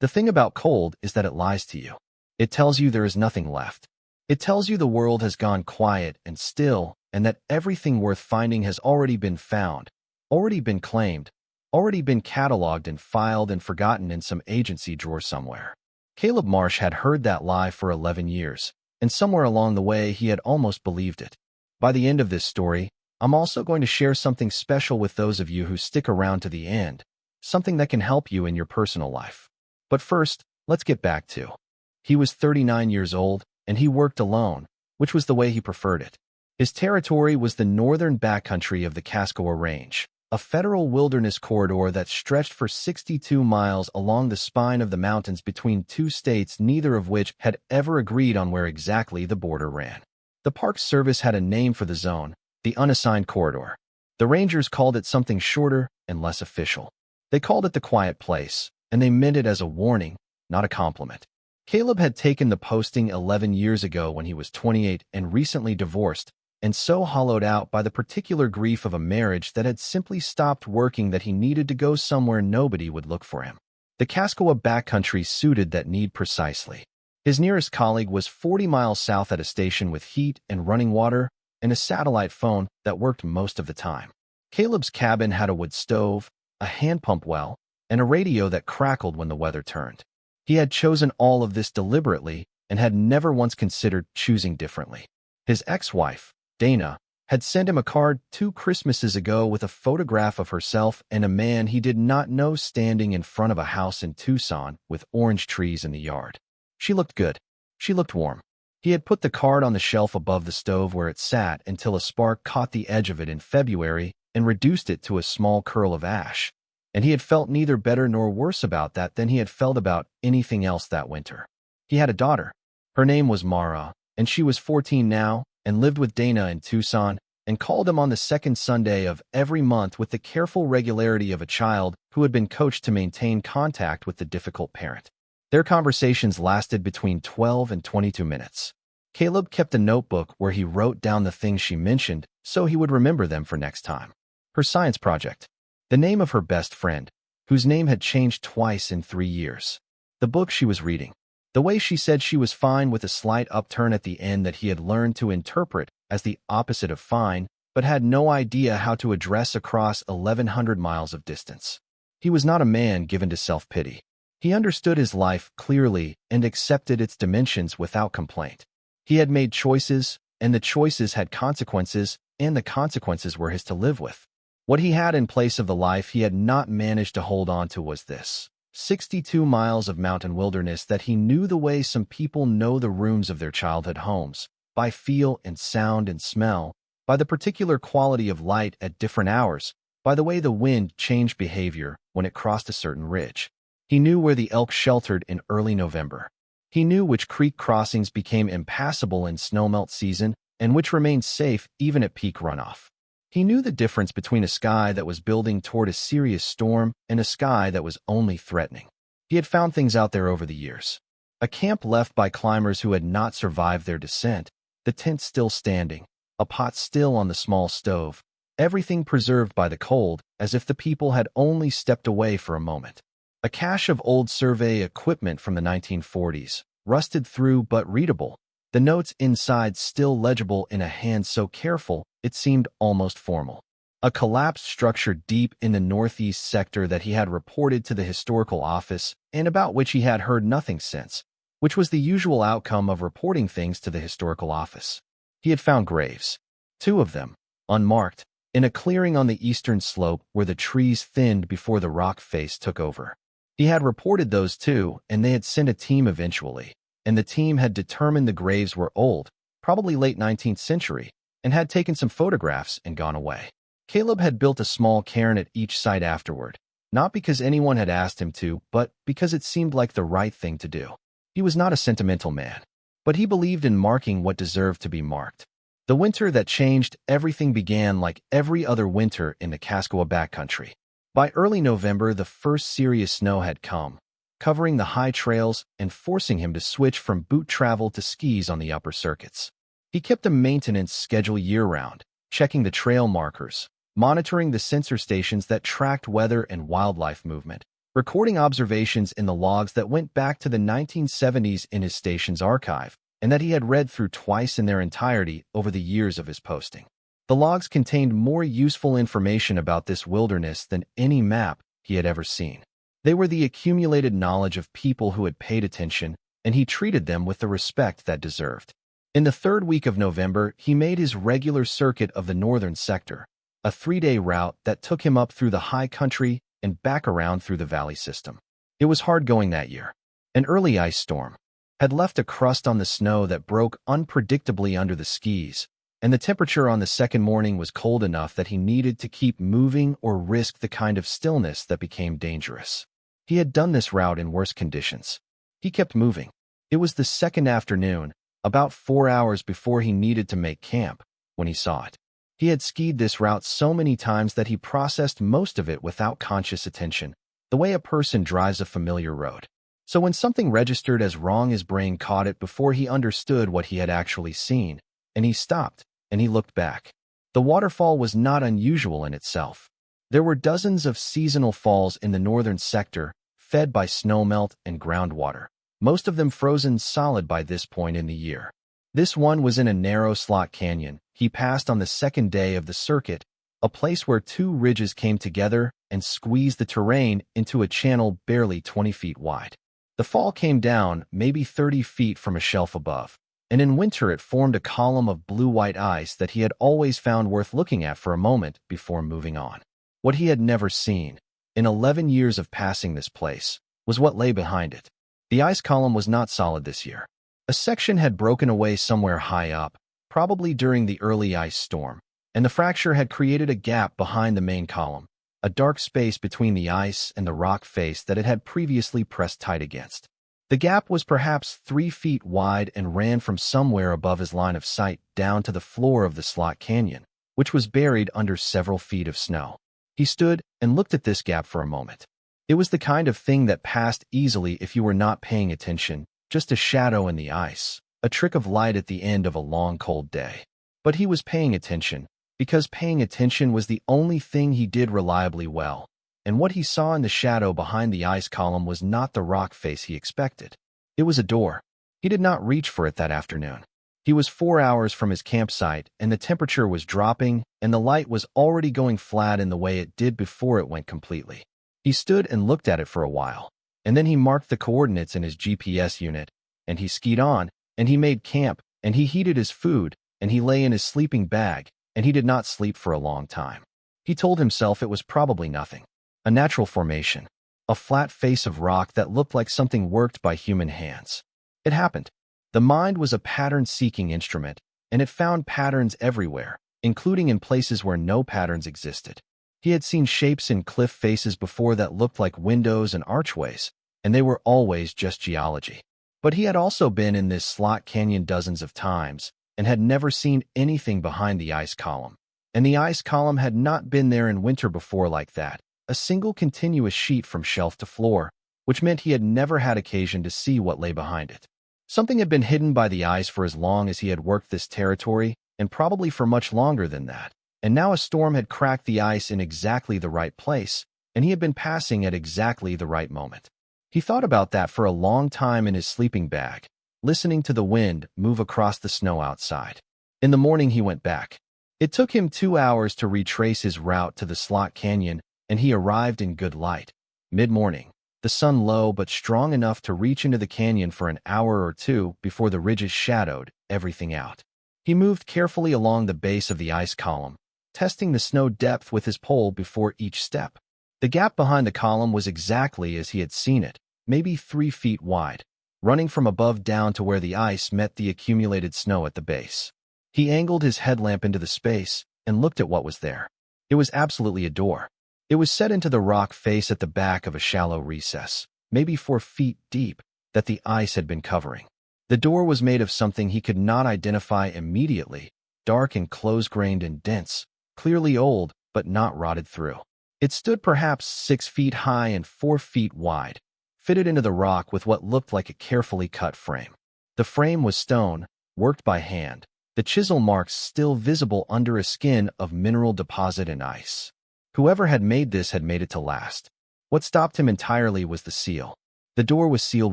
The thing about cold is that it lies to you. It tells you there is nothing left. It tells you the world has gone quiet and still, and that everything worth finding has already been found, already been claimed, already been cataloged and filed and forgotten in some agency drawer somewhere. Caleb Marsh had heard that lie for 11 years, and somewhere along the way he had almost believed it. By the end of this story, I'm also going to share something special with those of you who stick around to the end, something that can help you in your personal life. But first, let's get back to. He was 39 years old, and he worked alone, which was the way he preferred it. His territory was the northern backcountry of the Kaskowa Range, a federal wilderness corridor that stretched for 62 miles along the spine of the mountains between two states, neither of which had ever agreed on where exactly the border ran. The Park Service had a name for the zone, the Unassigned Corridor. The Rangers called it something shorter and less official. They called it the Quiet Place, and they meant it as a warning, not a compliment. Caleb had taken the posting 11 years ago when he was 28 and recently divorced, and so hollowed out by the particular grief of a marriage that had simply stopped working that he needed to go somewhere nobody would look for him. The Kaskowa backcountry suited that need precisely. His nearest colleague was 40 miles south at a station with heat and running water and a satellite phone that worked most of the time. Caleb's cabin had a wood stove, a hand pump well, and a radio that crackled when the weather turned. He had chosen all of this deliberately and had never once considered choosing differently. His ex-wife, Dana, had sent him a card 2 Christmases ago with a photograph of herself and a man he did not know standing in front of a house in Tucson with orange trees in the yard. She looked good. She looked warm. He had put the card on the shelf above the stove where it sat until a spark caught the edge of it in February and reduced it to a small curl of ash. And he had felt neither better nor worse about that than he had felt about anything else that winter. He had a daughter. Her name was Mara, and she was 14 now and lived with Dana in Tucson and called him on the second Sunday of every month with the careful regularity of a child who had been coached to maintain contact with the difficult parent. Their conversations lasted between 12 and 22 minutes. Caleb kept a notebook where he wrote down the things she mentioned so he would remember them for next time. Her science project. The name of her best friend, whose name had changed twice in 3 years. The book she was reading. The way she said she was fine with a slight upturn at the end that he had learned to interpret as the opposite of fine, but had no idea how to address across 1,100 miles of distance. He was not a man given to self-pity. He understood his life clearly and accepted its dimensions without complaint. He had made choices, and the choices had consequences, and the consequences were his to live with. What he had in place of the life he had not managed to hold on to was this: 62 miles of mountain wilderness that he knew the way some people know the rooms of their childhood homes, by feel and sound and smell, by the particular quality of light at different hours, by the way the wind changed behavior when it crossed a certain ridge. He knew where the elk sheltered in early November. He knew which creek crossings became impassable in snowmelt season and which remained safe even at peak runoff. He knew the difference between a sky that was building toward a serious storm and a sky that was only threatening. He had found things out there over the years. A camp left by climbers who had not survived their descent, the tent still standing, a pot still on the small stove, everything preserved by the cold as if the people had only stepped away for a moment. A cache of old survey equipment from the 1940s, rusted through but readable, the notes inside still legible in a hand so careful it seemed almost formal. A collapsed structure deep in the northeast sector that he had reported to the historical office and about which he had heard nothing since, which was the usual outcome of reporting things to the historical office. He had found graves, 2 of them, unmarked, in a clearing on the eastern slope where the trees thinned before the rock face took over. He had reported those 2, and they had sent a team eventually, and the team had determined the graves were old, probably late 19th century, and had taken some photographs and gone away. Caleb had built a small cairn at each site afterward, not because anyone had asked him to, but because it seemed like the right thing to do. He was not a sentimental man, but he believed in marking what deserved to be marked. The winter that changed everything began like every other winter in the Kaskowa backcountry. By early November, the first serious snow had come, covering the high trails and forcing him to switch from boot travel to skis on the upper circuits. He kept a maintenance schedule year-round, checking the trail markers, monitoring the sensor stations that tracked weather and wildlife movement, recording observations in the logs that went back to the 1970s in his station's archive, and that he had read through twice in their entirety over the years of his posting. The logs contained more useful information about this wilderness than any map he had ever seen. They were the accumulated knowledge of people who had paid attention, and he treated them with the respect that deserved. In the third week of November, he made his regular circuit of the northern sector, a 3-day route that took him up through the high country and back around through the valley system. It was hard going that year. An early ice storm had left a crust on the snow that broke unpredictably under the skis, and the temperature on the second morning was cold enough that he needed to keep moving or risk the kind of stillness that became dangerous. He had done this route in worse conditions. He kept moving. It was the second afternoon, about 4 hours before he needed to make camp, when he saw it. He had skied this route so many times that he processed most of it without conscious attention, the way a person drives a familiar road. So when something registered as wrong, his brain caught it before he understood what he had actually seen, and he stopped, and he looked back. The waterfall was not unusual in itself. There were dozens of seasonal falls in the northern sector, fed by snowmelt and groundwater, most of them frozen solid by this point in the year. This one was in a narrow slot canyon he passed on the second day of the circuit, a place where two ridges came together and squeezed the terrain into a channel barely 20 feet wide. The fall came down maybe 30 feet from a shelf above, and in winter it formed a column of blue-white ice that he had always found worth looking at for a moment before moving on. What he had never seen, in 11 years of passing this place, was what lay behind it. The ice column was not solid this year. A section had broken away somewhere high up, probably during the early ice storm, and the fracture had created a gap behind the main column, a dark space between the ice and the rock face that it had previously pressed tight against. The gap was perhaps 3 feet wide and ran from somewhere above his line of sight down to the floor of the slot canyon, which was buried under several feet of snow. He stood and looked at this gap for a moment. It was the kind of thing that passed easily if you were not paying attention, just a shadow in the ice, a trick of light at the end of a long cold day. But he was paying attention, because paying attention was the only thing he did reliably well, and what he saw in the shadow behind the ice column was not the rock face he expected. It was a door. He did not reach for it that afternoon. He was 4 hours from his campsite, and the temperature was dropping, and the light was already going flat in the way it did before it went completely. He stood and looked at it for a while, and then he marked the coordinates in his GPS unit, and he skied on, and he made camp, and he heated his food, and he lay in his sleeping bag, and he did not sleep for a long time. He told himself it was probably nothing. A natural formation. A flat face of rock that looked like something worked by human hands. It happened. The mind was a pattern-seeking instrument, and it found patterns everywhere, including in places where no patterns existed. He had seen shapes in cliff faces before that looked like windows and archways, and they were always just geology. But he had also been in this slot canyon dozens of times, and had never seen anything behind the ice column. And the ice column had not been there in winter before like that, a single continuous sheet from shelf to floor, which meant he had never had occasion to see what lay behind it. Something had been hidden by the ice for as long as he had worked this territory, and probably for much longer than that. And now a storm had cracked the ice in exactly the right place, and he had been passing at exactly the right moment. He thought about that for a long time in his sleeping bag, listening to the wind move across the snow outside. In the morning he went back. It took him 2 hours to retrace his route to the slot canyon, and he arrived in good light. Mid-morning, the sun low but strong enough to reach into the canyon for an hour or two before the ridges shadowed everything out. He moved carefully along the base of the ice column, testing the snow depth with his pole before each step. The gap behind the column was exactly as he had seen it, maybe 3 feet wide, running from above down to where the ice met the accumulated snow at the base. He angled his headlamp into the space and looked at what was there. It was absolutely a door. It was set into the rock face at the back of a shallow recess, maybe 4 feet deep, that the ice had been covering. The door was made of something he could not identify immediately, dark and close-grained and dense, clearly old but not rotted through. It stood perhaps 6 feet high and 4 feet wide, fitted into the rock with what looked like a carefully cut frame. The frame was stone, worked by hand, the chisel marks still visible under a skin of mineral deposit and ice. Whoever had made this had made it to last. What stopped him entirely was the seal. The door was sealed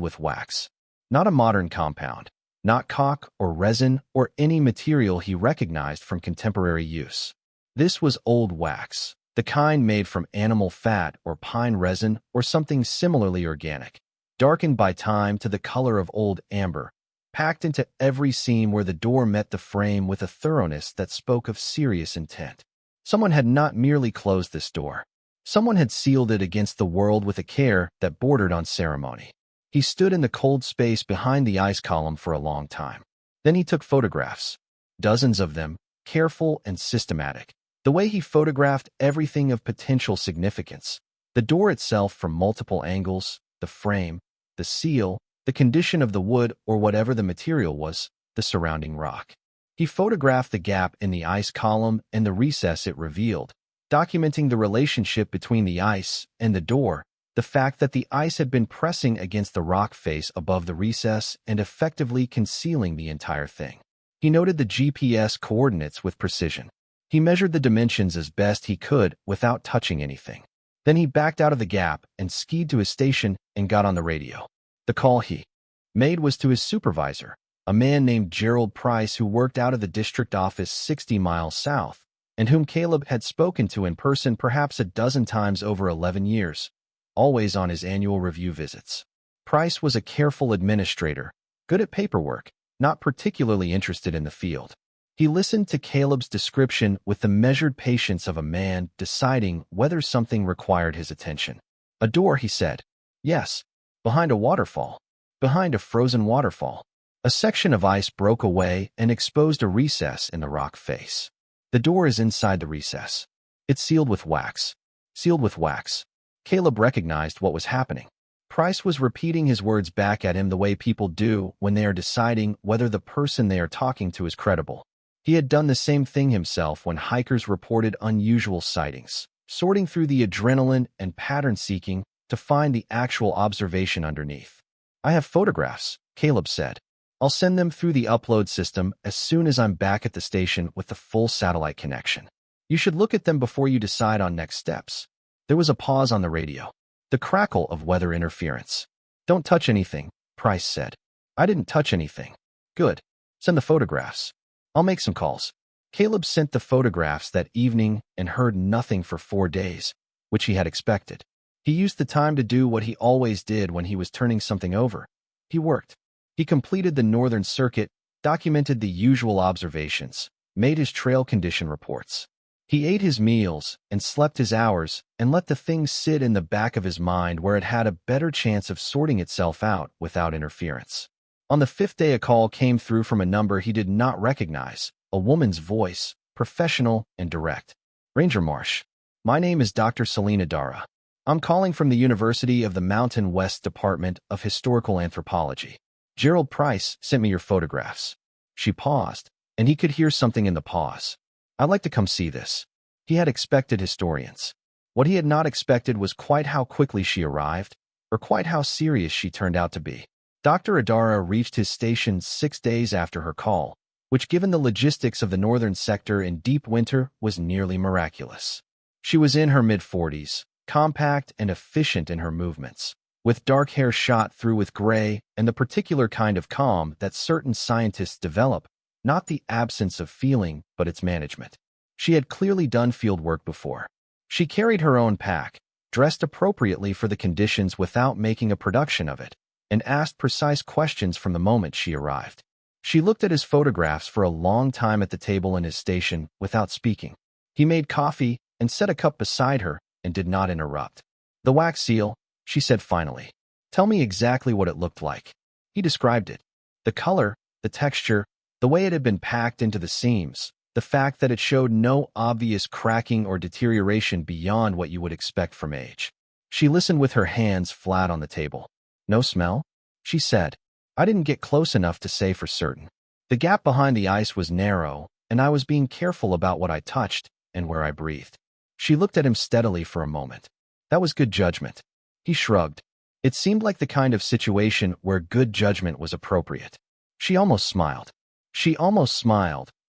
with wax. Not a modern compound, not caulk or resin or any material he recognized from contemporary use. This was old wax, the kind made from animal fat or pine resin or something similarly organic, darkened by time to the color of old amber, packed into every seam where the door met the frame with a thoroughness that spoke of serious intent. Someone had not merely closed this door. Someone had sealed it against the world with a care that bordered on ceremony. He stood in the cold space behind the ice column for a long time. Then he took photographs, dozens of them, careful and systematic. The way he photographed everything of potential significance, the door itself from multiple angles, the frame, the seal, the condition of the wood or whatever the material was, the surrounding rock. He photographed the gap in the ice column and the recess it revealed, documenting the relationship between the ice and the door, the fact that the ice had been pressing against the rock face above the recess and effectively concealing the entire thing. He noted the GPS coordinates with precision. He measured the dimensions as best he could without touching anything. Then he backed out of the gap and skied to his station and got on the radio. The call he made was to his supervisor, a man named Gerald Price who worked out of the district office 60 miles south, and whom Caleb had spoken to in person perhaps a dozen times over 11 years, always on his annual review visits. Price was a careful administrator, good at paperwork, not particularly interested in the field. He listened to Caleb's description with the measured patience of a man deciding whether something required his attention. A door, he said. Yes, behind a waterfall. Behind a frozen waterfall. A section of ice broke away and exposed a recess in the rock face. The door is inside the recess. It's sealed with wax. Sealed with wax. Caleb recognized what was happening. Price was repeating his words back at him the way people do when they are deciding whether the person they are talking to is credible. He had done the same thing himself when hikers reported unusual sightings, sorting through the adrenaline and pattern-seeking to find the actual observation underneath. I have photographs, Caleb said. I'll send them through the upload system as soon as I'm back at the station with the full satellite connection. You should look at them before you decide on next steps. There was a pause on the radio. The crackle of weather interference. Don't touch anything, Price said. I didn't touch anything. Good. Send the photographs. I'll make some calls. Caleb sent the photographs that evening and heard nothing for 4 days, which he had expected. He used the time to do what he always did when he was turning something over. He worked. He completed the northern circuit, documented the usual observations, made his trail condition reports. He ate his meals and slept his hours and let the thing sit in the back of his mind where it had a better chance of sorting itself out without interference. On the 5th day, a call came through from a number he did not recognize, a woman's voice, professional and direct. Ranger Marsh. My name is Dr. Seline Adara. I'm calling from the University of the Mountain West Department of Historical Anthropology. Gerald Price sent me your photographs. She paused, and he could hear something in the pause. I'd like to come see this. He had expected historians. What he had not expected was quite how quickly she arrived, or quite how serious she turned out to be. Dr. Adara reached his station 6 days after her call, which given the logistics of the northern sector in deep winter was nearly miraculous. She was in her mid-40s, compact and efficient in her movements, with dark hair shot through with gray and the particular kind of calm that certain scientists develop, not the absence of feeling, but its management. She had clearly done field work before. She carried her own pack, dressed appropriately for the conditions without making a production of it, and asked precise questions from the moment she arrived. She looked at his photographs for a long time at the table in his station without speaking. He made coffee and set a cup beside her and did not interrupt. The wax seal, she said finally. Tell me exactly what it looked like. He described it. The color, the texture, the way it had been packed into the seams, the fact that it showed no obvious cracking or deterioration beyond what you would expect from age. She listened with her hands flat on the table. No smell? She said. I didn't get close enough to say for certain. The gap behind the ice was narrow, and I was being careful about what I touched and where I breathed. She looked at him steadily for a moment. That was good judgment. He shrugged. It seemed like the kind of situation where good judgment was appropriate. She almost smiled.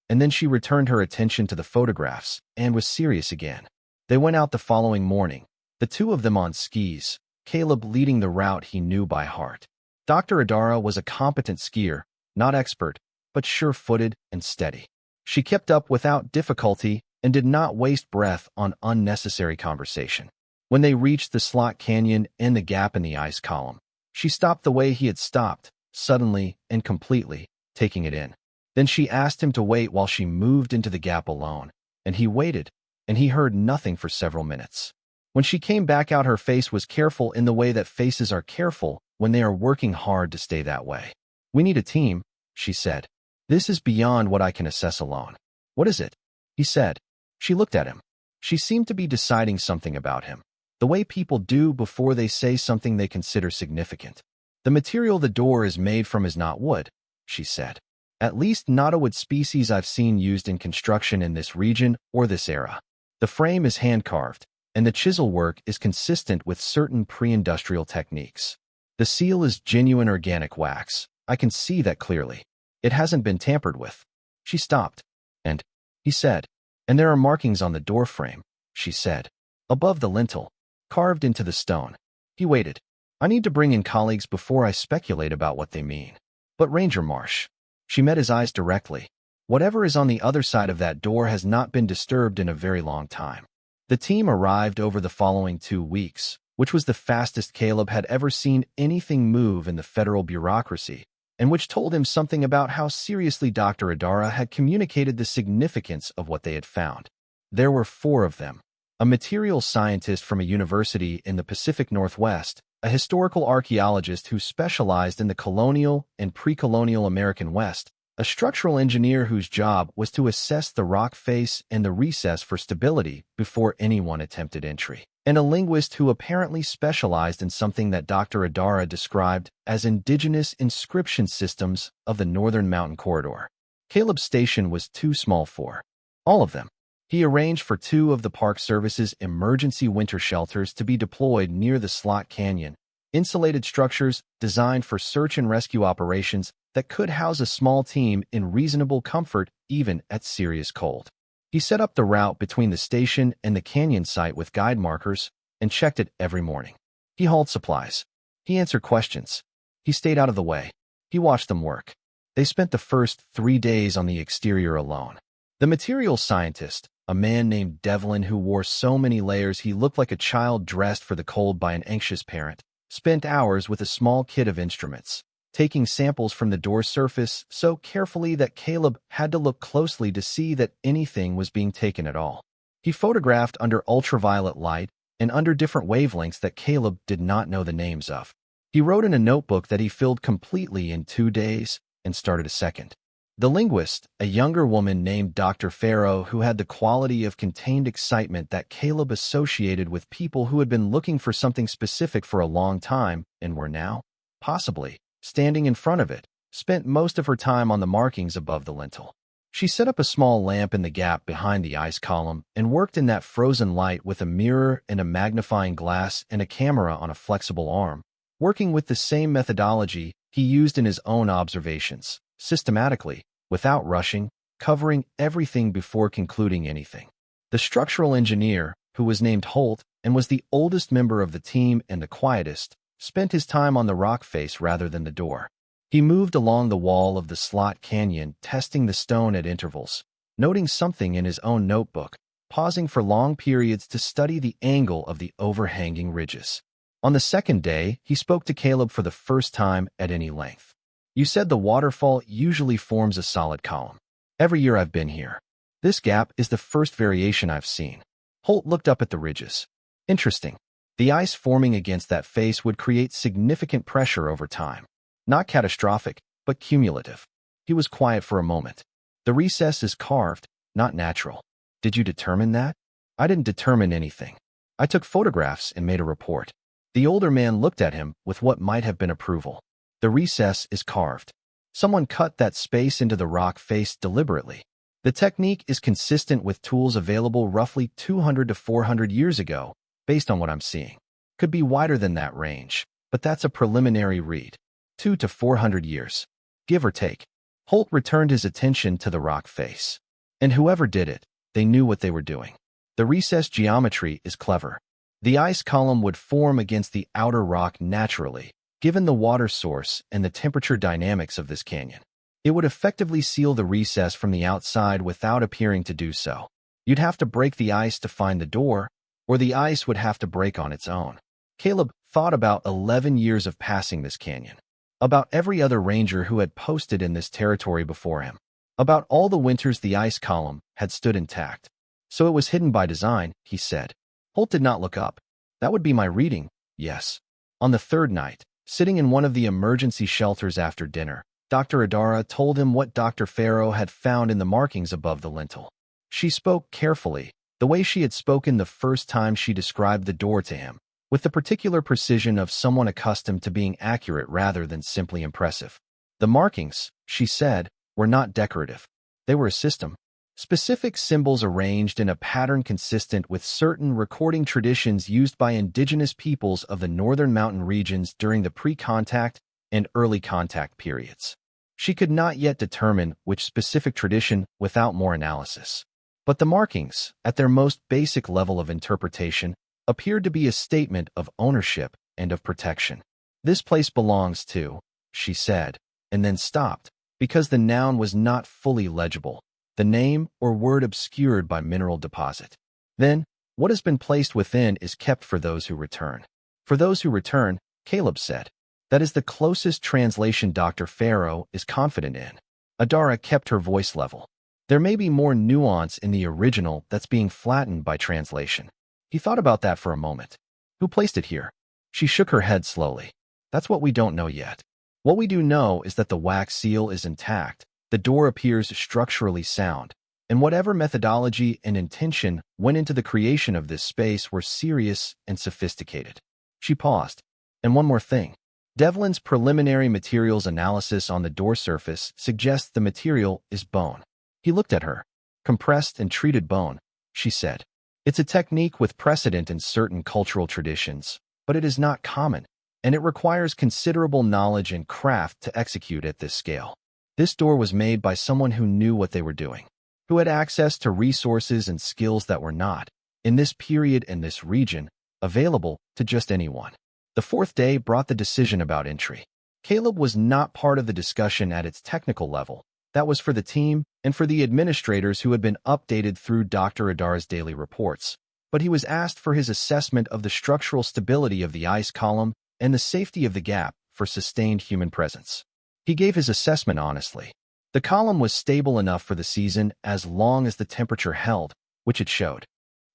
And then she returned her attention to the photographs and was serious again. They went out the following morning, The two of them on skis, Caleb leading the route he knew by heart. Dr. Adara was a competent skier, not expert, but sure-footed and steady. She kept up without difficulty and did not waste breath on unnecessary conversation. When they reached the slot canyon and the gap in the ice column, she stopped the way he had stopped, suddenly and completely, taking it in. Then she asked him to wait while she moved into the gap alone, and he waited, and he heard nothing for several minutes. When she came back out, her face was careful in the way that faces are careful when they are working hard to stay that way. "We need a team," she said. "This is beyond what I can assess alone." "What is it?" he said. She looked at him. She seemed to be deciding something about him, the way people do before they say something they consider significant. "The material the door is made from is not wood," she said. "At least not a wood species I've seen used in construction in this region or this era. The frame is hand-carved, and the chisel work is consistent with certain pre-industrial techniques. The seal is genuine organic wax. I can see that clearly. It hasn't been tampered with." She stopped. "And," he said, "and there are markings on the door frame," she said, "above the lintel, carved into the stone." He waited. "I need to bring in colleagues before I speculate about what they mean." "But Ranger Marsh." She met his eyes directly. "Whatever is on the other side of that door has not been disturbed in a very long time." The team arrived over the following 2 weeks, which was the fastest Caleb had ever seen anything move in the federal bureaucracy, and which told him something about how seriously Dr. Adara had communicated the significance of what they had found. There were 4 of them: a materials scientist from a university in the Pacific Northwest, a historical archaeologist who specialized in the colonial and pre-colonial American West, a structural engineer whose job was to assess the rock face and the recess for stability before anyone attempted entry, and a linguist who apparently specialized in something that Dr. Adara described as indigenous inscription systems of the Northern Mountain Corridor. Caleb's station was too small for all of them. He arranged for 2 of the Park Service's emergency winter shelters to be deployed near the Slot Canyon, insulated structures designed for search and rescue operations that could house a small team in reasonable comfort even at serious cold. He set up the route between the station and the canyon site with guide markers and checked it every morning. He hauled supplies. He answered questions. He stayed out of the way. He watched them work. They spent the first 3 days on the exterior alone. The materials scientist, a man named Devlin who wore so many layers he looked like a child dressed for the cold by an anxious parent, spent hours with a small kit of instruments, taking samples from the door surface so carefully that Caleb had to look closely to see that anything was being taken at all. He photographed under ultraviolet light and under different wavelengths that Caleb did not know the names of. He wrote in a notebook that he filled completely in 2 days and started a second. The linguist, a younger woman named Dr. Farrow, who had the quality of contained excitement that Caleb associated with people who had been looking for something specific for a long time and were now, possibly, standing in front of it, spent most of her time on the markings above the lintel. She set up a small lamp in the gap behind the ice column and worked in that frozen light with a mirror and a magnifying glass and a camera on a flexible arm, working with the same methodology he used in his own observations, systematically, without rushing, covering everything before concluding anything. The structural engineer, who was named Holt and was the oldest member of the team and the quietest, spent his time on the rock face rather than the door. He moved along the wall of the Slot Canyon, testing the stone at intervals, noting something in his own notebook, pausing for long periods to study the angle of the overhanging ridges. On the second day, he spoke to Caleb for the first time at any length. "You said the waterfall usually forms a solid column. Every year I've been here. This gap is the first variation I've seen." Holt looked up at the ridges. "Interesting. The ice forming against that face would create significant pressure over time. Not catastrophic, but cumulative." He was quiet for a moment. "The recess is carved, not natural." "Did you determine that?" "I didn't determine anything. I took photographs and made a report." The older man looked at him with what might have been approval. "The recess is carved. Someone cut that space into the rock face deliberately. The technique is consistent with tools available roughly 200 to 400 years ago, based on what I'm seeing. Could be wider than that range, but that's a preliminary read. 200 to 400 years, give or take." Holt returned his attention to the rock face. "And whoever did it, they knew what they were doing. The recess geometry is clever. The ice column would form against the outer rock naturally, given the water source and the temperature dynamics of this canyon. It would effectively seal the recess from the outside without appearing to do so. You'd have to break the ice to find the door, or the ice would have to break on its own. Caleb thought about 11 years of passing this canyon, about every other ranger who had posted in this territory before him, about all the winters the ice column had stood intact. So it was hidden by design, he said. Holt did not look up. That would be my reading, yes. On the third night, sitting in one of the emergency shelters after dinner, Dr. Adara told him what Dr. Farrow had found in the markings above the lintel. She spoke carefully, the way she had spoken the first time she described the door to him, with the particular precision of someone accustomed to being accurate rather than simply impressive. The markings, she said, were not decorative. They were a system. Specific symbols arranged in a pattern consistent with certain recording traditions used by indigenous peoples of the northern mountain regions during the pre-contact and early contact periods. She could not yet determine which specific tradition without more analysis. But the markings, at their most basic level of interpretation, appeared to be a statement of ownership and of protection. This place belongs to, she said, and then stopped, because the noun was not fully legible, the name or word obscured by mineral deposit. Then, what has been placed within is kept for those who return. For those who return, Caleb said. That is the closest translation Dr. Farrow is confident in. Adara kept her voice level. There may be more nuance in the original that's being flattened by translation. He thought about that for a moment. Who placed it here? She shook her head slowly. That's what we don't know yet. What we do know is that the wax seal is intact, the door appears structurally sound, and whatever methodology and intention went into the creation of this space were serious and sophisticated. She paused. And one more thing. Devlin's preliminary materials analysis on the door surface suggests the material is bone. He looked at her. Compressed and treated bone, she said. It's a technique with precedent in certain cultural traditions, but it is not common, and it requires considerable knowledge and craft to execute at this scale. This door was made by someone who knew what they were doing, who had access to resources and skills that were not, in this period and this region, available to just anyone. The fourth day brought the decision about entry. Caleb was not part of the discussion at its technical level. That was for the team and for the administrators who had been updated through Dr. Adara's daily reports. But he was asked for his assessment of the structural stability of the ice column and the safety of the gap for sustained human presence. He gave his assessment honestly. The column was stable enough for the season as long as the temperature held, which it showed.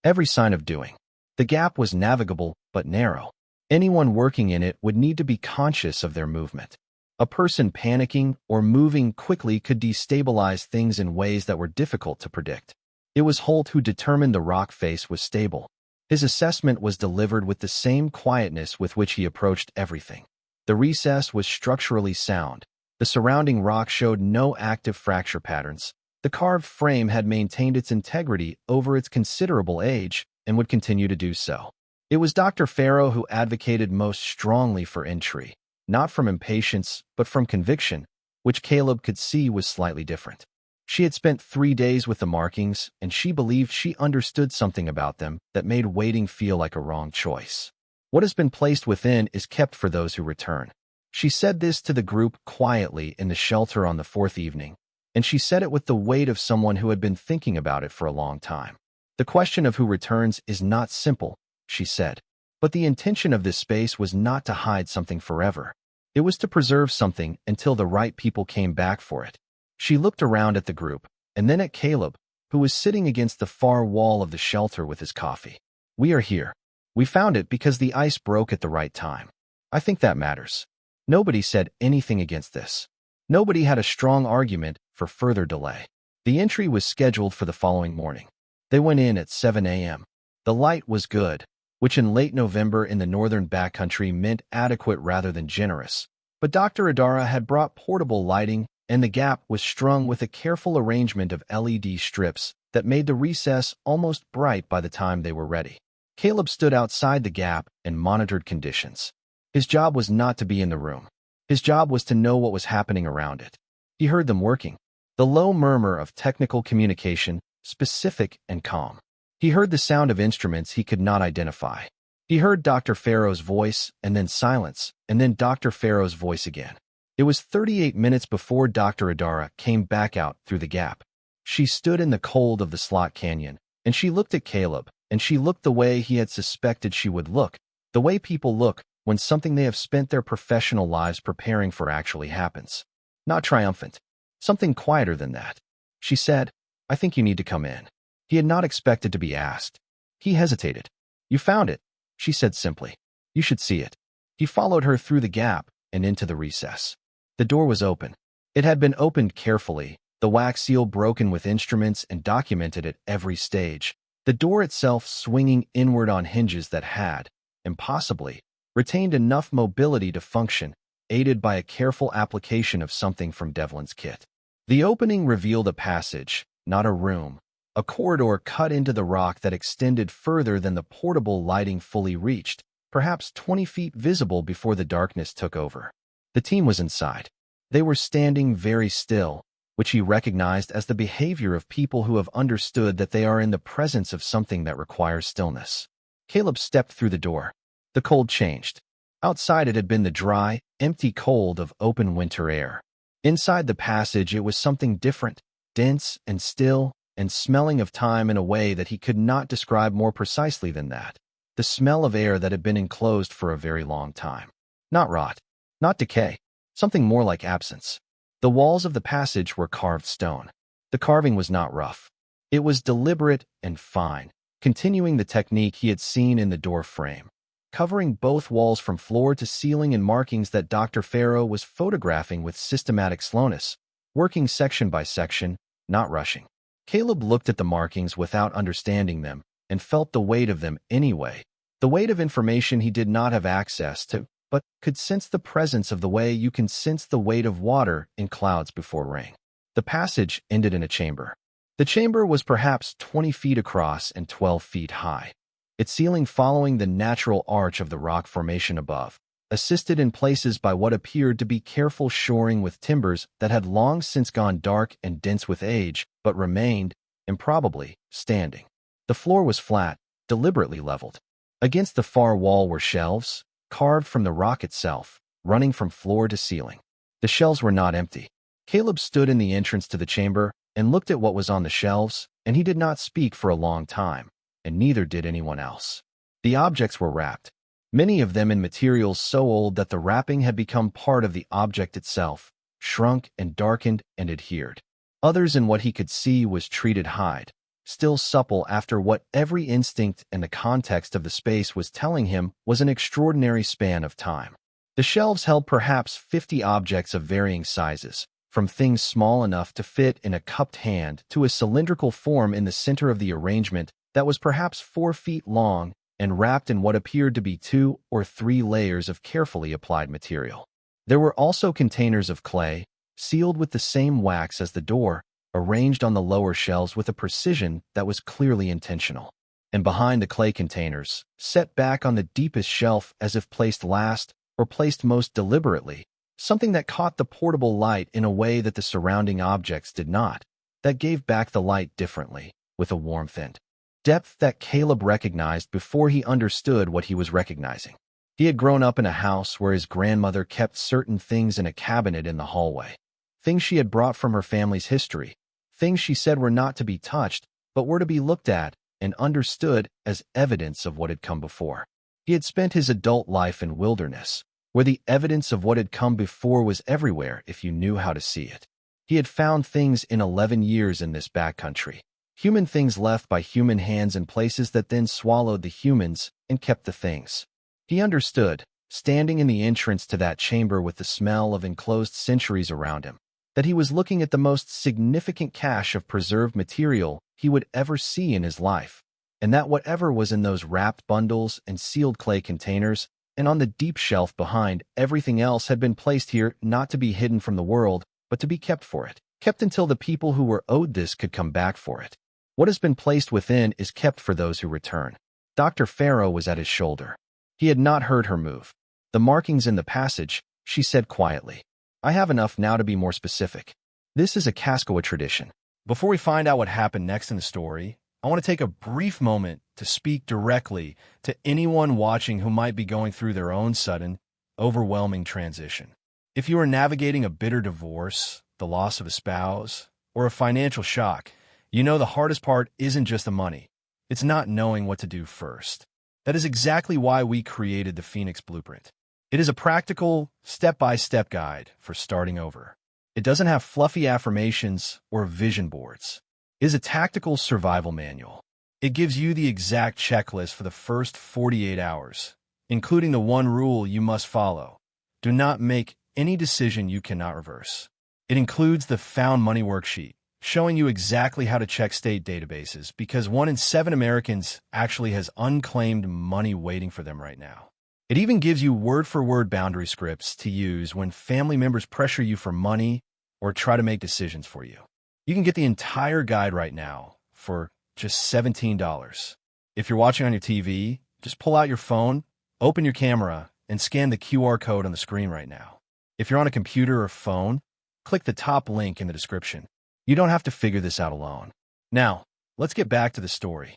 Every sign of doing. The gap was navigable but narrow. Anyone working in it would need to be conscious of their movement. A person panicking or moving quickly could destabilize things in ways that were difficult to predict. It was Holt who determined the rock face was stable. His assessment was delivered with the same quietness with which he approached everything. The recess was structurally sound. The surrounding rock showed no active fracture patterns. The carved frame had maintained its integrity over its considerable age and would continue to do so. It was Dr. Farrow who advocated most strongly for entry, not from impatience, but from conviction, which Caleb could see was slightly different. She had spent 3 days with the markings, and she believed she understood something about them that made waiting feel like a wrong choice. What has been placed within is kept for those who return. She said this to the group quietly in the shelter on the fourth evening, and she said it with the weight of someone who had been thinking about it for a long time. The question of who returns is not simple, she said, but the intention of this space was not to hide something forever. It was to preserve something until the right people came back for it. She looked around at the group, and then at Caleb, who was sitting against the far wall of the shelter with his coffee. We are here. We found it because the ice broke at the right time. I think that matters. Nobody said anything against this. Nobody had a strong argument for further delay. The entry was scheduled for the following morning. They went in at 7 a.m. The light was good, which in late November in the northern backcountry meant adequate rather than generous. But Dr. Adara had brought portable lighting, and the gap was strung with a careful arrangement of LED strips that made the recess almost bright by the time they were ready. Caleb stood outside the gap and monitored conditions. His job was not to be in the room. His job was to know what was happening around it. He heard them working. The low murmur of technical communication, specific and calm. He heard the sound of instruments he could not identify. He heard Dr. Farrow's voice, and then silence, and then Dr. Farrow's voice again. It was 38 minutes before Dr. Adara came back out through the gap. She stood in the cold of the slot canyon, and she looked at Caleb, and she looked the way he had suspected she would look, the way people look when something they have spent their professional lives preparing for actually happens. Not triumphant. Something quieter than that. She said, "I think you need to come in." He had not expected to be asked. He hesitated. "You found it," she said simply. "You should see it." He followed her through the gap and into the recess. The door was open. It had been opened carefully, the wax seal broken with instruments and documented at every stage, the door itself swinging inward on hinges that had, impossibly, retained enough mobility to function, aided by a careful application of something from Devlin's kit. The opening revealed a passage, not a room, a corridor cut into the rock that extended further than the portable lighting fully reached, perhaps 20 feet visible before the darkness took over. The team was inside. They were standing very still, which he recognized as the behavior of people who have understood that they are in the presence of something that requires stillness. Caleb stepped through the door. The cold changed. Outside it had been the dry, empty cold of open winter air. Inside the passage it was something different, dense and still, and smelling of time in a way that he could not describe more precisely than that. The smell of air that had been enclosed for a very long time. Not rot, not decay, something more like absence. The walls of the passage were carved stone. The carving was not rough. It was deliberate and fine, continuing the technique he had seen in the door frame, covering both walls from floor to ceiling in markings that Dr. Farrow was photographing with systematic slowness, working section by section, not rushing. Caleb looked at the markings without understanding them and felt the weight of them anyway, the weight of information he did not have access to, but could sense the presence of the way you can sense the weight of water in clouds before rain. The passage ended in a chamber. The chamber was perhaps 20 feet across and 12 feet high, its ceiling following the natural arch of the rock formation above, assisted in places by what appeared to be careful shoring with timbers that had long since gone dark and dense with age, but remained, improbably, standing. The floor was flat, deliberately leveled. Against the far wall were shelves, carved from the rock itself, running from floor to ceiling. The shelves were not empty. Caleb stood in the entrance to the chamber and looked at what was on the shelves, and he did not speak for a long time, and neither did anyone else. The objects were wrapped, many of them in materials so old that the wrapping had become part of the object itself, shrunk and darkened and adhered. Others in what he could see was treated hide, still supple after what every instinct and the context of the space was telling him was an extraordinary span of time. The shelves held perhaps 50 objects of varying sizes, from things small enough to fit in a cupped hand to a cylindrical form in the center of the arrangement that was perhaps 4 feet long and wrapped in what appeared to be 2 or 3 layers of carefully applied material. There were also containers of clay, sealed with the same wax as the door, arranged on the lower shelves with a precision that was clearly intentional. And behind the clay containers, set back on the deepest shelf as if placed last or placed most deliberately, something that caught the portable light in a way that the surrounding objects did not, that gave back the light differently, with a warmth and depth that Caleb recognized before he understood what he was recognizing. He had grown up in a house where his grandmother kept certain things in a cabinet in the hallway, things she had brought from her family's history, things she said were not to be touched, but were to be looked at and understood as evidence of what had come before. He had spent his adult life in wilderness, where the evidence of what had come before was everywhere if you knew how to see it. He had found things in 11 years in this backcountry, human things left by human hands in places that then swallowed the humans and kept the things. He understood, standing in the entrance to that chamber with the smell of enclosed centuries around him, that he was looking at the most significant cache of preserved material he would ever see in his life, and that whatever was in those wrapped bundles and sealed clay containers and on the deep shelf behind everything else had been placed here not to be hidden from the world, but to be kept for it, kept until the people who were owed this could come back for it. What has been placed within is kept for those who return. Dr. Farrow was at his shoulder. He had not heard her move. The markings in the passage, she said quietly. I have enough now to be more specific. This is a Kaskowa tradition. Before we find out what happened next in the story, I want to take a brief moment to speak directly to anyone watching who might be going through their own sudden, overwhelming transition. If you are navigating a bitter divorce, the loss of a spouse, or a financial shock, you know the hardest part isn't just the money. It's not knowing what to do first. That is exactly why we created the Phoenix Blueprint. It is a practical, step-by-step guide for starting over. It doesn't have fluffy affirmations or vision boards. It is a tactical survival manual. It gives you the exact checklist for the first 48 hours, including the one rule you must follow. Do not make any decision you cannot reverse. It includes the Found Money worksheet, showing you exactly how to check state databases because 1 in 7 Americans actually has unclaimed money waiting for them right now. It even gives you word-for-word boundary scripts to use when family members pressure you for money or try to make decisions for you. You can get the entire guide right now for just $17. If you're watching on your TV, just pull out your phone, open your camera, and scan the QR code on the screen right now. If you're on a computer or phone, click the top link in the description. You don't have to figure this out alone. Now, let's get back to the story.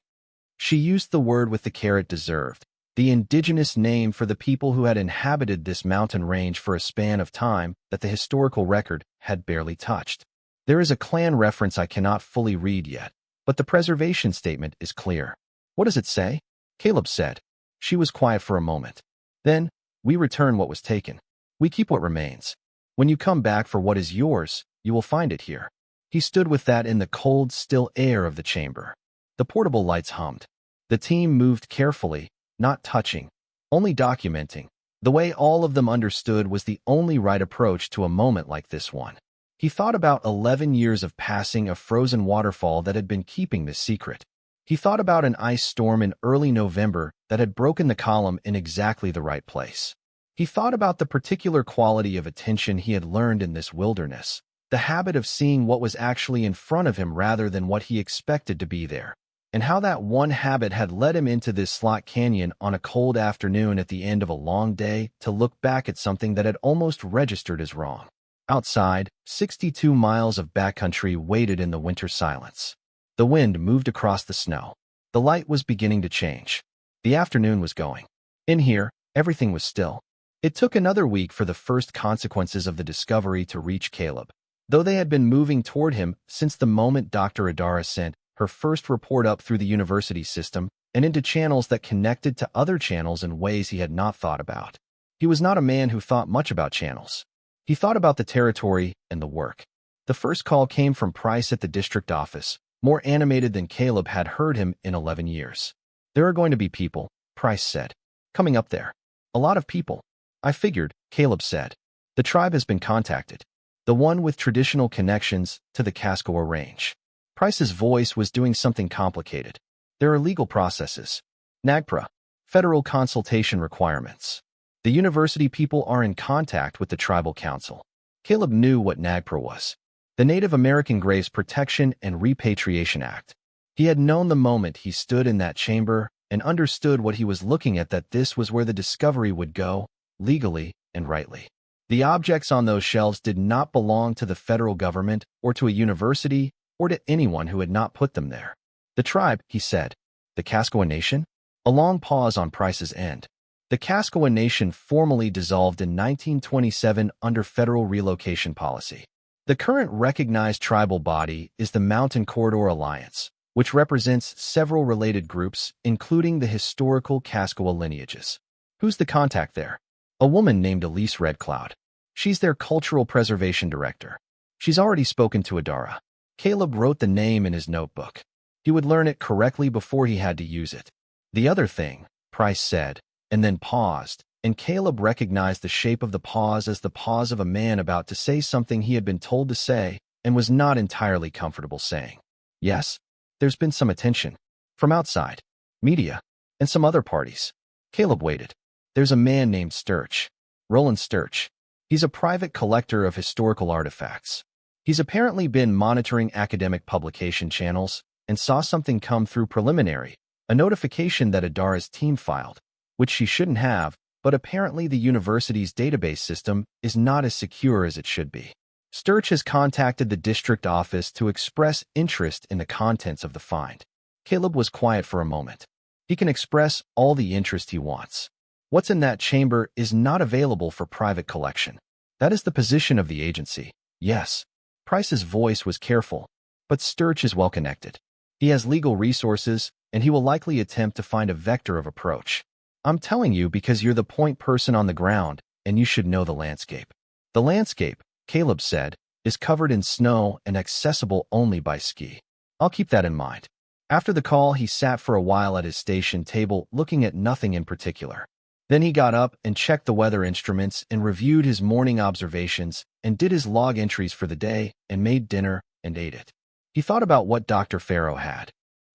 She used the word with the care it deserved, the indigenous name for the people who had inhabited this mountain range for a span of time that the historical record had barely touched. There is a clan reference I cannot fully read yet, but the preservation statement is clear. What does it say? Caleb said. She was quiet for a moment. Then, we return what was taken. We keep what remains. When you come back for what is yours, you will find it here. He stood with that in the cold, still air of the chamber. The portable lights hummed. The team moved carefully, not touching, only documenting. The way all of them understood was the only right approach to a moment like this one. He thought about 11 years of passing a frozen waterfall that had been keeping this secret. He thought about an ice storm in early November that had broken the column in exactly the right place. He thought about the particular quality of attention he had learned in this wilderness, the habit of seeing what was actually in front of him rather than what he expected to be there, and how that one habit had led him into this slot canyon on a cold afternoon at the end of a long day to look back at something that had almost registered as wrong. Outside, 62 miles of backcountry waited in the winter silence. The wind moved across the snow. The light was beginning to change. The afternoon was going. In here, everything was still. It took another week for the first consequences of the discovery to reach Caleb, though they had been moving toward him since the moment Dr. Adara sent her first report up through the university system and into channels that connected to other channels in ways he had not thought about. He was not a man who thought much about channels. He thought about the territory and the work. The first call came from Price at the district office, more animated than Caleb had heard him in 11 years. There are going to be people, Price said, coming up there. A lot of people. I figured, Caleb said. The tribe has been contacted. The one with traditional connections to the Kaskowa Range. Price's voice was doing something complicated. There are legal processes. NAGPRA. Federal consultation requirements. The university people are in contact with the tribal council. Caleb knew what NAGPRA was. The Native American Graves Protection and Repatriation Act. He had known the moment he stood in that chamber and understood what he was looking at, that this was where the discovery would go, legally and rightly. The objects on those shelves did not belong to the federal government or to a university or to anyone who had not put them there. The tribe, he said. The Kaskowa Nation? A long pause on Price's end. The Kaskowa Nation formally dissolved in 1927 under federal relocation policy. The current recognized tribal body is the Mountain Corridor Alliance, which represents several related groups, including the historical Kaskowa lineages. Who's the contact there? A woman named Elise Red Cloud. She's their cultural preservation director. She's already spoken to Adara. Caleb wrote the name in his notebook. He would learn it correctly before he had to use it. The other thing, Price said, and then paused, and Caleb recognized the shape of the pause as the pause of a man about to say something he had been told to say and was not entirely comfortable saying. Yes, there's been some attention. From outside, media, and some other parties. Caleb waited. There's a man named Sturch. Roland Sturch. He's a private collector of historical artifacts. He's apparently been monitoring academic publication channels and saw something come through preliminary, a notification that Adara's team filed, which she shouldn't have, but apparently the university's database system is not as secure as it should be. Sturch has contacted the district office to express interest in the contents of the find. Caleb was quiet for a moment. He can express all the interest he wants. What's in that chamber is not available for private collection. That is the position of the agency. Yes. Price's voice was careful, but Sturch is well connected. He has legal resources, and he will likely attempt to find a vector of approach. I'm telling you because you're the point person on the ground, and you should know the landscape. The landscape, Caleb said, is covered in snow and accessible only by ski. I'll keep that in mind. After the call, he sat for a while at his station table, looking at nothing in particular. Then he got up and checked the weather instruments and reviewed his morning observations and did his log entries for the day and made dinner and ate it. He thought about what Dr. Farrow had.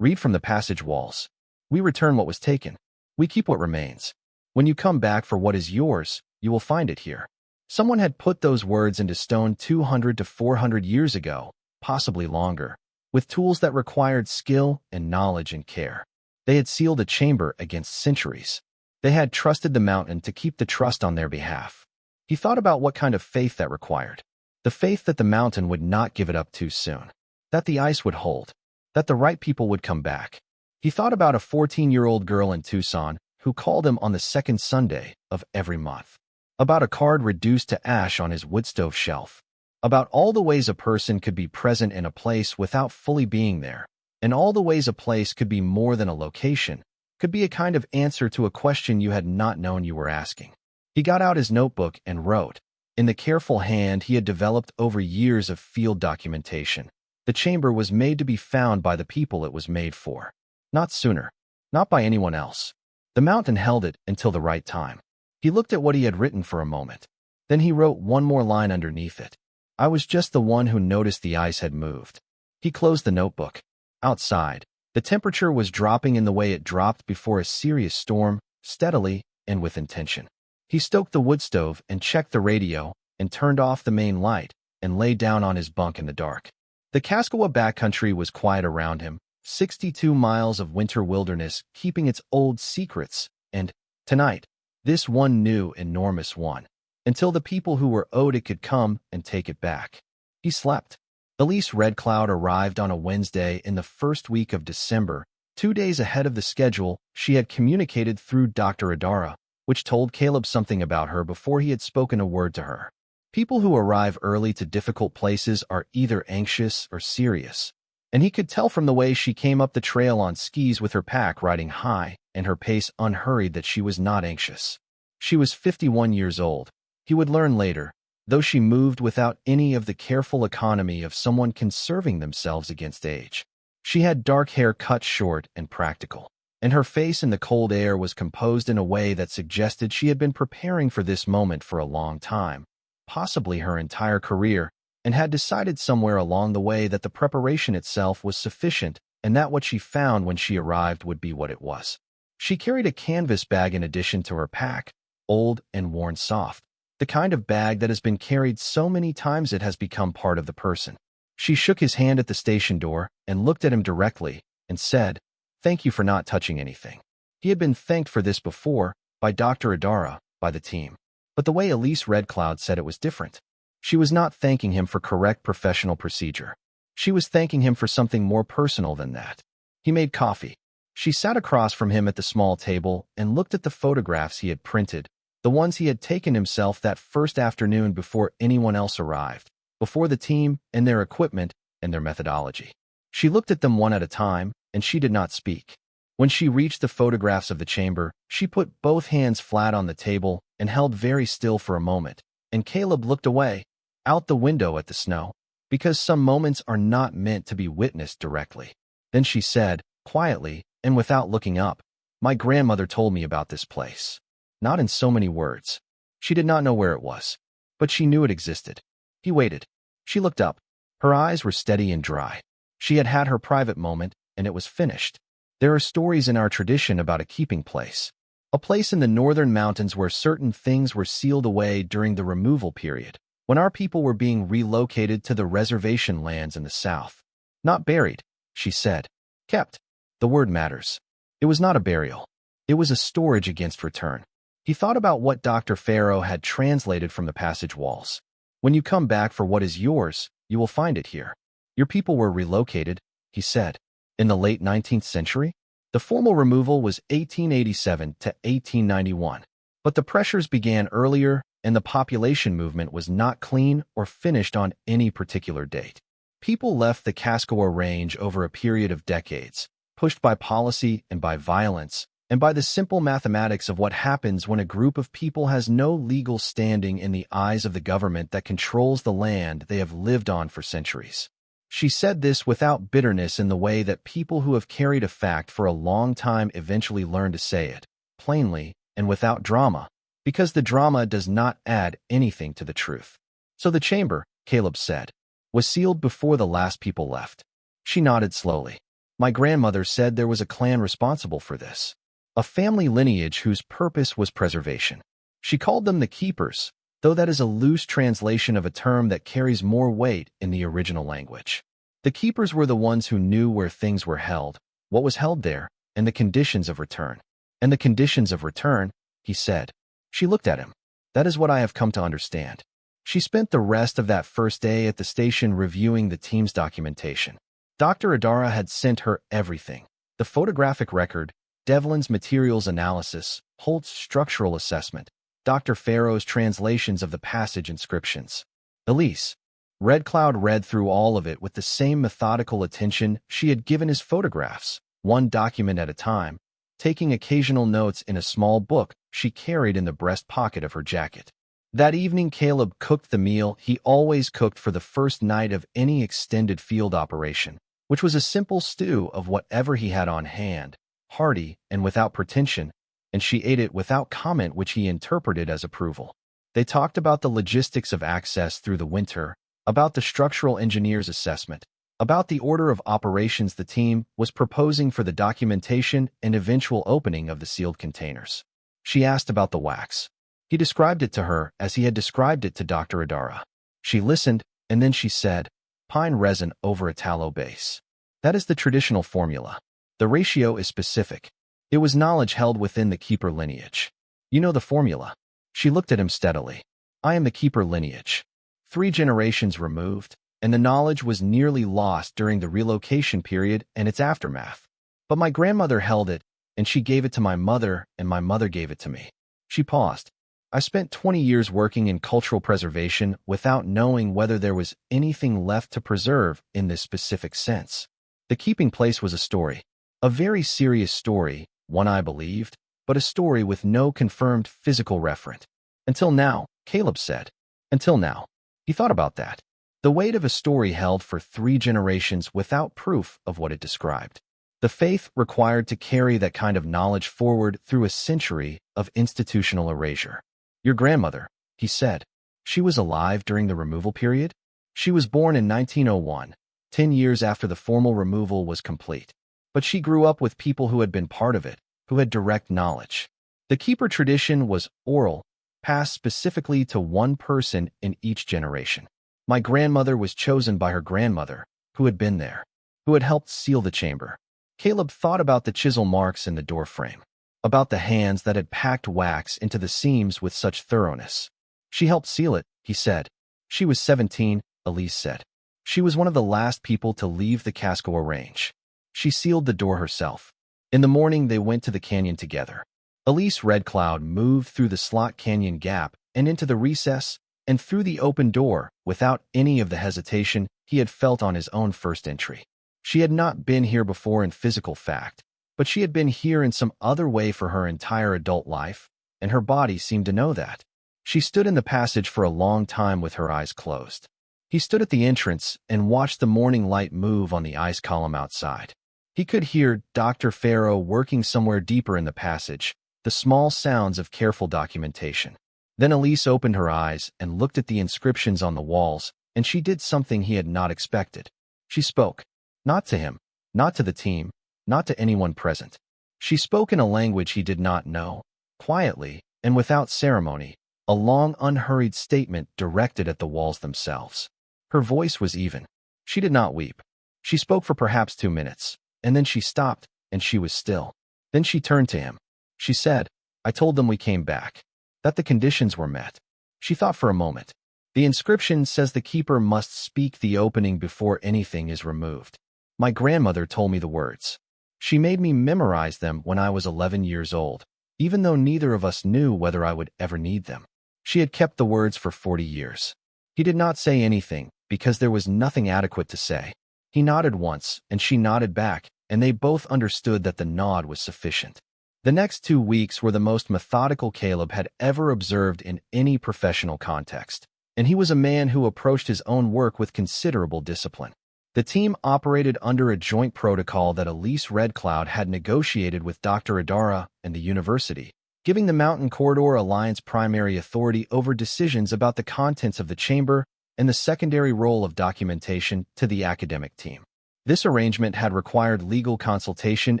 Read from the passage walls. We return what was taken. We keep what remains. When you come back for what is yours, you will find it here. Someone had put those words into stone 200 to 400 years ago, possibly longer, with tools that required skill and knowledge and care. They had sealed a chamber against centuries. They had trusted the mountain to keep the trust on their behalf. He thought about what kind of faith that required. The faith that the mountain would not give it up too soon. That the ice would hold. That the right people would come back. He thought about a 14-year-old girl in Tucson who called him on the second Sunday of every month. About a card reduced to ash on his woodstove shelf. About all the ways a person could be present in a place without fully being there. And all the ways a place could be more than a location. Could be a kind of answer to a question you had not known you were asking. He got out his notebook and wrote. In the careful hand he had developed over years of field documentation. The chamber was made to be found by the people it was made for. Not sooner. Not by anyone else. The mountain held it until the right time. He looked at what he had written for a moment. Then he wrote one more line underneath it. I was just the one who noticed the ice had moved. He closed the notebook. Outside, the temperature was dropping in the way it dropped before a serious storm, steadily and with intention. He stoked the wood stove and checked the radio and turned off the main light and lay down on his bunk in the dark. The Kaskowa backcountry was quiet around him, 62 miles of winter wilderness keeping its old secrets, and, tonight, this one new enormous one, until the people who were owed it could come and take it back. He slept. Elise Red Cloud arrived on a Wednesday in the first week of December, 2 days ahead of the schedule she had communicated through Dr. Adara, which told Caleb something about her before he had spoken a word to her. People who arrive early to difficult places are either anxious or serious, and he could tell from the way she came up the trail on skis with her pack riding high and her pace unhurried that she was not anxious. She was 51 years old. He would learn later, though she moved without any of the careful economy of someone conserving themselves against age. She had dark hair cut short and practical, and her face in the cold air was composed in a way that suggested she had been preparing for this moment for a long time, possibly her entire career, and had decided somewhere along the way that the preparation itself was sufficient and that what she found when she arrived would be what it was. She carried a canvas bag in addition to her pack, old and worn soft, the kind of bag that has been carried so many times it has become part of the person. She shook his hand at the station door and looked at him directly and said, "Thank you for not touching anything." He had been thanked for this before, by Dr. Adara, by the team. But the way Elise Red Cloud said it was different. She was not thanking him for correct professional procedure. She was thanking him for something more personal than that. He made coffee. She sat across from him at the small table and looked at the photographs he had printed, the ones he had taken himself that first afternoon before anyone else arrived, before the team and their equipment and their methodology. She looked at them one at a time, and she did not speak. When she reached the photographs of the chamber, she put both hands flat on the table and held very still for a moment, and Caleb looked away, out the window at the snow, because some moments are not meant to be witnessed directly. Then she said, quietly, and without looking up, "My grandmother told me about this place." Not in so many words. She did not know where it was, but she knew it existed. He waited. She looked up. Her eyes were steady and dry. She had had her private moment, and it was finished. There are stories in our tradition about a keeping place. A place in the northern mountains where certain things were sealed away during the removal period, when our people were being relocated to the reservation lands in the south. Not buried, she said. Kept. The word matters. It was not a burial. It was a storage against return. He thought about what Dr. Farrow had translated from the passage walls. When you come back for what is yours, you will find it here. Your people were relocated, he said. In the late 19th century, the formal removal was 1887 to 1891, but the pressures began earlier and the population movement was not clean or finished on any particular date. People left the Kaskowa Range over a period of decades, pushed by policy and by violence, and by the simple mathematics of what happens when a group of people has no legal standing in the eyes of the government that controls the land they have lived on for centuries. She said this without bitterness in the way that people who have carried a fact for a long time eventually learn to say it, plainly and without drama, because the drama does not add anything to the truth. So the chamber, Caleb said, was sealed before the last people left. She nodded slowly. My grandmother said there was a clan responsible for this, a family lineage whose purpose was preservation. She called them the keepers, though that is a loose translation of a term that carries more weight in the original language. The keepers were the ones who knew where things were held, what was held there, and the conditions of return. And the conditions of return, he said. She looked at him. That is what I have come to understand. She spent the rest of that first day at the station reviewing the team's documentation. Dr. Adara had sent her everything: the photographic record, Devlin's materials analysis, Holt's structural assessment, Dr. Farrow's translations of the passage inscriptions. Elise, Red Cloud read through all of it with the same methodical attention she had given his photographs, one document at a time, taking occasional notes in a small book she carried in the breast pocket of her jacket. That evening, Caleb cooked the meal he always cooked for the first night of any extended field operation, which was a simple stew of whatever he had on hand, hearty and without pretension, and she ate it without comment, which he interpreted as approval. They talked about the logistics of access through the winter, about the structural engineer's assessment, about the order of operations the team was proposing for the documentation and eventual opening of the sealed containers. She asked about the wax. He described it to her as he had described it to Dr. Adara. She listened, and then she said, pine resin over a tallow base. That is the traditional formula. The ratio is specific. It was knowledge held within the keeper lineage. You know the formula. She looked at him steadily. I am the keeper lineage. 3 generations removed, and the knowledge was nearly lost during the relocation period and its aftermath. But my grandmother held it, and she gave it to my mother, and my mother gave it to me. She paused. I spent 20 years working in cultural preservation without knowing whether there was anything left to preserve in this specific sense. The keeping place was a story. A very serious story, one I believed, but a story with no confirmed physical referent. Until now, Caleb said. Until now. He thought about that. The weight of a story held for 3 generations without proof of what it described. The faith required to carry that kind of knowledge forward through a century of institutional erasure. Your grandmother, he said. She was alive during the removal period? She was born in 1901, 10 years after the formal removal was complete. But she grew up with people who had been part of it, who had direct knowledge. The keeper tradition was oral, passed specifically to one person in each generation. My grandmother was chosen by her grandmother, who had been there, who had helped seal the chamber. Caleb thought about the chisel marks in the doorframe, about the hands that had packed wax into the seams with such thoroughness. She helped seal it, he said. She was 17, Elise said. She was one of the last people to leave the Kaskowa Range. She sealed the door herself. In the morning, they went to the canyon together. Elise Red Cloud moved through the slot canyon gap and into the recess and through the open door without any of the hesitation he had felt on his own first entry. She had not been here before in physical fact, but she had been here in some other way for her entire adult life, and her body seemed to know that. She stood in the passage for a long time with her eyes closed. He stood at the entrance and watched the morning light move on the ice column outside. He could hear Dr. Farrow working somewhere deeper in the passage, the small sounds of careful documentation. Then Elise opened her eyes and looked at the inscriptions on the walls, and she did something he had not expected. She spoke. Not to him, not to the team, not to anyone present. She spoke in a language he did not know, quietly and without ceremony, a long, unhurried statement directed at the walls themselves. Her voice was even. She did not weep. She spoke for perhaps 2 minutes, and then she stopped, and she was still. Then she turned to him. She said, I told them we came back, that the conditions were met. She thought for a moment. The inscription says the keeper must speak the opening before anything is removed. My grandmother told me the words. She made me memorize them when I was 11 years old, even though neither of us knew whether I would ever need them. She had kept the words for 40 years. He did not say anything because there was nothing adequate to say. He nodded once, and she nodded back, and they both understood that the nod was sufficient. The next 2 weeks were the most methodical Caleb had ever observed in any professional context, and he was a man who approached his own work with considerable discipline. The team operated under a joint protocol that Elise Redcloud had negotiated with Dr. Adara and the university, giving the Mountain Corridor Alliance primary authority over decisions about the contents of the chamber and the secondary role of documentation to the academic team. This arrangement had required legal consultation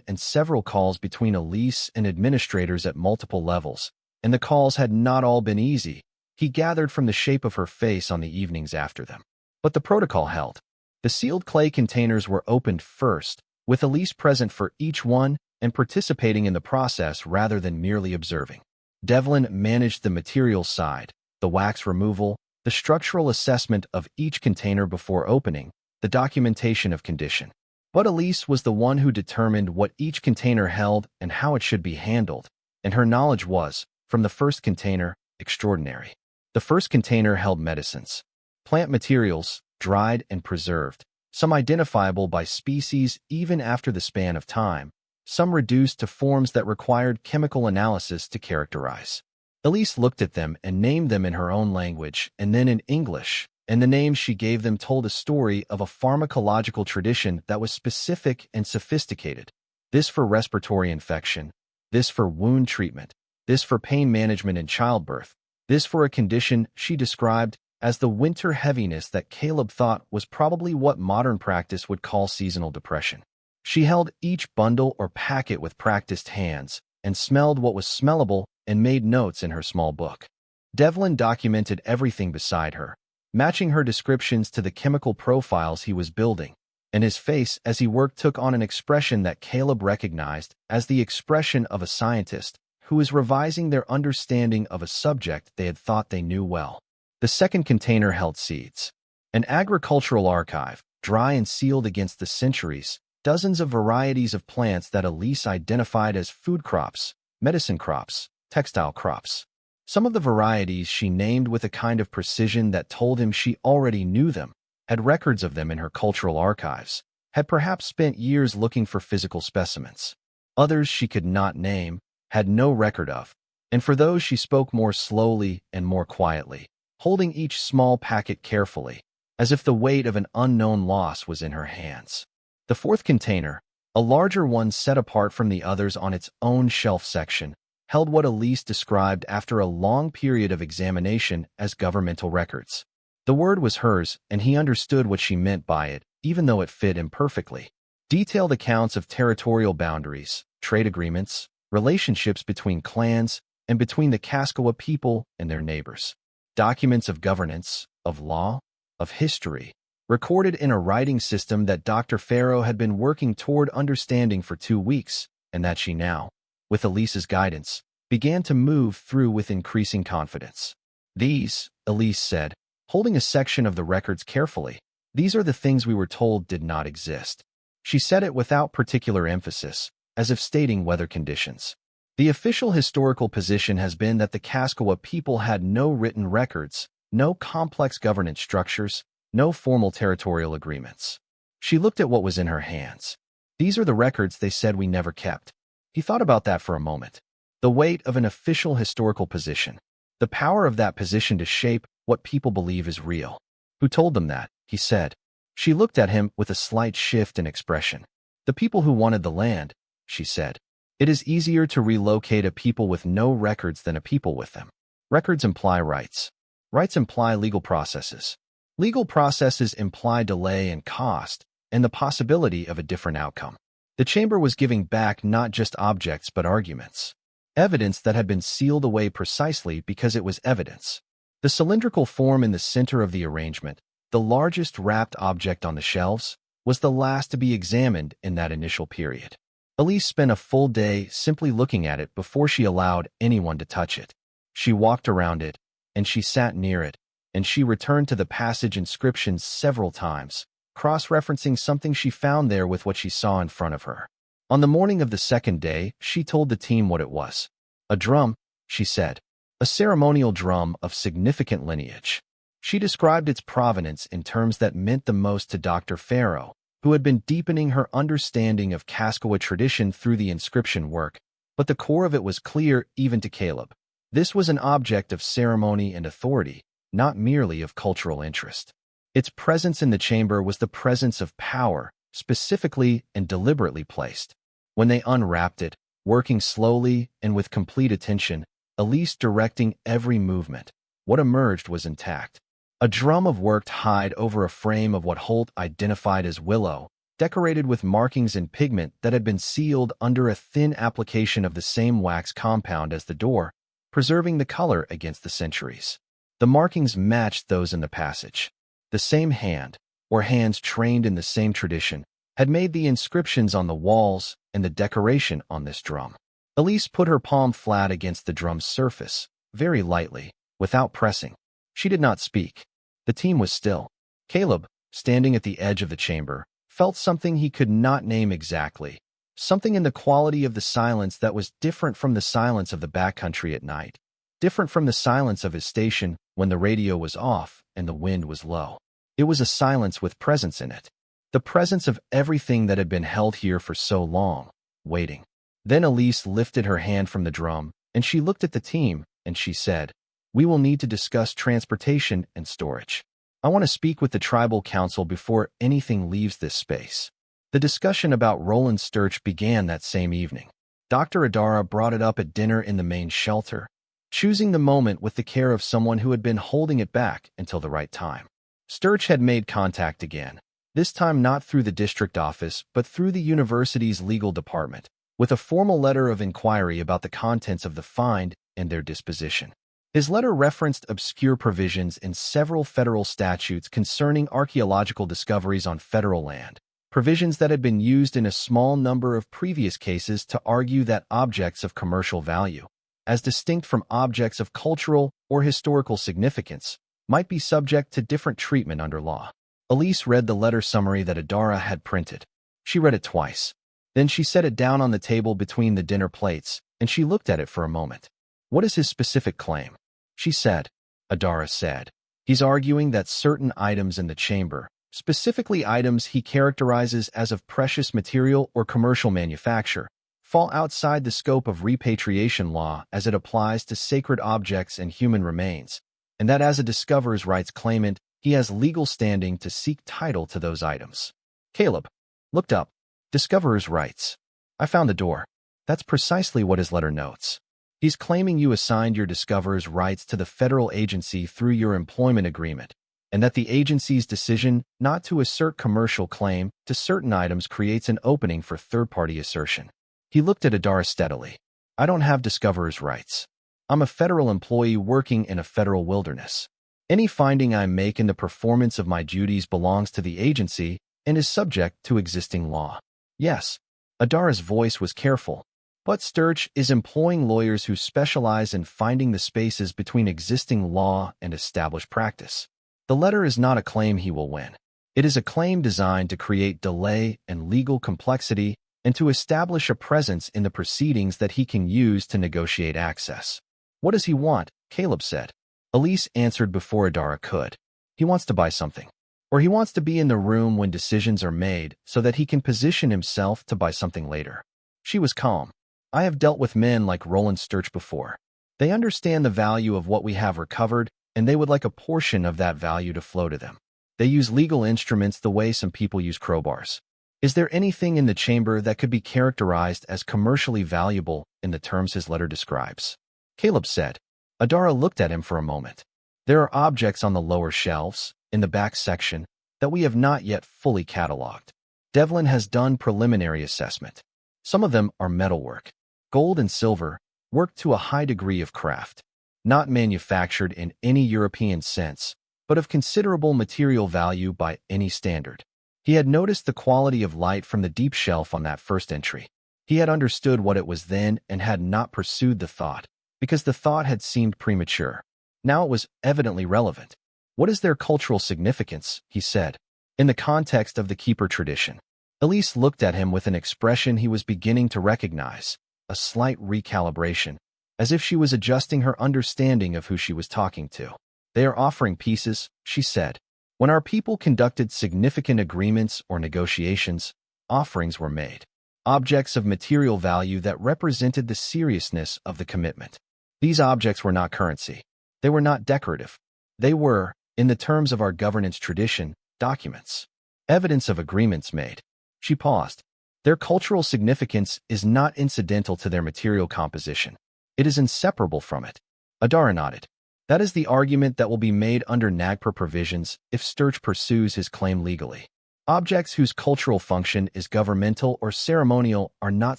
and several calls between Elise and administrators at multiple levels, and the calls had not all been easy, he gathered from the shape of her face on the evenings after them. But the protocol held. The sealed clay containers were opened first, with Elise present for each one and participating in the process rather than merely observing. Devlin managed the materials side, the wax removal, the structural assessment of each container before opening, the documentation of condition. But Elise was the one who determined what each container held and how it should be handled, and her knowledge was, from the first container, extraordinary. The first container held medicines, plant materials, dried and preserved, some identifiable by species even after the span of time, some reduced to forms that required chemical analysis to characterize. Elise looked at them and named them in her own language and then in English, and the names she gave them told a story of a pharmacological tradition that was specific and sophisticated. This for respiratory infection, this for wound treatment, this for pain management in childbirth, this for a condition she described as the winter heaviness that Caleb thought was probably what modern practice would call seasonal depression. She held each bundle or packet with practiced hands and smelled what was smellable and made notes in her small book. Devlin documented everything beside her, matching her descriptions to the chemical profiles he was building, and his face as he worked took on an expression that Caleb recognized as the expression of a scientist who is revising their understanding of a subject they had thought they knew well. The second container held seeds. An agricultural archive, dry and sealed against the centuries, dozens of varieties of plants that Elise identified as food crops, medicine crops, textile crops. Some of the varieties she named with a kind of precision that told him she already knew them, had records of them in her cultural archives, had perhaps spent years looking for physical specimens. Others she could not name, had no record of, and for those she spoke more slowly and more quietly, holding each small packet carefully, as if the weight of an unknown loss was in her hands. The fourth container, a larger one set apart from the others on its own shelf section, held what Elise described after a long period of examination as governmental records. The word was hers, and he understood what she meant by it, even though it fit imperfectly. Detailed accounts of territorial boundaries, trade agreements, relationships between clans, and between the Kaskowa people and their neighbors. Documents of governance, of law, of history, recorded in a writing system that Dr. Farrow had been working toward understanding for 2 weeks, and that she now, with Elise's guidance, began to move through with increasing confidence. These, Elise said, holding a section of the records carefully, these are the things we were told did not exist. She said it without particular emphasis, as if stating weather conditions. The official historical position has been that the Kaskowa people had no written records, no complex governance structures, no formal territorial agreements. She looked at what was in her hands. These are the records they said we never kept. He thought about that for a moment. The weight of an official historical position. The power of that position to shape what people believe is real. Who told them that? He said. She looked at him with a slight shift in expression. The people who wanted the land, she said. It is easier to relocate a people with no records than a people with them. Records imply rights. Rights imply legal processes. Legal processes imply delay and cost, and the possibility of a different outcome. The chamber was giving back not just objects but arguments. Evidence that had been sealed away precisely because it was evidence. The cylindrical form in the center of the arrangement, the largest wrapped object on the shelves, was the last to be examined in that initial period. Elise spent a full day simply looking at it before she allowed anyone to touch it. She walked around it, and she sat near it, and she returned to the passage inscriptions several times, cross-referencing something she found there with what she saw in front of her. On the morning of the second day, she told the team what it was. A drum, she said. A ceremonial drum of significant lineage. She described its provenance in terms that meant the most to Dr. Farrow, who had been deepening her understanding of Kaskowa tradition through the inscription work, but the core of it was clear even to Caleb. This was an object of ceremony and authority, not merely of cultural interest. Its presence in the chamber was the presence of power, specifically and deliberately placed. When they unwrapped it, working slowly and with complete attention, Elise directing every movement, what emerged was intact. A drum of worked hide over a frame of what Holt identified as willow, decorated with markings in pigment that had been sealed under a thin application of the same wax compound as the door, preserving the color against the centuries. The markings matched those in the passage. The same hand, or hands trained in the same tradition, had made the inscriptions on the walls and the decoration on this drum. Elise put her palm flat against the drum's surface, very lightly, without pressing. She did not speak. The team was still. Caleb, standing at the edge of the chamber, felt something he could not name exactly, something in the quality of the silence that was different from the silence of the backcountry at night, different from the silence of his station when the radio was off and the wind was low. It was a silence with presence in it, the presence of everything that had been held here for so long, waiting. Then Elise lifted her hand from the drum, and she looked at the team, and she said, "We will need to discuss transportation and storage. I want to speak with the tribal council before anything leaves this space." The discussion about Roland Sturch began that same evening. Dr. Adara brought it up at dinner in the main shelter, choosing the moment with the care of someone who had been holding it back until the right time. Sturch had made contact again, this time not through the district office but through the university's legal department, with a formal letter of inquiry about the contents of the find and their disposition. His letter referenced obscure provisions in several federal statutes concerning archaeological discoveries on federal land, provisions that had been used in a small number of previous cases to argue that objects of commercial value, as distinct from objects of cultural or historical significance, might be subject to different treatment under law. Elise read the letter summary that Adara had printed. She read it twice. Then she set it down on the table between the dinner plates, and she looked at it for a moment. "What is his specific claim?" she said. Adara said, "He's arguing that certain items in the chamber, specifically items he characterizes as of precious material or commercial manufacture, fall outside the scope of repatriation law as it applies to sacred objects and human remains, and that as a discoverer's rights claimant, he has legal standing to seek title to those items." Caleb looked up. "Discoverer's rights. I found the door." That's precisely what his letter notes. He's claiming you assigned your discoverer's rights to the federal agency through your employment agreement, and that the agency's decision not to assert commercial claim to certain items creates an opening for third-party assertion. He looked at Adara steadily. "I don't have discoverer's rights. I'm a federal employee working in a federal wilderness. Any finding I make in the performance of my duties belongs to the agency and is subject to existing law." Yes, Adara's voice was careful. But Sturch is employing lawyers who specialize in finding the spaces between existing law and established practice. The letter is not a claim he will win. It is a claim designed to create delay and legal complexity and to establish a presence in the proceedings that he can use to negotiate access. "What does he want?" Caleb said. Elise answered before Adara could. "He wants to buy something. Or he wants to be in the room when decisions are made so that he can position himself to buy something later." She was calm. "I have dealt with men like Roland Sturch before. They understand the value of what we have recovered, and they would like a portion of that value to flow to them. They use legal instruments the way some people use crowbars. Is there anything in the chamber that could be characterized as commercially valuable in the terms his letter describes?" Caleb said. Adara looked at him for a moment. "There are objects on the lower shelves, in the back section, that we have not yet fully cataloged. Devlin has done preliminary assessment. Some of them are metalwork, gold and silver, worked to a high degree of craft, not manufactured in any European sense, but of considerable material value by any standard." He had noticed the quality of light from the deep shelf on that first entry. He had understood what it was then and had not pursued the thought, because the thought had seemed premature. Now it was evidently relevant. "What is their cultural significance?" he said. in the context of the keeper tradition. Elise looked at him with an expression he was beginning to recognize, a slight recalibration, as if she was adjusting her understanding of who she was talking to. "They are offering pieces," she said. "When our people conducted significant agreements or negotiations, offerings were made. Objects of material value that represented the seriousness of the commitment. These objects were not currency. They were not decorative. They were, in the terms of our governance tradition, documents. Evidence of agreements made." She paused. "Their cultural significance is not incidental to their material composition. It is inseparable from it." Adara nodded. "That is the argument that will be made under NAGPR provisions if Sturch pursues his claim legally. Objects whose cultural function is governmental or ceremonial are not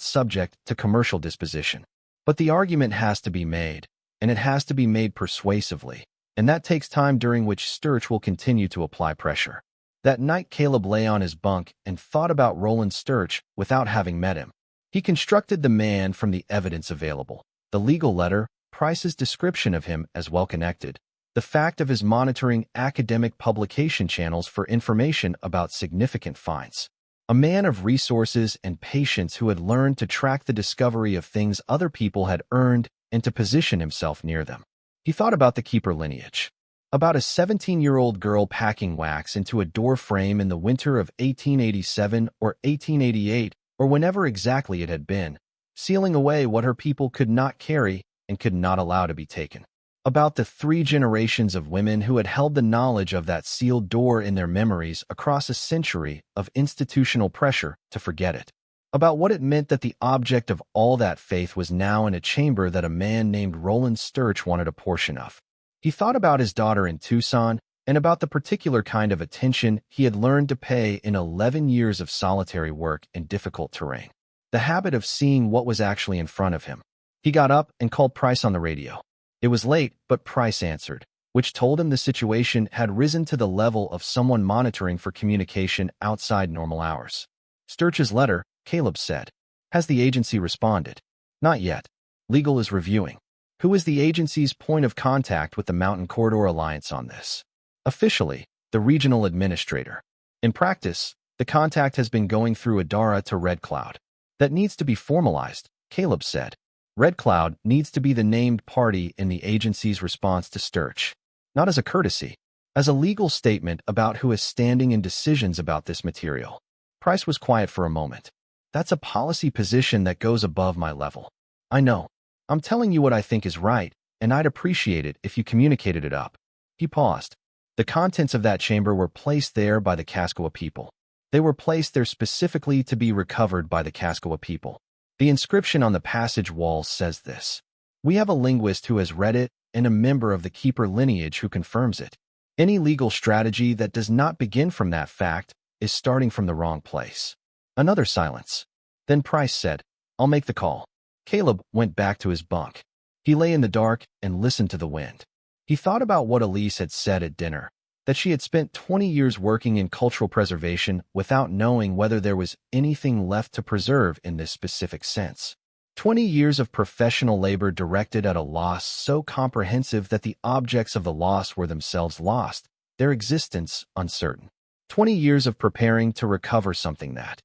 subject to commercial disposition. But the argument has to be made, and it has to be made persuasively, and that takes time during which Sturch will continue to apply pressure." That night Caleb lay on his bunk and thought about Roland Sturch without having met him. He constructed the man from the evidence available. The legal letter, Price's description of him as well-connected, the fact of his monitoring academic publication channels for information about significant finds. A man of resources and patience who had learned to track the discovery of things other people had earned and to position himself near them. He thought about the keeper lineage. About a 17-year-old girl packing wax into a door frame in the winter of 1887 or 1888, or whenever exactly it had been, sealing away what her people could not carry and could not allow to be taken. About the 3 generations of women who had held the knowledge of that sealed door in their memories across a century of institutional pressure to forget it. About what it meant that the object of all that faith was now in a chamber that a man named Roland Sturch wanted a portion of. He thought about his daughter in Tucson and about the particular kind of attention he had learned to pay in 11 years of solitary work in difficult terrain. The habit of seeing what was actually in front of him. He got up and called Price on the radio. It was late, but Price answered, which told him the situation had risen to the level of someone monitoring for communication outside normal hours. "Sturch's letter," Caleb said. "Has the agency responded?" "Not yet. Legal is reviewing." "Who is the agency's point of contact with the Mountain Corridor Alliance on this?" "Officially, the regional administrator. In practice, the contact has been going through Adara to Red Cloud." "That needs to be formalized," Caleb said. "Red Cloud needs to be the named party in the agency's response to Sturch, not as a courtesy, as a legal statement about who is standing in decisions about this material." Price was quiet for a moment. "That's a policy position that goes above my level. I know. I'm telling you what I think is right, and I'd appreciate it if you communicated it up." He paused. "The contents of that chamber were placed there by the Kaskowa people. They were placed there specifically to be recovered by the Kaskowa people. The inscription on the passage walls says this. We have a linguist who has read it and a member of the keeper lineage who confirms it. Any legal strategy that does not begin from that fact is starting from the wrong place." Another silence. Then Price said, "I'll make the call." Caleb went back to his bunk. He lay in the dark and listened to the wind. He thought about what Elise had said at dinner, that she had spent 20 years working in cultural preservation without knowing whether there was anything left to preserve in this specific sense. 20 years of professional labor directed at a loss so comprehensive that the objects of the loss were themselves lost, their existence uncertain. 20 years of preparing to recover something that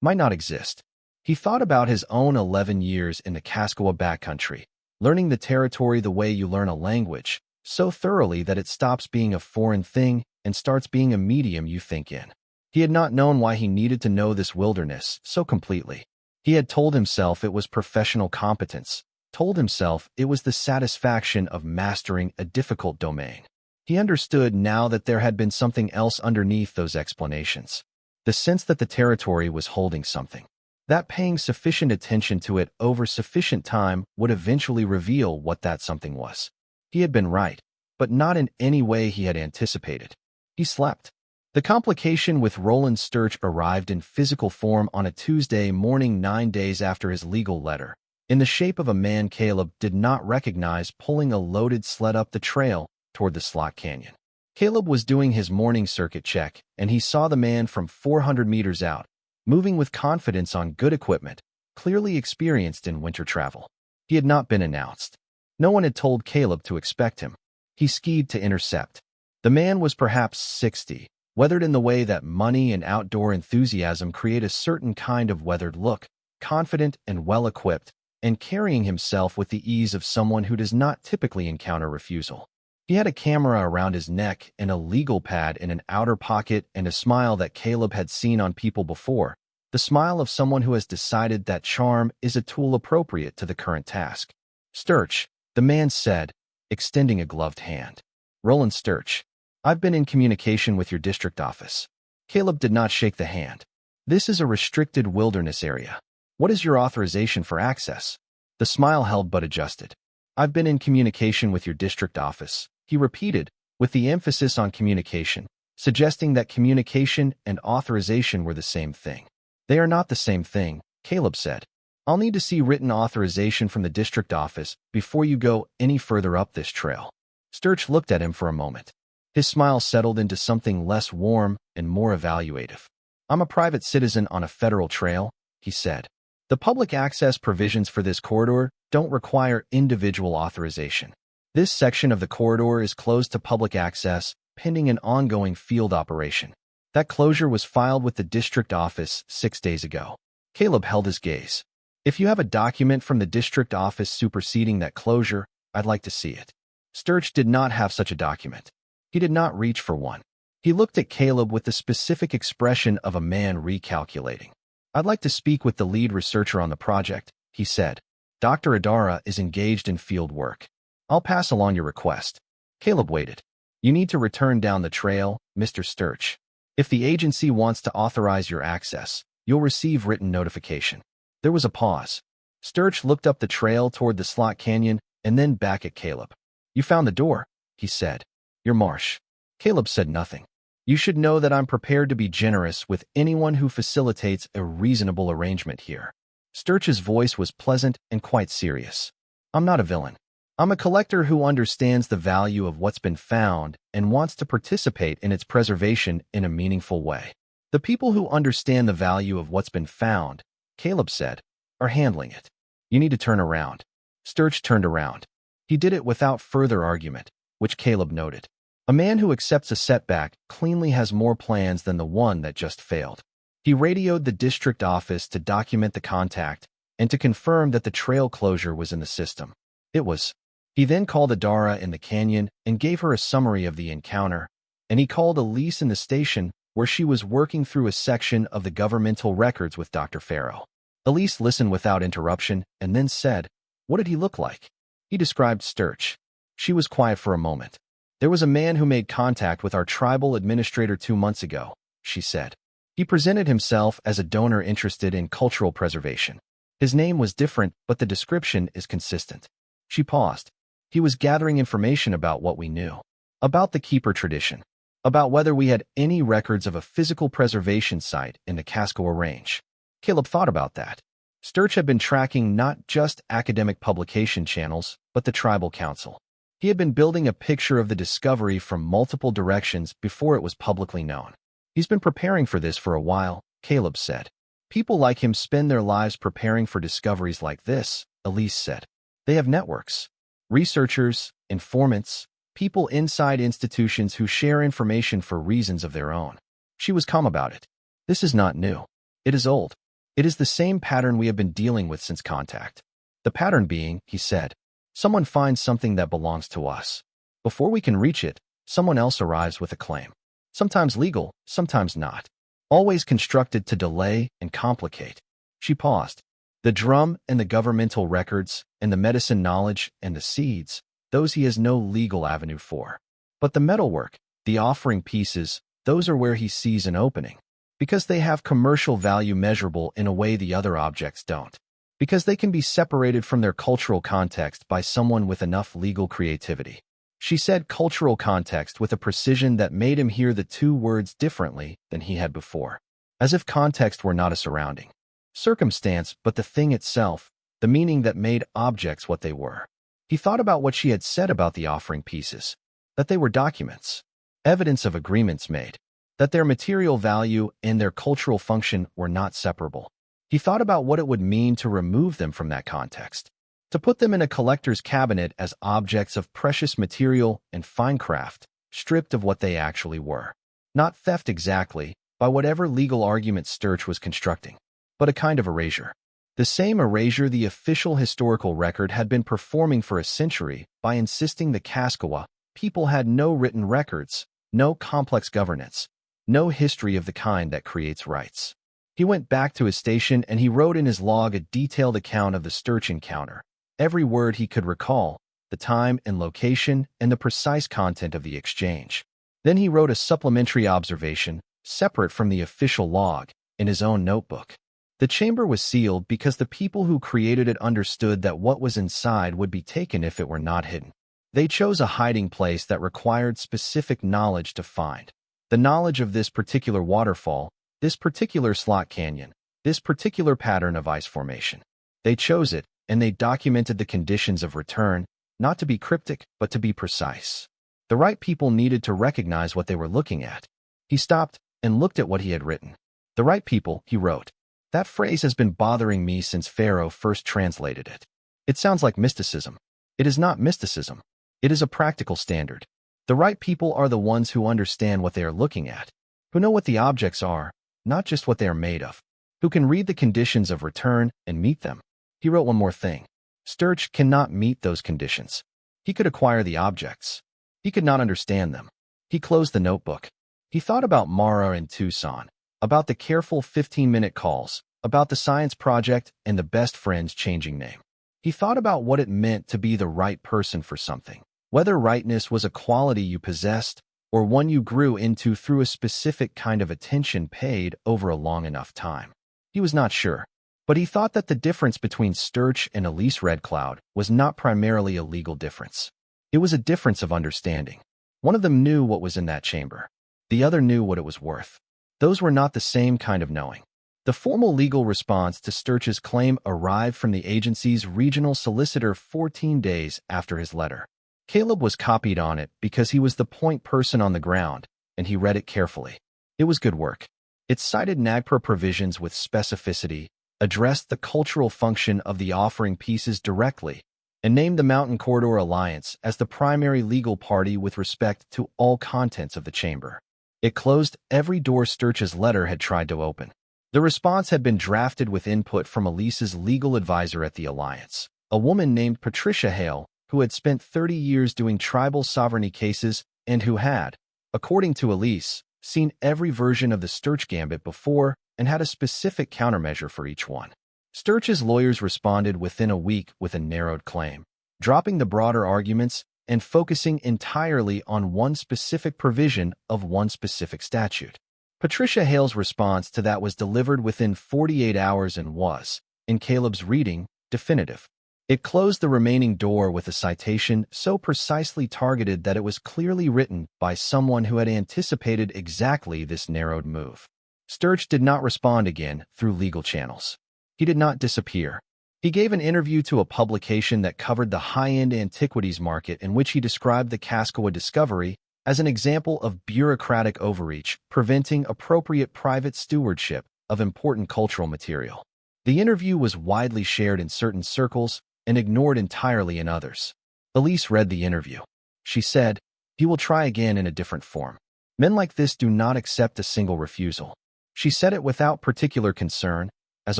might not exist. He thought about his own 11 years in the Kaskowa backcountry, learning the territory the way you learn a language, so thoroughly that it stops being a foreign thing and starts being a medium you think in. He had not known why he needed to know this wilderness so completely. He had told himself it was professional competence, told himself it was the satisfaction of mastering a difficult domain. He understood now that there had been something else underneath those explanations. The sense that the territory was holding something. That paying sufficient attention to it over sufficient time would eventually reveal what that something was. He had been right, but not in any way he had anticipated. He slept. The complication with Roland Sturch arrived in physical form on a Tuesday morning 9 days after his legal letter, in the shape of a man Caleb did not recognize pulling a loaded sled up the trail toward the Slot Canyon. Caleb was doing his morning circuit check, and he saw the man from 400 meters out, moving with confidence on good equipment, clearly experienced in winter travel. He had not been announced. No one had told Caleb to expect him. He skied to intercept. The man was perhaps 60, weathered in the way that money and outdoor enthusiasm create a certain kind of weathered look, confident and well-equipped, and carrying himself with the ease of someone who does not typically encounter refusal. He had a camera around his neck and a legal pad in an outer pocket and a smile that Caleb had seen on people before, the smile of someone who has decided that charm is a tool appropriate to the current task. "Sturch," the man said, extending a gloved hand. "Roland Sturch. I've been in communication with your district office." Caleb did not shake the hand. "This is a restricted wilderness area. What is your authorization for access?" The smile held but adjusted. "I've been in communication with your district office," he repeated, with the emphasis on communication, suggesting that communication and authorization were the same thing. "They are not the same thing," Caleb said. "I'll need to see written authorization from the district office before you go any further up this trail." Sturch looked at him for a moment. His smile settled into something less warm and more evaluative. "I'm a private citizen on a federal trail," he said. "The public access provisions for this corridor don't require individual authorization. This section of the corridor is closed to public access, pending an ongoing field operation. That closure was filed with the district office 6 days ago." Caleb held his gaze. "If you have a document from the district office superseding that closure, I'd like to see it." Sturch did not have such a document. He did not reach for one. He looked at Caleb with the specific expression of a man recalculating. "I'd like to speak with the lead researcher on the project," he said. "Dr. Adara is engaged in field work. I'll pass along your request." Caleb waited. "You need to return down the trail, Mr. Sturch. If the agency wants to authorize your access, you'll receive written notification." There was a pause. Sturch looked up the trail toward the slot canyon and then back at Caleb. "You found the door," he said. "You're Marsh." Caleb said nothing. "You should know that I'm prepared to be generous with anyone who facilitates a reasonable arrangement here." Sturch's voice was pleasant and quite serious. "I'm not a villain. I'm a collector who understands the value of what's been found and wants to participate in its preservation in a meaningful way. The people who understand the value of what's been found," Caleb said, "are handling it. You need to turn around." Sturch turned around. He did it without further argument, which Caleb noted. A man who accepts a setback cleanly has more plans than the one that just failed. He radioed the district office to document the contact and to confirm that the trail closure was in the system. It was. He then called Adara in the canyon and gave her a summary of the encounter, and he called Elise in the station where she was working through a section of the governmental records with Dr. Farrow. Elise listened without interruption and then said, "What did he look like?" He described Sturch. She was quiet for a moment. "There was a man who made contact with our tribal administrator 2 months ago," she said. "He presented himself as a donor interested in cultural preservation. His name was different, but the description is consistent." She paused. "He was gathering information about what we knew. About the keeper tradition. About whether we had any records of a physical preservation site in the Kaskowa Range." Caleb thought about that. Sturch had been tracking not just academic publication channels, but the tribal council. He had been building a picture of the discovery from multiple directions before it was publicly known. "He's been preparing for this for a while," Caleb said. "People like him spend their lives preparing for discoveries like this," Elise said. "They have networks. Researchers, informants, people inside institutions who share information for reasons of their own." She was calm about it. "This is not new. It is old. It is the same pattern we have been dealing with since contact. The pattern being," he said, "someone finds something that belongs to us. Before we can reach it, someone else arrives with a claim. Sometimes legal, sometimes not. Always constructed to delay and complicate." She paused. "The drum and the governmental records and the medicine knowledge and the seeds, those he has no legal avenue for. But the metalwork, the offering pieces, those are where he sees an opening. Because they have commercial value measurable in a way the other objects don't. Because they can be separated from their cultural context by someone with enough legal creativity." She said cultural context with a precision that made him hear the two words differently than he had before. As if context were not a surrounding circumstance, but the thing itself, the meaning that made objects what they were. He thought about what she had said about the offering pieces, that they were documents, evidence of agreements made, that their material value and their cultural function were not separable. He thought about what it would mean to remove them from that context, to put them in a collector's cabinet as objects of precious material and fine craft, stripped of what they actually were. Not theft exactly, by whatever legal argument Sturch was constructing, but a kind of erasure. The same erasure the official historical record had been performing for a century by insisting the Kaskowa people had no written records, no complex governance, no history of the kind that creates rights. He went back to his station and he wrote in his log a detailed account of the Sturch encounter, every word he could recall, the time and location, and the precise content of the exchange. Then he wrote a supplementary observation, separate from the official log, in his own notebook. The chamber was sealed because the people who created it understood that what was inside would be taken if it were not hidden. They chose a hiding place that required specific knowledge to find. The knowledge of this particular waterfall, this particular slot canyon, this particular pattern of ice formation. They chose it, and they documented the conditions of return, not to be cryptic, but to be precise. The right people needed to recognize what they were looking at. He stopped and looked at what he had written. The right people, he wrote. That phrase has been bothering me since Farrow first translated it. It sounds like mysticism. It is not mysticism. It is a practical standard. The right people are the ones who understand what they are looking at, who know what the objects are, not just what they are made of, who can read the conditions of return and meet them. He wrote one more thing. Sturch cannot meet those conditions. He could acquire the objects. He could not understand them. He closed the notebook. He thought about Mara and Tucson, about the careful 15-minute calls, about the science project and the best friend's changing name. He thought about what it meant to be the right person for something, whether rightness was a quality you possessed or one you grew into through a specific kind of attention paid over a long enough time. He was not sure, but he thought that the difference between Sturch and Elise Red Cloud was not primarily a legal difference. It was a difference of understanding. One of them knew what was in that chamber. The other knew what it was worth. Those were not the same kind of knowing. The formal legal response to Sturch's claim arrived from the agency's regional solicitor 14 days after his letter. Caleb was copied on it because he was the point person on the ground, and he read it carefully. It was good work. It cited NAGPRA provisions with specificity, addressed the cultural function of the offering pieces directly, and named the Mountain Corridor Alliance as the primary legal party with respect to all contents of the chamber. It closed every door Sturch's letter had tried to open. The response had been drafted with input from Elise's legal advisor at the Alliance, a woman named Patricia Hale, who had spent 30 years doing tribal sovereignty cases and who had, according to Elise, seen every version of the Sturch Gambit before and had a specific countermeasure for each one. Sturch's lawyers responded within a week with a narrowed claim, dropping the broader arguments and focusing entirely on one specific provision of one specific statute. Patricia Hale's response to that was delivered within 48 hours and was, in Caleb's reading, definitive. It closed the remaining door with a citation so precisely targeted that it was clearly written by someone who had anticipated exactly this narrowed move. Sturch did not respond again through legal channels. He did not disappear. He gave an interview to a publication that covered the high-end antiquities market in which he described the Kaskowa discovery as an example of bureaucratic overreach, preventing appropriate private stewardship of important cultural material. The interview was widely shared in certain circles and ignored entirely in others. Elise read the interview. She said, "He will try again in a different form. Men like this do not accept a single refusal." She said it without particular concern, as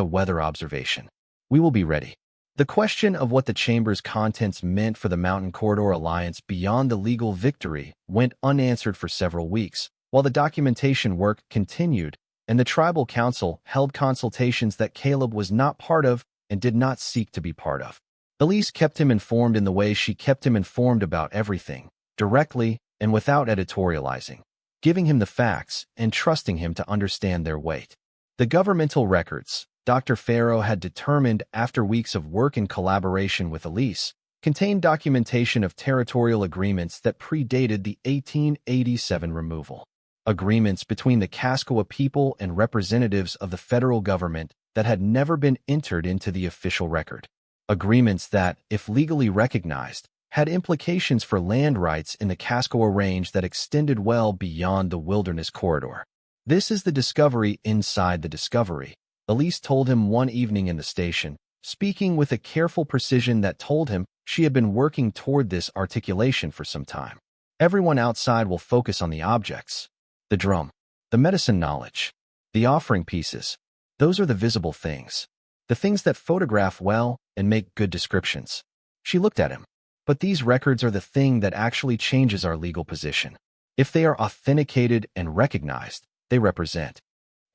a weather observation. "We will be ready." The question of what the chamber's contents meant for the Mountain Corridor Alliance beyond the legal victory went unanswered for several weeks, while the documentation work continued, and the tribal council held consultations that Caleb was not part of and did not seek to be part of. Elise kept him informed in the way she kept him informed about everything, directly and without editorializing, giving him the facts and trusting him to understand their weight. The governmental records, Dr. Farrow had determined after weeks of work in collaboration with Elise, contained documentation of territorial agreements that predated the 1887 removal. Agreements between the Kaskowa people and representatives of the federal government that had never been entered into the official record. Agreements that, if legally recognized, had implications for land rights in the Kaskowa Range that extended well beyond the wilderness corridor. "This is the discovery inside the discovery," Elise told him one evening in the station, speaking with a careful precision that told him she had been working toward this articulation for some time. "Everyone outside will focus on the objects. The drum. The medicine knowledge. The offering pieces. Those are the visible things. The things that photograph well and make good descriptions. She looked at him. But these records are the thing that actually changes our legal position. If they are authenticated and recognized, they represent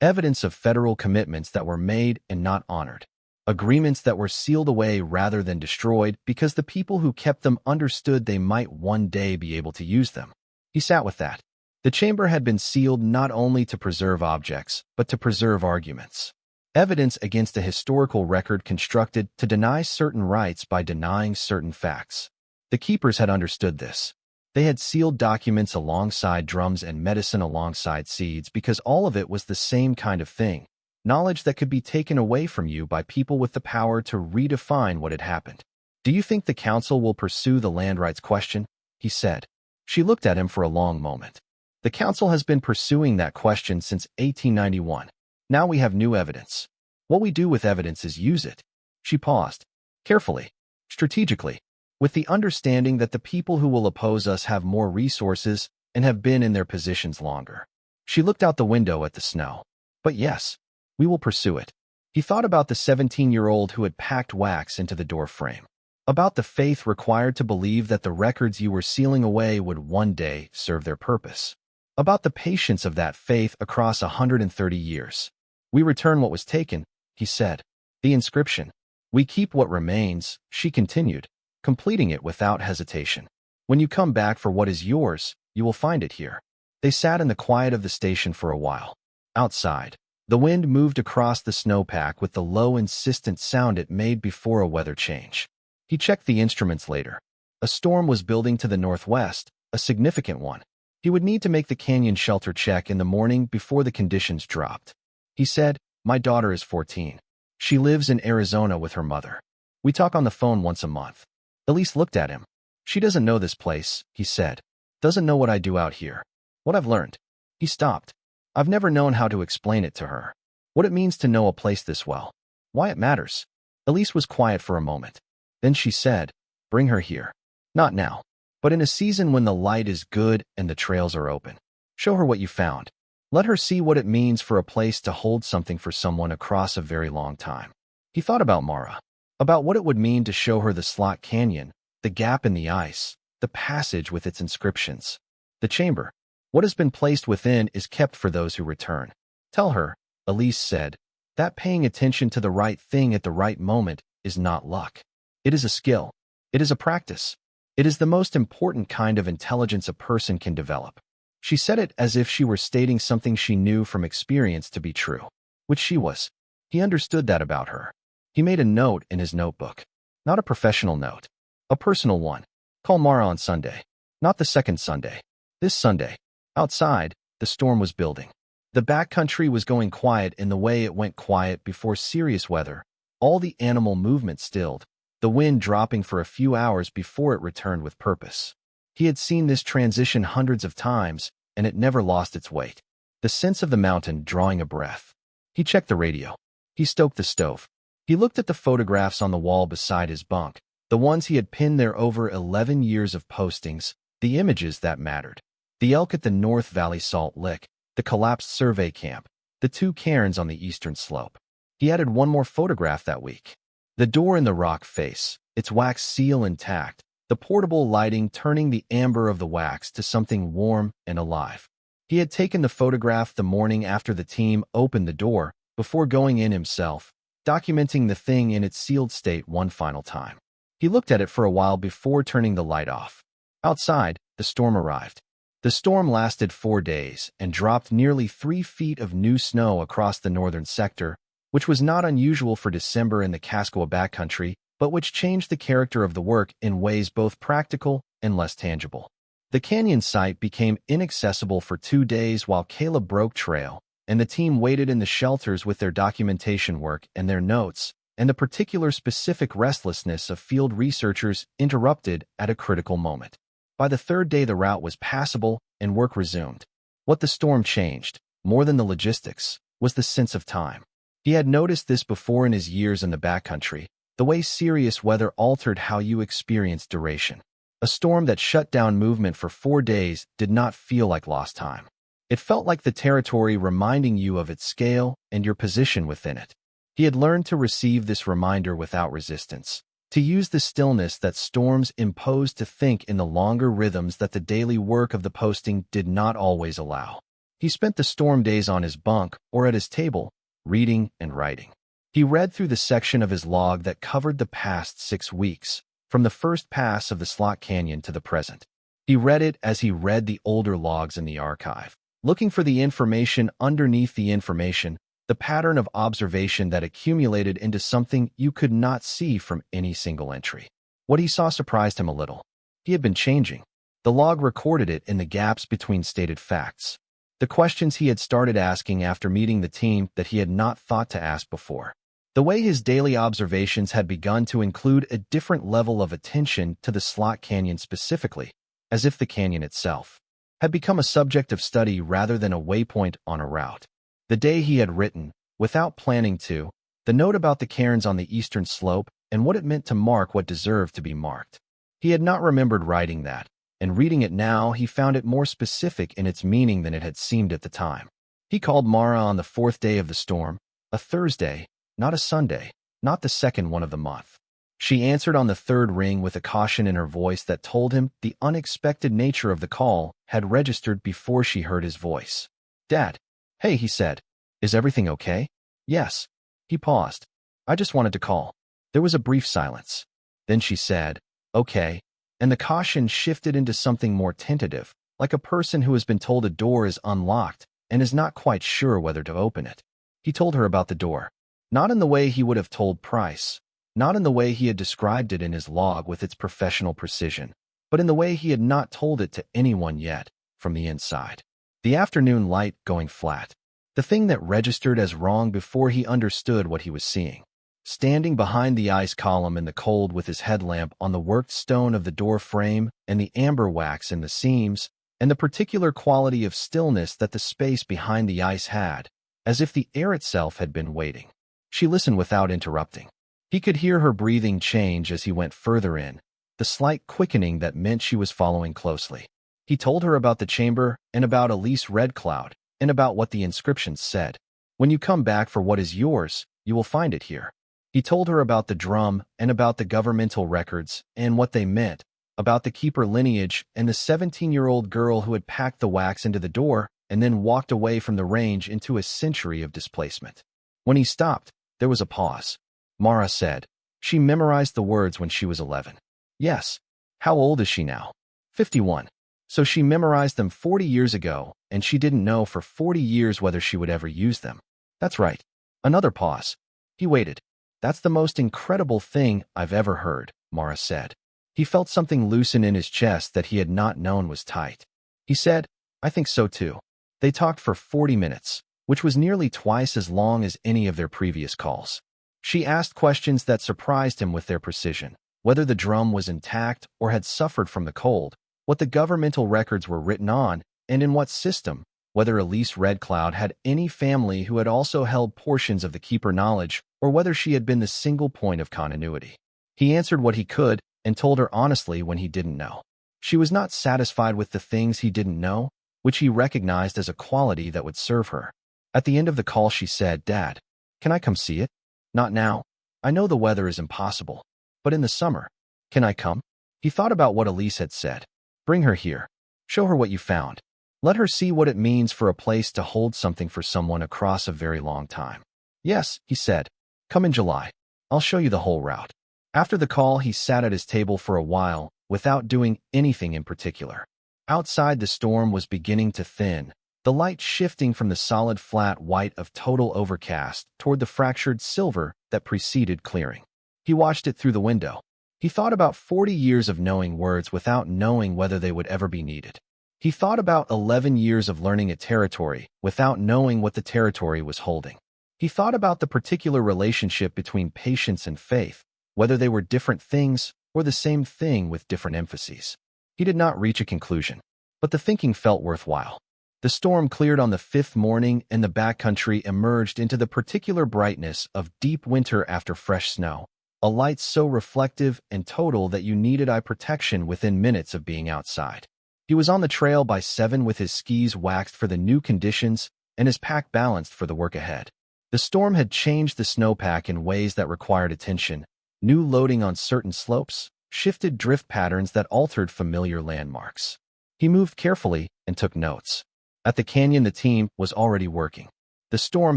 evidence of federal commitments that were made and not honored. Agreements that were sealed away rather than destroyed because the people who kept them understood they might one day be able to use them. He sat with that. The chamber had been sealed not only to preserve objects, but to preserve arguments. Evidence against a historical record constructed to deny certain rights by denying certain facts. The keepers had understood this. They had sealed documents alongside drums and medicine alongside seeds because all of it was the same kind of thing. Knowledge that could be taken away from you by people with the power to redefine what had happened. Do you think the council will pursue the land rights question? He said. She looked at him for a long moment. The council has been pursuing that question since 1891. Now we have new evidence. What we do with evidence is use it. She paused. Carefully. Strategically. With the understanding that the people who will oppose us have more resources and have been in their positions longer. She looked out the window at the snow. But yes, we will pursue it. He thought about the 17-year-old who had packed wax into the door frame. About the faith required to believe that the records you were sealing away would one day serve their purpose. About the patience of that faith across 130 years. We return what was taken, he said. The inscription. We keep what remains, she continued, completing it without hesitation. When you come back for what is yours, you will find it here. They sat in the quiet of the station for a while. Outside, the wind moved across the snowpack with the low, insistent sound it made before a weather change. He checked the instruments later. A storm was building to the northwest, a significant one. He would need to make the canyon shelter check in the morning before the conditions dropped. He said, My daughter is 14. She lives in Arizona with her mother. We talk on the phone once a month. Elise looked at him. She doesn't know this place, he said. Doesn't know what I do out here. What I've learned. He stopped. I've never known how to explain it to her. What it means to know a place this well. Why it matters. Elise was quiet for a moment. Then she said, Bring her here. Not now, but in a season when the light is good and the trails are open. Show her what you found. Let her see what it means for a place to hold something for someone across a very long time. He thought about Mara. About what it would mean to show her the slot canyon, the gap in the ice, the passage with its inscriptions. The chamber. What has been placed within is kept for those who return. Tell her, Elise said, that paying attention to the right thing at the right moment is not luck. It is a skill. It is a practice. It is the most important kind of intelligence a person can develop. She said it as if she were stating something she knew from experience to be true, which she was. He understood that about her. He made a note in his notebook. Not a professional note. A personal one. Call Mara on Sunday. Not the second Sunday. This Sunday. Outside, the storm was building. The backcountry was going quiet in the way it went quiet before serious weather. All the animal movement stilled, the wind dropping for a few hours before it returned with purpose. He had seen this transition hundreds of times, and it never lost its weight. The sense of the mountain drawing a breath. He checked the radio. He stoked the stove. He looked at the photographs on the wall beside his bunk, the ones he had pinned there over 11 years of postings, the images that mattered. The elk at the North Valley Salt Lick, the collapsed survey camp, the 2 cairns on the eastern slope. He added one more photograph that week. The door in the rock face, its wax seal intact, the portable lighting turning the amber of the wax to something warm and alive. He had taken the photograph the morning after the team opened the door, before going in himself, documenting the thing in its sealed state one final time. He looked at it for a while before turning the light off. Outside, the storm arrived. The storm lasted 4 days and dropped nearly 3 feet of new snow across the northern sector, which was not unusual for December in the Kaskowa backcountry, but which changed the character of the work in ways both practical and less tangible. The canyon site became inaccessible for 2 days while Caleb broke trail, and the team waited in the shelters with their documentation work and their notes, and the particular specific restlessness of field researchers interrupted at a critical moment. By the 3rd day the route was passable and work resumed. What the storm changed, more than the logistics, was the sense of time. He had noticed this before in his years in the backcountry, the way serious weather altered how you experienced duration. A storm that shut down movement for 4 days did not feel like lost time. It felt like the territory reminding you of its scale and your position within it. He had learned to receive this reminder without resistance, to use the stillness that storms imposed to think in the longer rhythms that the daily work of the posting did not always allow. He spent the storm days on his bunk or at his table, reading and writing. He read through the section of his log that covered the past 6 weeks, from the first pass of the Slot Canyon to the present. He read it as he read the older logs in the archive, looking for the information underneath the information, the pattern of observation that accumulated into something you could not see from any single entry. What he saw surprised him a little. He had been changing. The log recorded it in the gaps between stated facts, the questions he had started asking after meeting the team that he had not thought to ask before. The way his daily observations had begun to include a different level of attention to the Slot Canyon specifically, as if the canyon itself had become a subject of study rather than a waypoint on a route. The day he had written, without planning to, the note about the cairns on the eastern slope and what it meant to mark what deserved to be marked. He had not remembered writing that, and reading it now he found it more specific in its meaning than it had seemed at the time. He called Mara on the 4th day of the storm, a Thursday, not a Sunday, not the second one of the month. She answered on the 3rd ring with a caution in her voice that told him the unexpected nature of the call had registered before she heard his voice. "Dad." "Hey," he said. "Is everything okay?" "Yes." He paused. "I just wanted to call." There was a brief silence. Then she said, "Okay," and the caution shifted into something more tentative, like a person who has been told a door is unlocked and is not quite sure whether to open it. He told her about the door. Not in the way he would have told Price, not in the way he had described it in his log with its professional precision, but in the way he had not told it to anyone yet, from the inside. The afternoon light going flat. The thing that registered as wrong before he understood what he was seeing. Standing behind the ice column in the cold with his headlamp on the worked stone of the door frame and the amber wax in the seams, and the particular quality of stillness that the space behind the ice had, as if the air itself had been waiting. She listened without interrupting. He could hear her breathing change as he went further in, the slight quickening that meant she was following closely. He told her about the chamber and about Elise Red Cloud and about what the inscriptions said. "When you come back for what is yours, you will find it here." He told her about the drum and about the governmental records and what they meant, about the keeper lineage and the 17-year-old girl who had packed the wax into the door and then walked away from the range into a century of displacement. When he stopped, there was a pause. Mara said, "She memorized the words when she was 11. "Yes." "How old is she now?" 51. "So she memorized them 40 years ago, and she didn't know for 40 years whether she would ever use them." "That's right." Another pause. He waited. "That's the most incredible thing I've ever heard," Mara said. He felt something loosen in his chest that he had not known was tight. He said, "I think so too." They talked for 40 minutes, which was nearly twice as long as any of their previous calls. She asked questions that surprised him with their precision, whether the drum was intact or had suffered from the cold, what the governmental records were written on, and in what system, whether Elise Red Cloud had any family who had also held portions of the keeper knowledge, or whether she had been the single point of continuity. He answered what he could and told her honestly when he didn't know. She was not satisfied with the things he didn't know, which he recognized as a quality that would serve her. At the end of the call she said, "Dad, can I come see it?" "Not now. I know the weather is impossible. But in the summer, can I come?" He thought about what Elise had said. "Bring her here. Show her what you found. Let her see what it means for a place to hold something for someone across a very long time." "Yes," he said. "Come in July. I'll show you the whole route." After the call, he sat at his table for a while, without doing anything in particular. Outside, the storm was beginning to thin, the light shifting from the solid flat white of total overcast toward the fractured silver that preceded clearing. He watched it through the window. He thought about 40 years of knowing words without knowing whether they would ever be needed. He thought about 11 years of learning a territory without knowing what the territory was holding. He thought about the particular relationship between patience and faith, whether they were different things or the same thing with different emphases. He did not reach a conclusion, but the thinking felt worthwhile. The storm cleared on the 5th morning and the backcountry emerged into the particular brightness of deep winter after fresh snow, a light so reflective and total that you needed eye protection within minutes of being outside. He was on the trail by 7 with his skis waxed for the new conditions and his pack balanced for the work ahead. The storm had changed the snowpack in ways that required attention, new loading on certain slopes, shifted drift patterns that altered familiar landmarks. He moved carefully and took notes. At the canyon, the team was already working. The storm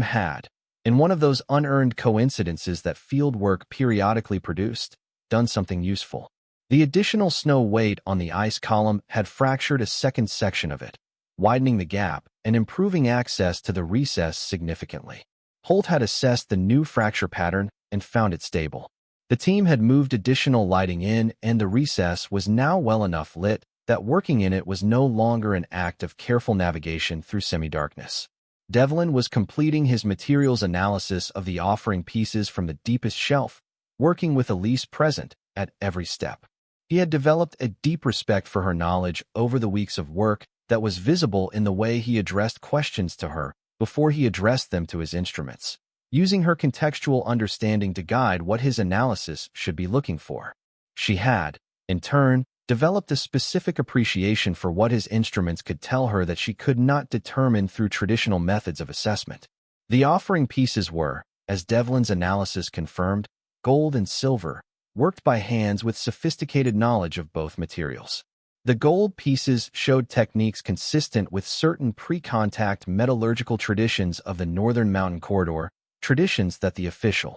had, in one of those unearned coincidences that field work periodically produced, done something useful. The additional snow weight on the ice column had fractured a second section of it, widening the gap and improving access to the recess significantly. Holt had assessed the new fracture pattern and found it stable. The team had moved additional lighting in, and the recess was now well enough lit that working in it was no longer an act of careful navigation through semi-darkness. Devlin was completing his materials analysis of the offering pieces from the deepest shelf, working with Elise present at every step. He had developed a deep respect for her knowledge over the weeks of work that was visible in the way he addressed questions to her before he addressed them to his instruments, using her contextual understanding to guide what his analysis should be looking for. She had, in turn, developed a specific appreciation for what his instruments could tell her that she could not determine through traditional methods of assessment. The offering pieces were, as Devlin's analysis confirmed, gold and silver, worked by hands with sophisticated knowledge of both materials. The gold pieces showed techniques consistent with certain pre-contact metallurgical traditions of the Northern Mountain Corridor, traditions that the official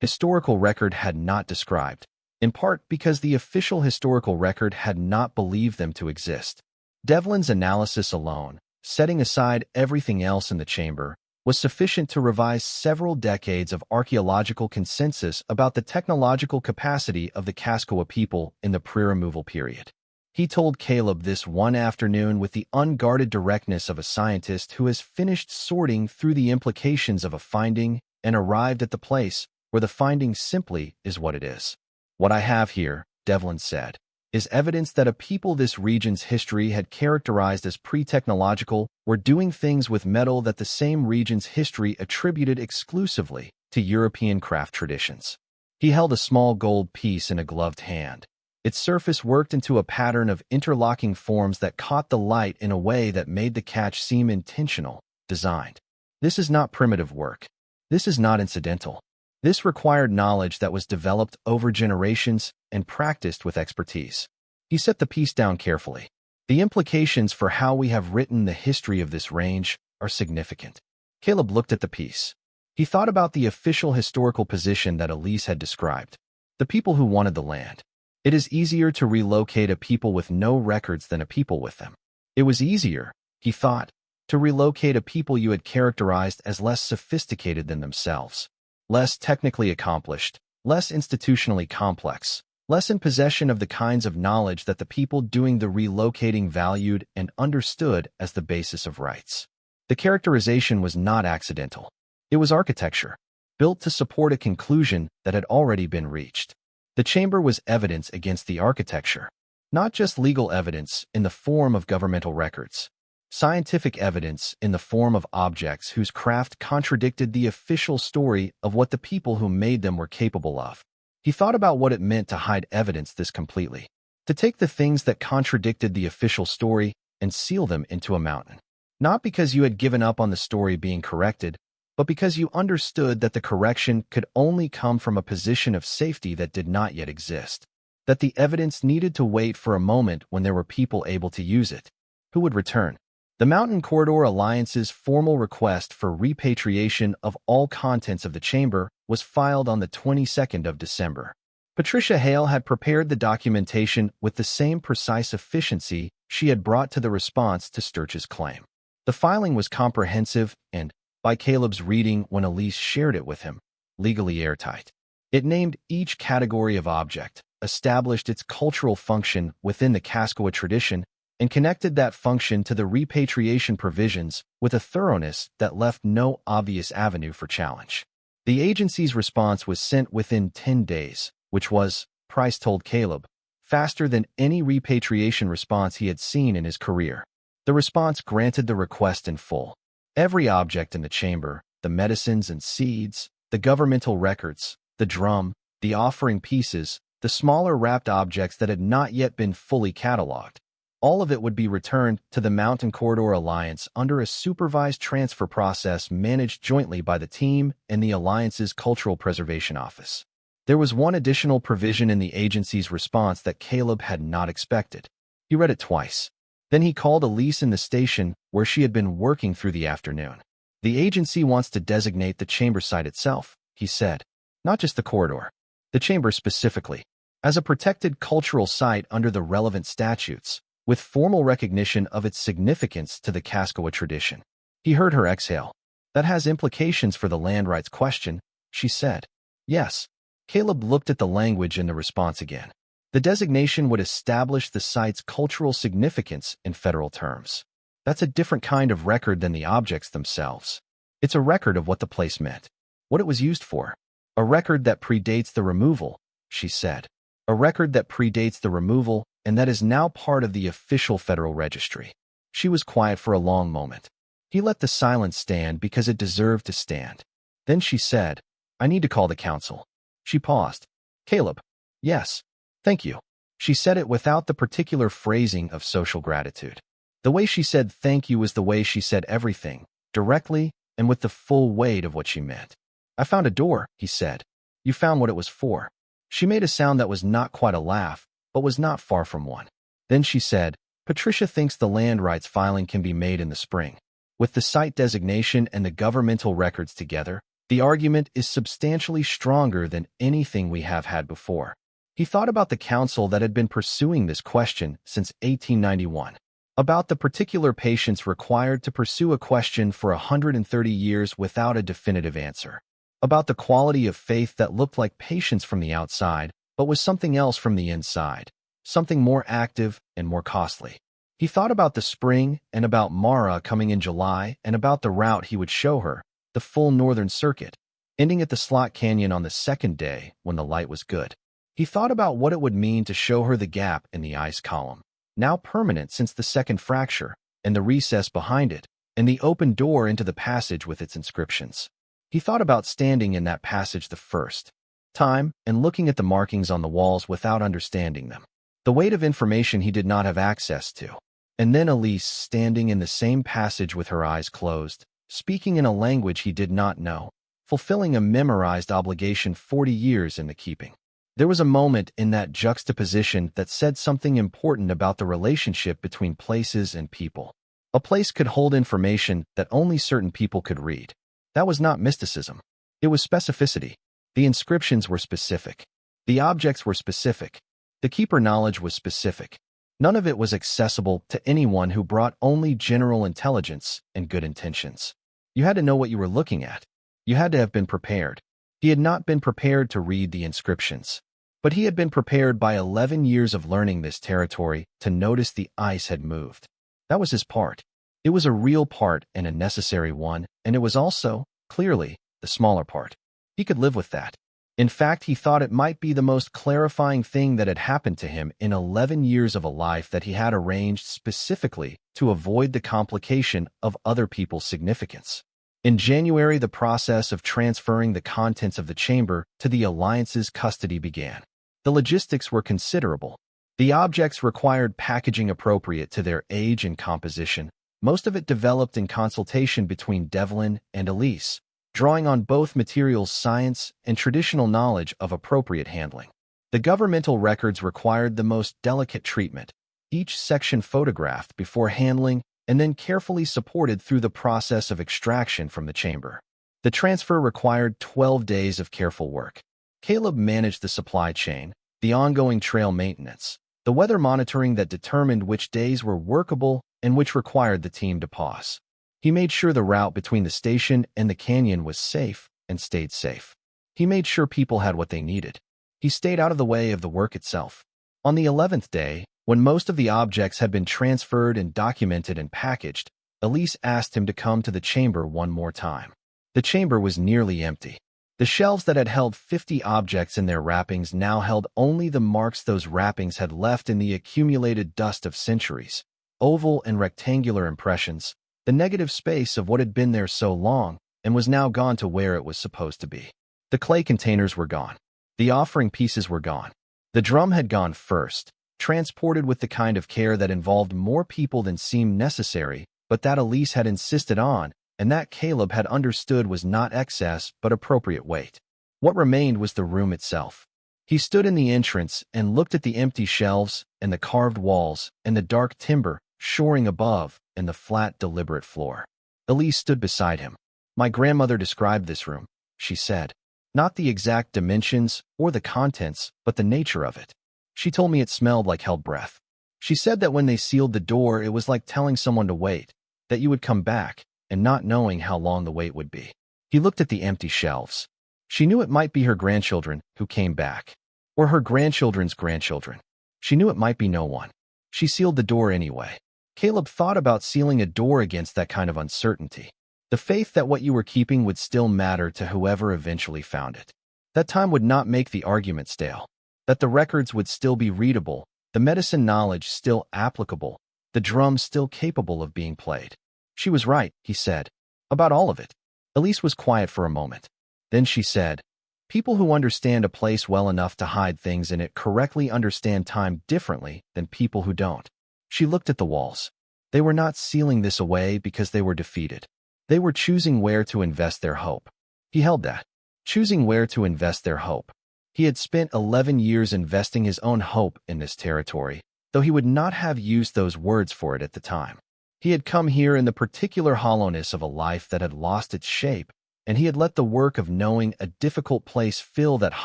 historical record had not described, in part because the official historical record had not believed them to exist. Devlin's analysis alone, setting aside everything else in the chamber, was sufficient to revise several decades of archaeological consensus about the technological capacity of the Kaskowa people in the pre-removal period. He told Caleb this one afternoon with the unguarded directness of a scientist who has finished sorting through the implications of a finding and arrived at the place where the finding simply is what it is. "What I have here," Devlin said, "is evidence that a people this region's history had characterized as pre-technological were doing things with metal that the same region's history attributed exclusively to European craft traditions." He held a small gold piece in a gloved hand. Its surface worked into a pattern of interlocking forms that caught the light in a way that made the catch seem intentional, designed. This is not primitive work. This is not incidental. This required knowledge that was developed over generations and practiced with expertise. He set the piece down carefully. The implications for how we have written the history of this range are significant. Caleb looked at the piece. He thought about the official historical position that Elise had described. The people who wanted the land. It is easier to relocate a people with no records than a people with them. It was easier, he thought, to relocate a people you had characterized as less sophisticated than themselves, less technically accomplished, less institutionally complex, less in possession of the kinds of knowledge that the people doing the relocating valued and understood as the basis of rights. The characterization was not accidental. It was architecture, built to support a conclusion that had already been reached. The chamber was evidence against the architecture, not just legal evidence in the form of governmental records, scientific evidence in the form of objects whose craft contradicted the official story of what the people who made them were capable of. He thought about what it meant to hide evidence this completely, to take the things that contradicted the official story and seal them into a mountain. Not because you had given up on the story being corrected, but because you understood that the correction could only come from a position of safety that did not yet exist, that the evidence needed to wait for a moment when there were people able to use it, who would return. The Mountain Corridor Alliance's formal request for repatriation of all contents of the chamber was filed on the 22nd of December. Patricia Hale had prepared the documentation with the same precise efficiency she had brought to the response to Sturch's claim. The filing was comprehensive and, by Caleb's reading when Elise shared it with him, legally airtight. It named each category of object, established its cultural function within the Kaskowa tradition, and connected that function to the repatriation provisions with a thoroughness that left no obvious avenue for challenge. The agency's response was sent within 10 days, which was, Price told Caleb, faster than any repatriation response he had seen in his career. The response granted the request in full. Every object in the chamber, the medicines and seeds, the governmental records, the drum, the offering pieces, the smaller wrapped objects that had not yet been fully cataloged, All of it would be returned to the Mountain Corridor Alliance under a supervised transfer process managed jointly by the team and the Alliance's Cultural Preservation Office. There was one additional provision in the agency's response that Caleb had not expected. He read it twice. Then he called Elise in the station where she had been working through the afternoon. The agency wants to designate the chamber site itself, he said, not just the corridor. The chamber specifically, as a protected cultural site under the relevant statutes, with formal recognition of its significance to the Kaskowa tradition. He heard her exhale. That has implications for the land rights question, she said. Yes. Caleb looked at the language in the response again. The designation would establish the site's cultural significance in federal terms. That's a different kind of record than the objects themselves. It's a record of what the place meant, what it was used for. A record that predates the removal, she said. A record that predates the removal and that is now part of the official federal registry. She was quiet for a long moment. He let the silence stand because it deserved to stand. Then she said, I need to call the council. She paused. Caleb. Yes. Thank you. She said it without the particular phrasing of social gratitude. The way she said thank you was the way she said everything, directly and with the full weight of what she meant. I found a door, he said. You found what it was for. She made a sound that was not quite a laugh, but was not far from one. Then she said, Patricia thinks the land rights filing can be made in the spring. With the site designation and the governmental records together, the argument is substantially stronger than anything we have had before. He thought about the council that had been pursuing this question since 1891, about the particular patience required to pursue a question for 130 years without a definitive answer, about the quality of faith that looked like patience from the outside, but was something else from the inside, something more active and more costly. He thought about the spring and about Mara coming in July and about the route he would show her, the full northern circuit, ending at the slot canyon on the second day when the light was good. He thought about what it would mean to show her the gap in the ice column, now permanent since the second fracture, and the recess behind it, and the open door into the passage with its inscriptions. He thought about standing in that passage the first time and looking at the markings on the walls without understanding them, the weight of information he did not have access to. And then Elise standing in the same passage with her eyes closed, speaking in a language he did not know, fulfilling a memorized obligation 40 years in the keeping. There was a moment in that juxtaposition that said something important about the relationship between places and people. A place could hold information that only certain people could read. That was not mysticism. It was specificity. The inscriptions were specific. The objects were specific. The keeper knowledge was specific. None of it was accessible to anyone who brought only general intelligence and good intentions. You had to know what you were looking at. You had to have been prepared. He had not been prepared to read the inscriptions, but he had been prepared by 11 years of learning this territory to notice the ice had moved. That was his part. It was a real part and a necessary one, and it was also, clearly, the smaller part. He could live with that. In fact, he thought it might be the most clarifying thing that had happened to him in 11 years of a life that he had arranged specifically to avoid the complication of other people's significance. In January, the process of transferring the contents of the chamber to the Alliance's custody began. The logistics were considerable. The objects required packaging appropriate to their age and composition, most of it developed in consultation between Devlin and Elise, drawing on both materials science and traditional knowledge of appropriate handling. The governmental records required the most delicate treatment, each section photographed before handling and then carefully supported through the process of extraction from the chamber. The transfer required 12 days of careful work. Caleb managed the supply chain, the ongoing trail maintenance, the weather monitoring that determined which days were workable and which required the team to pause. He made sure the route between the station and the canyon was safe and stayed safe. He made sure people had what they needed. He stayed out of the way of the work itself. On the 11th day, when most of the objects had been transferred and documented and packaged, Elise asked him to come to the chamber one more time. The chamber was nearly empty. The shelves that had held 50 objects in their wrappings now held only the marks those wrappings had left in the accumulated dust of centuries, oval and rectangular impressions, the negative space of what had been there so long and was now gone to where it was supposed to be. The clay containers were gone. The offering pieces were gone. The drum had gone first. transported with the kind of care that involved more people than seemed necessary, but that Elise had insisted on, and that Caleb had understood was not excess but appropriate weight. What remained was the room itself. He stood in the entrance and looked at the empty shelves and the carved walls and the dark timber soaring above and the flat, deliberate floor. Elise stood beside him. "My grandmother described this room," she said. "Not the exact dimensions or the contents, but the nature of it. She told me it smelled like held breath. She said that when they sealed the door, it was like telling someone to wait, that you would come back, and not knowing how long the wait would be." He looked at the empty shelves. She knew it might be her grandchildren who came back, or her grandchildren's grandchildren. She knew it might be no one. She sealed the door anyway. Caleb thought about sealing a door against that kind of uncertainty. The faith that what you were keeping would still matter to whoever eventually found it. That time would not make the argument stale. That the records would still be readable, the medicine knowledge still applicable, the drums still capable of being played. She was right, he said. About all of it. Elise was quiet for a moment. Then she said, "People who understand a place well enough to hide things in it correctly understand time differently than people who don't." She looked at the walls. They were not sealing this away because they were defeated. They were choosing where to invest their hope. He held that. Choosing where to invest their hope. He had spent 11 years investing his own hope in this territory, though he would not have used those words for it at the time. He had come here in the particular hollowness of a life that had lost its shape, and he had let the work of knowing a difficult place fill that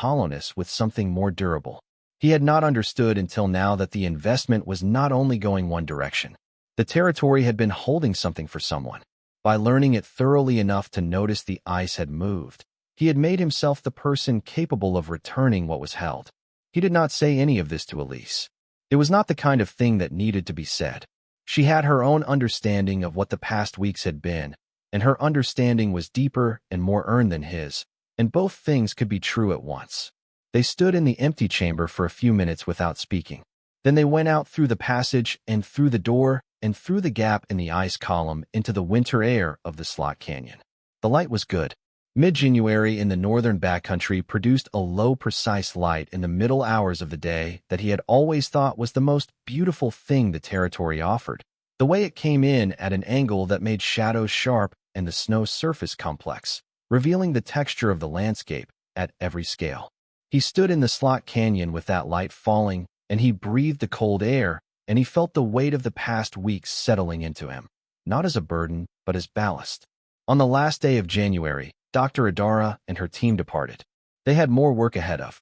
hollowness with something more durable. He had not understood until now that the investment was not only going one direction. The territory had been holding something for someone. By learning it thoroughly enough to notice the ice had moved, he had made himself the person capable of returning what was held. He did not say any of this to Elise. It was not the kind of thing that needed to be said. She had her own understanding of what the past weeks had been, and her understanding was deeper and more earned than his, and both things could be true at once. They stood in the empty chamber for a few minutes without speaking. Then they went out through the passage and through the door and through the gap in the ice column into the winter air of the slot canyon. The light was good. Mid-January in the northern backcountry produced a low, precise light in the middle hours of the day that he had always thought was the most beautiful thing the territory offered. The way it came in at an angle that made shadows sharp and the snow surface complex, revealing the texture of the landscape at every scale. He stood in the slot canyon with that light falling, and he breathed the cold air, and he felt the weight of the past weeks settling into him, not as a burden, but as ballast. On the last day of January, Dr. Adara and her team departed. They had more work ahead of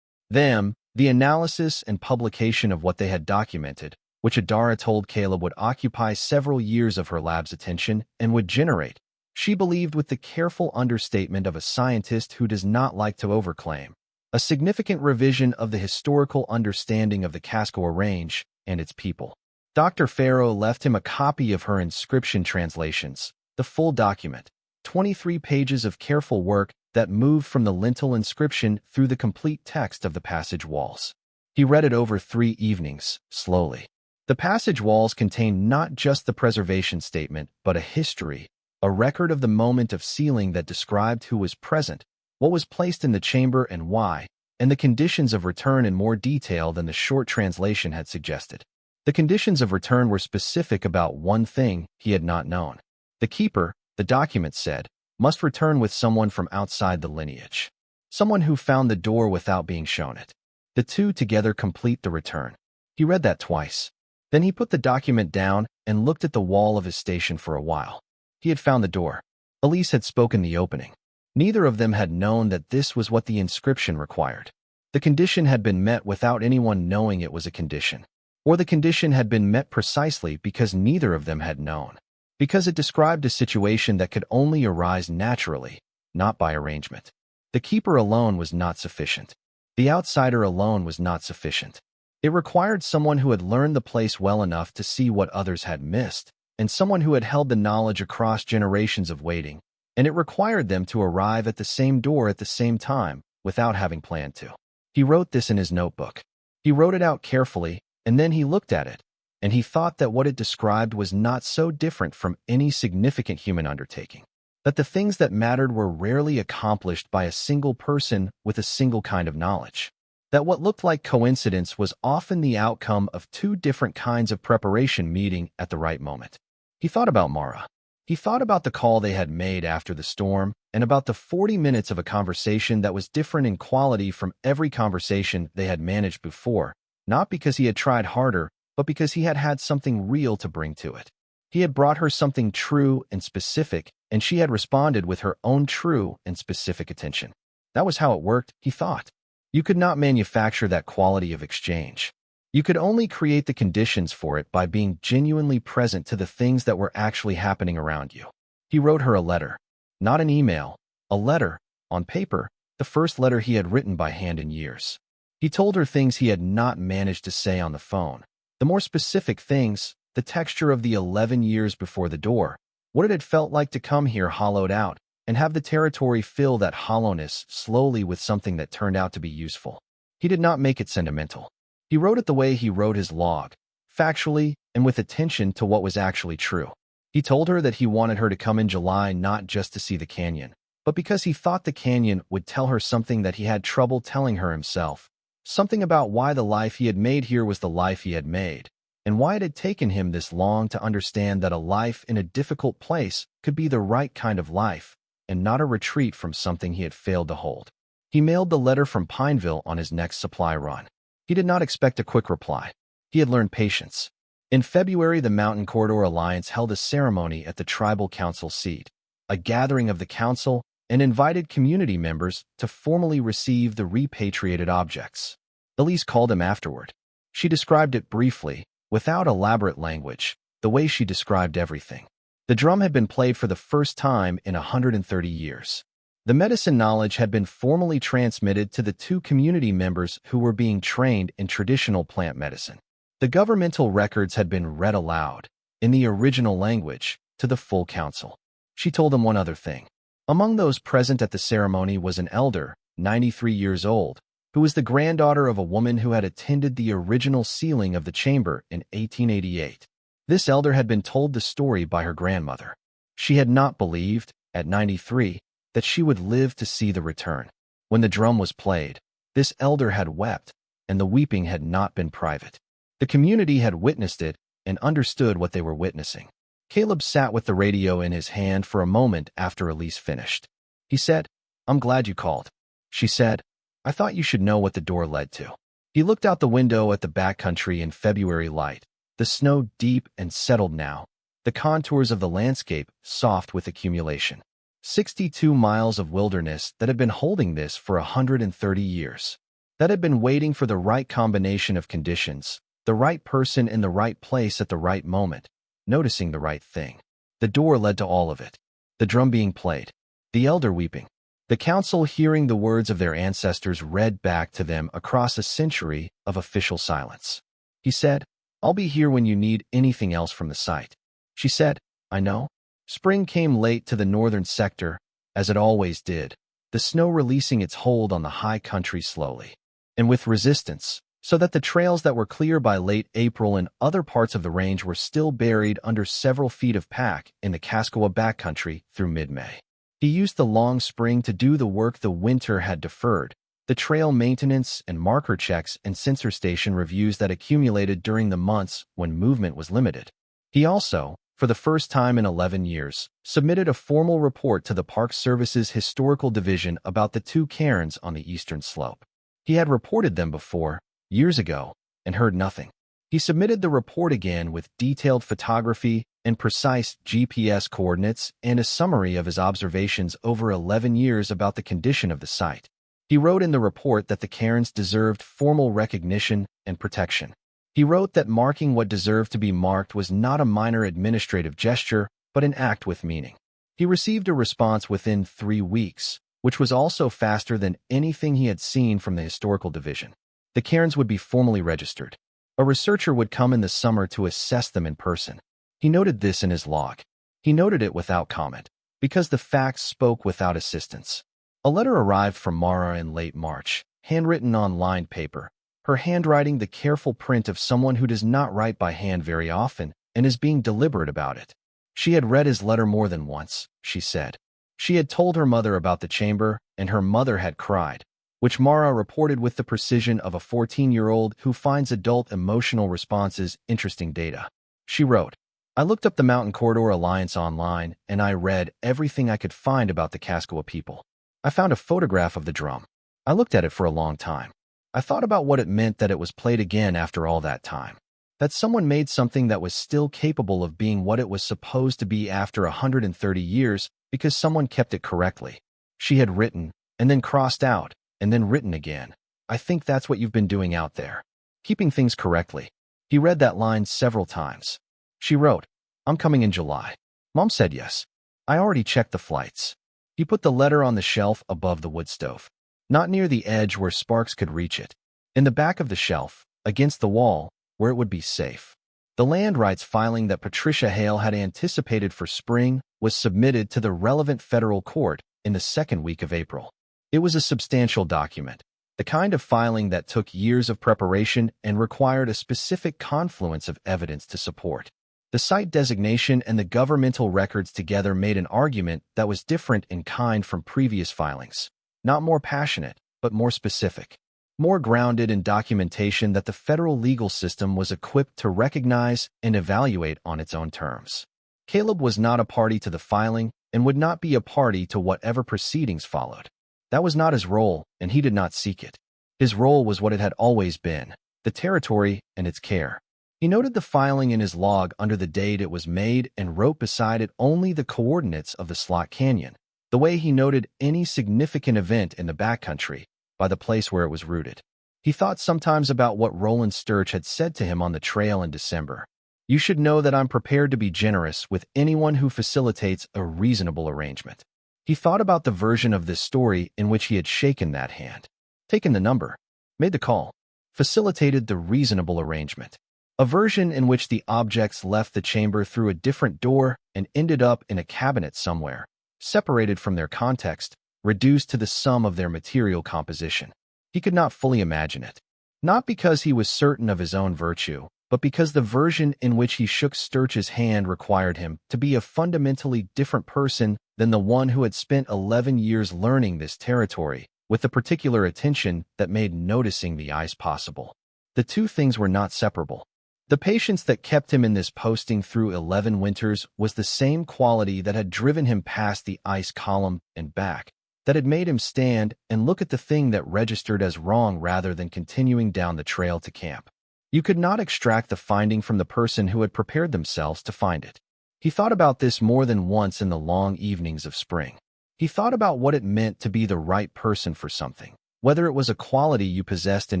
them, the analysis and publication of what they had documented, which Adara told Caleb would occupy several years of her lab's attention and would generate, she believed with the careful understatement of a scientist who does not like to overclaim, a significant revision of the historical understanding of the Kaskowa Range and its people. Dr. Farrow left him a copy of her inscription translations, the full document, 23 pages of careful work that moved from the lintel inscription through the complete text of the passage walls. He read it over 3 evenings, slowly. The passage walls contained not just the preservation statement, but a history, a record of the moment of sealing that described who was present, what was placed in the chamber and why, and the conditions of return in more detail than the short translation had suggested. The conditions of return were specific about one thing he had not known. The keeper, the document said, must return with someone from outside the lineage. Someone who found the door without being shown it. The two together complete the return. He read that twice. Then he put the document down and looked at the wall of his station for a while. He had found the door. Elise had spoken the opening. Neither of them had known that this was what the inscription required. The condition had been met without anyone knowing it was a condition. Or the condition had been met precisely because neither of them had known. Because it described a situation that could only arise naturally, not by arrangement. The keeper alone was not sufficient. The outsider alone was not sufficient. It required someone who had learned the place well enough to see what others had missed, and someone who had held the knowledge across generations of waiting, and it required them to arrive at the same door at the same time, without having planned to. He wrote this in his notebook. He wrote it out carefully, and then he looked at it, and he thought that what it described was not so different from any significant human undertaking. That the things that mattered were rarely accomplished by a single person with a single kind of knowledge. That what looked like coincidence was often the outcome of two different kinds of preparation meeting at the right moment. He thought about Mara. He thought about the call they had made after the storm and about the 40 minutes of a conversation that was different in quality from every conversation they had managed before, not because he had tried harder, but because he had had something real to bring to it. He had brought her something true and specific, and she had responded with her own true and specific attention. That was how it worked, he thought. You could not manufacture that quality of exchange. You could only create the conditions for it by being genuinely present to the things that were actually happening around you. He wrote her a letter. Not an email, a letter, on paper, the first letter he had written by hand in years. He told her things he had not managed to say on the phone. The more specific things, the texture of the 11 years before the door, what it had felt like to come here hollowed out, and have the territory fill that hollowness slowly with something that turned out to be useful. He did not make it sentimental. He wrote it the way he wrote his log, factually and with attention to what was actually true. He told her that he wanted her to come in July not just to see the canyon, but because he thought the canyon would tell her something that he had trouble telling her himself, something about why the life he had made here was the life he had made, and why it had taken him this long to understand that a life in a difficult place could be the right kind of life, and not a retreat from something he had failed to hold. He mailed the letter from Pineville on his next supply run. He did not expect a quick reply. He had learned patience. In February, the Mountain Corridor Alliance held a ceremony at the tribal council seat, a gathering of the council, and invited community members to formally receive the repatriated objects. Elise called him afterward. She described it briefly, without elaborate language, the way she described everything. The drum had been played for the first time in 130 years. The medicine knowledge had been formally transmitted to the two community members who were being trained in traditional plant medicine. The governmental records had been read aloud, in the original language, to the full council. She told them one other thing. Among those present at the ceremony was an elder, 93 years old, who was the granddaughter of a woman who had attended the original sealing of the chamber in 1888. This elder had been told the story by her grandmother. She had not believed, at 93, that she would live to see the return. When the drum was played, this elder had wept, and the weeping had not been private. The community had witnessed it and understood what they were witnessing. Caleb sat with the radio in his hand for a moment after Elise finished. He said, "I'm glad you called." She said, "I thought you should know what the door led to." He looked out the window at the backcountry in February light, the snow deep and settled now, the contours of the landscape soft with accumulation. 62 miles of wilderness that had been holding this for 130 years. That had been waiting for the right combination of conditions, the right person in the right place at the right moment, noticing the right thing. The door led to all of it. The drum being played, the elder weeping, the council hearing the words of their ancestors read back to them across a century of official silence. He said, "I'll be here when you need anything else from the site." She said, "I know." Spring came late to the northern sector, as it always did, the snow releasing its hold on the high country slowly, and with resistance, so that the trails that were clear by late April in other parts of the range were still buried under several feet of pack in the Kaskowa backcountry through mid-May. He used the long spring to do the work the winter had deferred, the trail maintenance and marker checks and sensor station reviews that accumulated during the months when movement was limited. He also, for the first time in 11 years, submitted a formal report to the Park Service's Historical Division about the two cairns on the eastern slope. He had reported them before, years ago, and heard nothing. He submitted the report again with detailed photography and precise GPS coordinates and a summary of his observations over 11 years about the condition of the site. He wrote in the report that the cairns deserved formal recognition and protection. He wrote that marking what deserved to be marked was not a minor administrative gesture, but an act with meaning. He received a response within 3 weeks, which was also faster than anything he had seen from the Historical Division. The cairns would be formally registered. A researcher would come in the summer to assess them in person. He noted this in his log. He noted it without comment, because the facts spoke without assistance. A letter arrived from Mara in late March, handwritten on lined paper, her handwriting the careful print of someone who does not write by hand very often and is being deliberate about it. She had read his letter more than once, she said. She had told her mother about the chamber, and her mother had cried. which Mara reported with the precision of a 14-year-old who finds adult emotional responses interesting data. She wrote, I looked up the Mountain Corridor Alliance online, and I read everything I could find about the Kaskowa people. I found a photograph of the drum. I looked at it for a long time. I thought about what it meant that it was played again after all that time. That someone made something that was still capable of being what it was supposed to be after 130 years because someone kept it correctly. She had written, and then crossed out, and then written again. I think that's what you've been doing out there. Keeping things correctly. He read that line several times. She wrote, I'm coming in July. Mom said yes. I already checked the flights. He put the letter on the shelf above the wood stove. Not near the edge where sparks could reach it. In the back of the shelf, against the wall, where it would be safe. The land rights filing that Patricia Hale had anticipated for spring was submitted to the relevant federal court in the second week of April. It was a substantial document, the kind of filing that took years of preparation and required a specific confluence of evidence to support. The site designation and the governmental records together made an argument that was different in kind from previous filings. Not more passionate, but more specific. More grounded in documentation that the federal legal system was equipped to recognize and evaluate on its own terms. Caleb was not a party to the filing and would not be a party to whatever proceedings followed. That was not his role, and he did not seek it. His role was what it had always been, the territory and its care. He noted the filing in his log under the date it was made and wrote beside it only the coordinates of the slot canyon, the way he noted any significant event in the backcountry, by the place where it was rooted. He thought sometimes about what Roland Sturch had said to him on the trail in December. You should know that I'm prepared to be generous with anyone who facilitates a reasonable arrangement. He thought about the version of this story in which he had shaken that hand, taken the number, made the call, facilitated the reasonable arrangement. A version in which the objects left the chamber through a different door and ended up in a cabinet somewhere, separated from their context, reduced to the sum of their material composition. He could not fully imagine it. Not because he was certain of his own virtue, but because the version in which he shook Sturch's hand required him to be a fundamentally different person than the one who had spent 11 years learning this territory, with the particular attention that made noticing the ice possible. The two things were not separable. The patience that kept him in this posting through 11 winters was the same quality that had driven him past the ice column and back, that had made him stand and look at the thing that registered as wrong rather than continuing down the trail to camp. You could not extract the finding from the person who had prepared themselves to find it. He thought about this more than once in the long evenings of spring. He thought about what it meant to be the right person for something, whether it was a quality you possessed in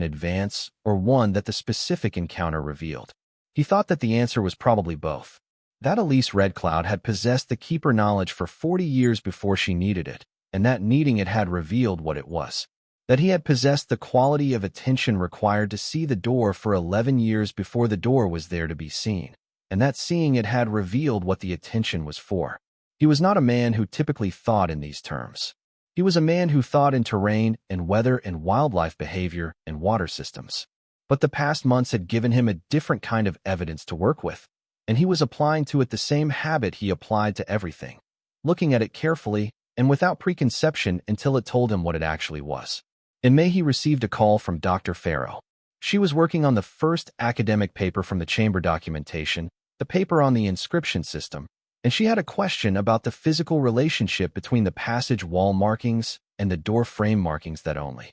advance or one that the specific encounter revealed. He thought that the answer was probably both. That Elise Red Cloud had possessed the keeper knowledge for 40 years before she needed it, and that needing it had revealed what it was. That he had possessed the quality of attention required to see the door for 11 years before the door was there to be seen, and that seeing it had revealed what the attention was for. He was not a man who typically thought in these terms. He was a man who thought in terrain and weather and wildlife behavior and water systems. But the past months had given him a different kind of evidence to work with, and he was applying to it the same habit he applied to everything, looking at it carefully and without preconception until it told him what it actually was. In May, he received a call from Dr. Farrow. She was working on the first academic paper from the chamber documentation, the paper on the inscription system, and she had a question about the physical relationship between the passage wall markings and the door frame markings that only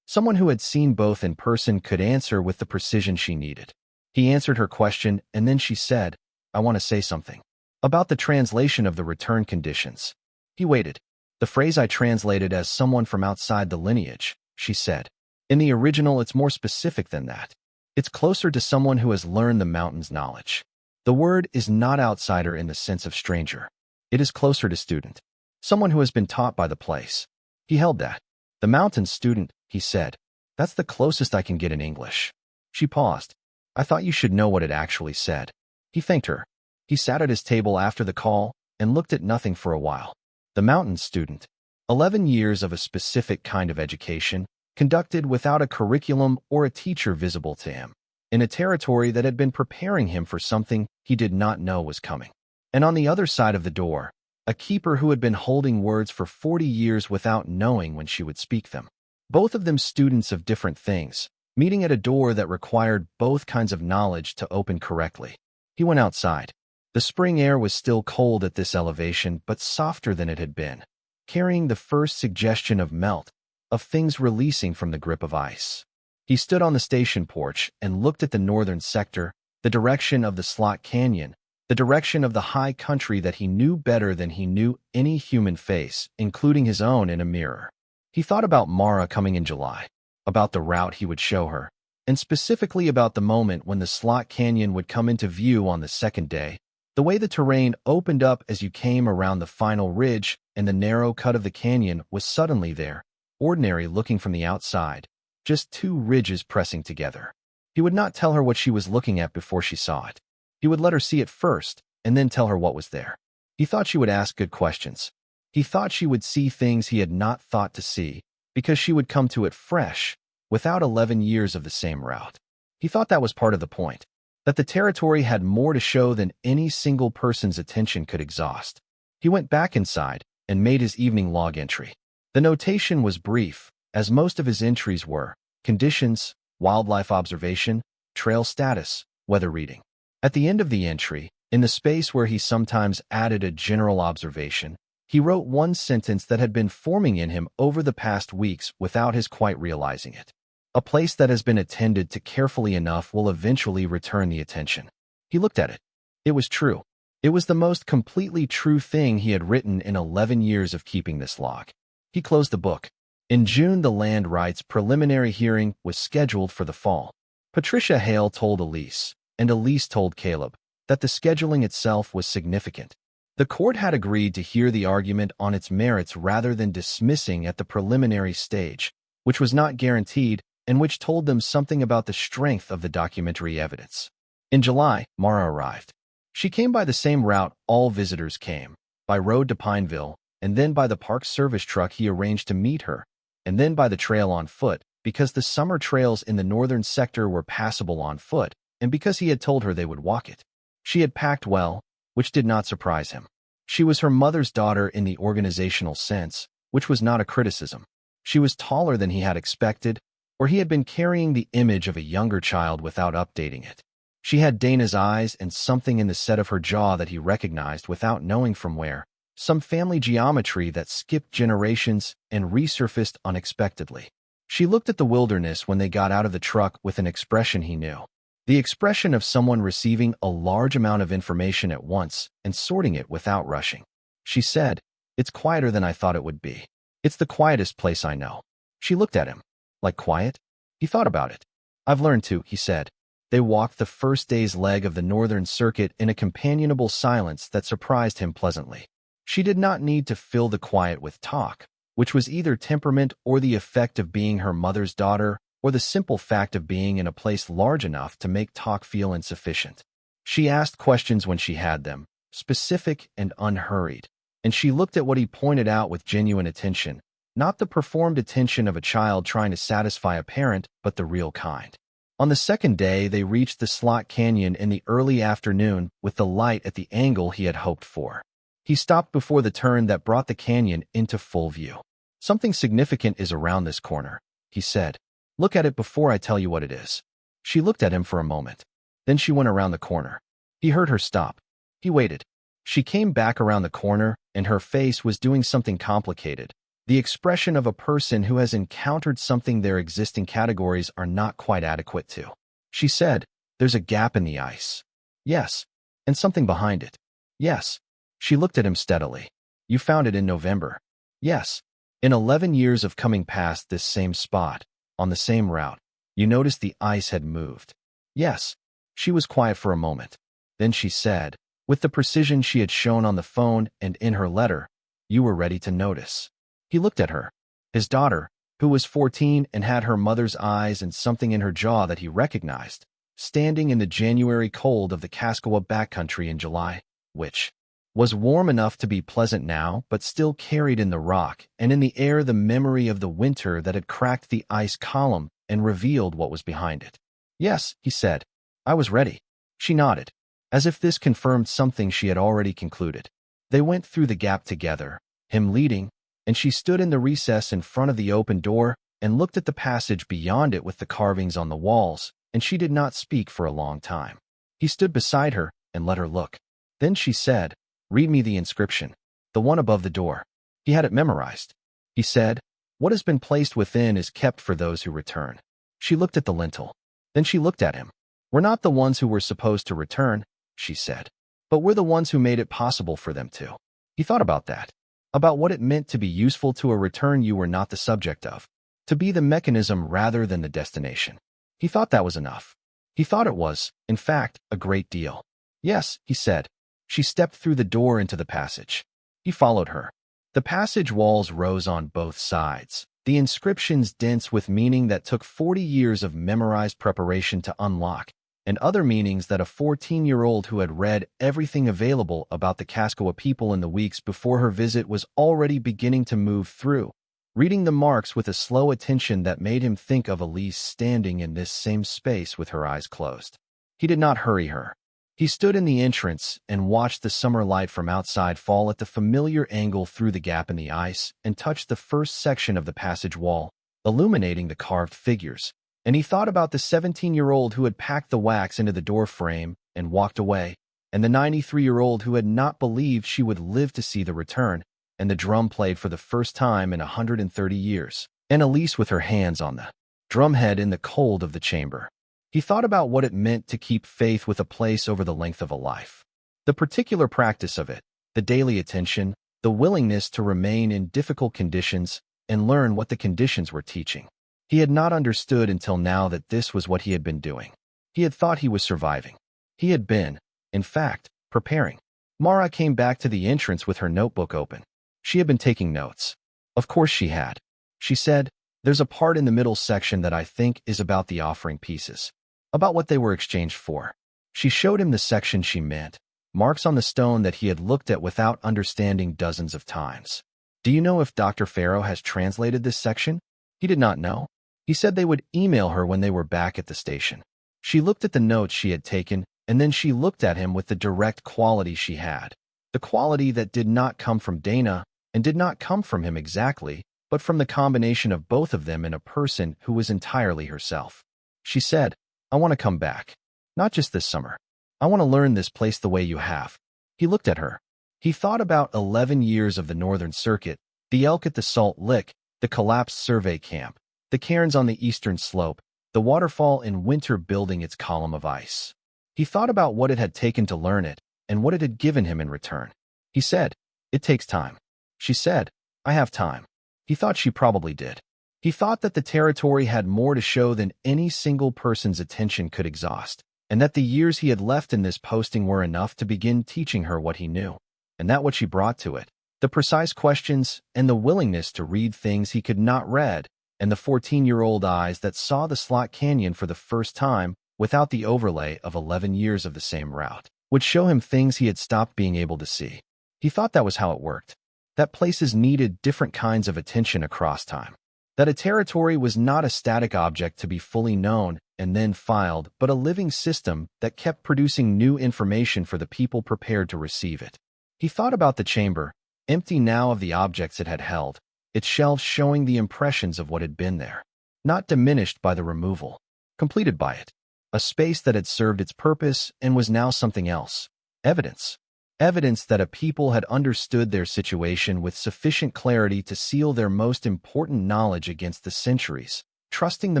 someone who had seen both in person could answer with the precision she needed. He answered her question, and then she said, I want to say something about the translation of the return conditions. He waited. The phrase I translated as someone from outside the lineage, she said. In the original, it's more specific than that. It's closer to someone who has learned the mountain's knowledge. The word is not outsider in the sense of stranger. It is closer to student. Someone who has been taught by the place. He held that. The mountain student, he said. That's the closest I can get in English. She paused. I thought you should know what it actually said. He thanked her. He sat at his table after the call and looked at nothing for a while. The mountain student. 11 years of a specific kind of education, conducted without a curriculum or a teacher visible to him, in a territory that had been preparing him for something he did not know was coming. And on the other side of the door, a keeper who had been holding words for 40 years without knowing when she would speak them. Both of them students of different things, meeting at a door that required both kinds of knowledge to open correctly. He went outside. The spring air was still cold at this elevation, but softer than it had been, carrying the first suggestion of melt, of things releasing from the grip of ice. He stood on the station porch and looked at the northern sector, the direction of the Slot Canyon, the direction of the high country that he knew better than he knew any human face, including his own in a mirror. He thought about Mara coming in July, about the route he would show her, and specifically about the moment when the Slot Canyon would come into view on the second day, the way the terrain opened up as you came around the final ridge and the narrow cut of the canyon was suddenly there, ordinary looking from the outside, just two ridges pressing together. He would not tell her what she was looking at before she saw it. He would let her see it first, and then tell her what was there. He thought she would ask good questions. He thought she would see things he had not thought to see, because she would come to it fresh, without 11 years of the same route. He thought that was part of the point, that the territory had more to show than any single person's attention could exhaust. He went back inside and made his evening log entry. The notation was brief, as most of his entries were: conditions, wildlife observation, trail status, weather reading. At the end of the entry, in the space where he sometimes added a general observation, he wrote one sentence that had been forming in him over the past weeks without his quite realizing it. A place that has been attended to carefully enough will eventually return the attention. He looked at it. It was true. It was the most completely true thing he had written in 11 years of keeping this log. He closed the book. In June, the land rights preliminary hearing was scheduled for the fall. Patricia Hale told Elise, and Elise told Caleb, that the scheduling itself was significant. The court had agreed to hear the argument on its merits rather than dismissing at the preliminary stage, which was not guaranteed and which told them something about the strength of the documentary evidence. In July, Mara arrived. She came by the same route all visitors came, by road to Pineville, and then by the Park Service truck he arranged to meet her, and then by the trail on foot, because the summer trails in the northern sector were passable on foot, and because he had told her they would walk it. She had packed well, which did not surprise him. She was her mother's daughter in the organizational sense, which was not a criticism. She was taller than he had expected, or he had been carrying the image of a younger child without updating it. She had Dana's eyes and something in the set of her jaw that he recognized without knowing from where, some family geometry that skipped generations and resurfaced unexpectedly. She looked at the wilderness when they got out of the truck with an expression he knew. The expression of someone receiving a large amount of information at once and sorting it without rushing. She said, "It's quieter than I thought it would be. It's the quietest place I know." She looked at him. Like quiet? He thought about it. "I've learned to," he said. They walked the first day's leg of the northern circuit in a companionable silence that surprised him pleasantly. She did not need to fill the quiet with talk, which was either temperament or the effect of being her mother's daughter, or the simple fact of being in a place large enough to make talk feel insufficient. She asked questions when she had them, specific and unhurried, and she looked at what he pointed out with genuine attention, not the performed attention of a child trying to satisfy a parent, but the real kind. On the second day, they reached the Slot Canyon in the early afternoon with the light at the angle he had hoped for. He stopped before the turn that brought the canyon into full view. "Something significant is around this corner," he said. "Look at it before I tell you what it is." She looked at him for a moment. Then she went around the corner. He heard her stop. He waited. She came back around the corner, and her face was doing something complicated, the expression of a person who has encountered something their existing categories are not quite adequate to. She said, "There's a gap in the ice." "Yes." "And something behind it." "Yes." She looked at him steadily. "You found it in November." "Yes." "In 11 years of coming past this same spot, on the same route, you noticed the ice had moved." "Yes." She was quiet for a moment. Then she said, with the precision she had shown on the phone and in her letter, "You were ready to notice." He looked at her. His daughter, who was 14 and had her mother's eyes and something in her jaw that he recognized, standing in the January cold of the Kaskowa backcountry in July, which was warm enough to be pleasant now, but still carried in the rock and in the air the memory of the winter that had cracked the ice column and revealed what was behind it. "Yes," he said. "I was ready." She nodded, as if this confirmed something she had already concluded. They went through the gap together, him leading, and she stood in the recess in front of the open door, and looked at the passage beyond it with the carvings on the walls, and she did not speak for a long time. He stood beside her and let her look. Then she said, "Read me the inscription, the one above the door." He had it memorized. He said, "What has been placed within is kept for those who return." She looked at the lintel. Then she looked at him. "We're not the ones who were supposed to return," she said, "but we're the ones who made it possible for them to." He thought about that, about what it meant to be useful to a return you were not the subject of, to be the mechanism rather than the destination. He thought that was enough. He thought it was, in fact, a great deal. "Yes," he said. She stepped through the door into the passage. He followed her. The passage walls rose on both sides, the inscriptions dense with meaning that took 40 years of memorized preparation to unlock, and other meanings that a 14-year-old who had read everything available about the Kaskowa people in the weeks before her visit was already beginning to move through, reading the marks with a slow attention that made him think of Elise standing in this same space with her eyes closed. He did not hurry her. He stood in the entrance and watched the summer light from outside fall at the familiar angle through the gap in the ice and touched the first section of the passage wall, illuminating the carved figures. And he thought about the 17-year-old who had packed the wax into the door frame and walked away, and the 93-year-old who had not believed she would live to see the return, and the drum played for the first time in 130 years, and Elise with her hands on the drumhead in the cold of the chamber. He thought about what it meant to keep faith with a place over the length of a life. The particular practice of it, the daily attention, the willingness to remain in difficult conditions and learn what the conditions were teaching. He had not understood until now that this was what he had been doing. He had thought he was surviving. He had been, in fact, preparing. Mara came back to the entrance with her notebook open. She had been taking notes. Of course she had. She said, "There's a part in the middle section that I think is about the offering pieces, about what they were exchanged for." She showed him the section she meant, marks on the stone that he had looked at without understanding dozens of times. "Do you know if Dr. Farrow has translated this section?" He did not know. He said they would email her when they were back at the station. She looked at the notes she had taken, and then she looked at him with the direct quality she had, the quality that did not come from Dana and did not come from him exactly, but from the combination of both of them in a person who was entirely herself. She said, "I want to come back. Not just this summer. I want to learn this place the way you have." He looked at her. He thought about 11 years of the Northern Circuit, the elk at the Salt Lick, the collapsed survey camp, the cairns on the eastern slope, the waterfall in winter building its column of ice. He thought about what it had taken to learn it and what it had given him in return. He said, "It takes time." She said, "I have time." He thought she probably did. He thought that the territory had more to show than any single person's attention could exhaust, and that the years he had left in this posting were enough to begin teaching her what he knew, and that what she brought to it, the precise questions and the willingness to read things he could not read, and the 14-year-old eyes that saw the slot canyon for the first time without the overlay of 11 years of the same route, would show him things he had stopped being able to see. He thought that was how it worked, that places needed different kinds of attention across time, that a territory was not a static object to be fully known and then filed, but a living system that kept producing new information for the people prepared to receive it. He thought about the chamber, empty now of the objects it had held, its shelves showing the impressions of what had been there, not diminished by the removal, completed by it, a space that had served its purpose and was now something else, evidence. Evidence that a people had understood their situation with sufficient clarity to seal their most important knowledge against the centuries, trusting the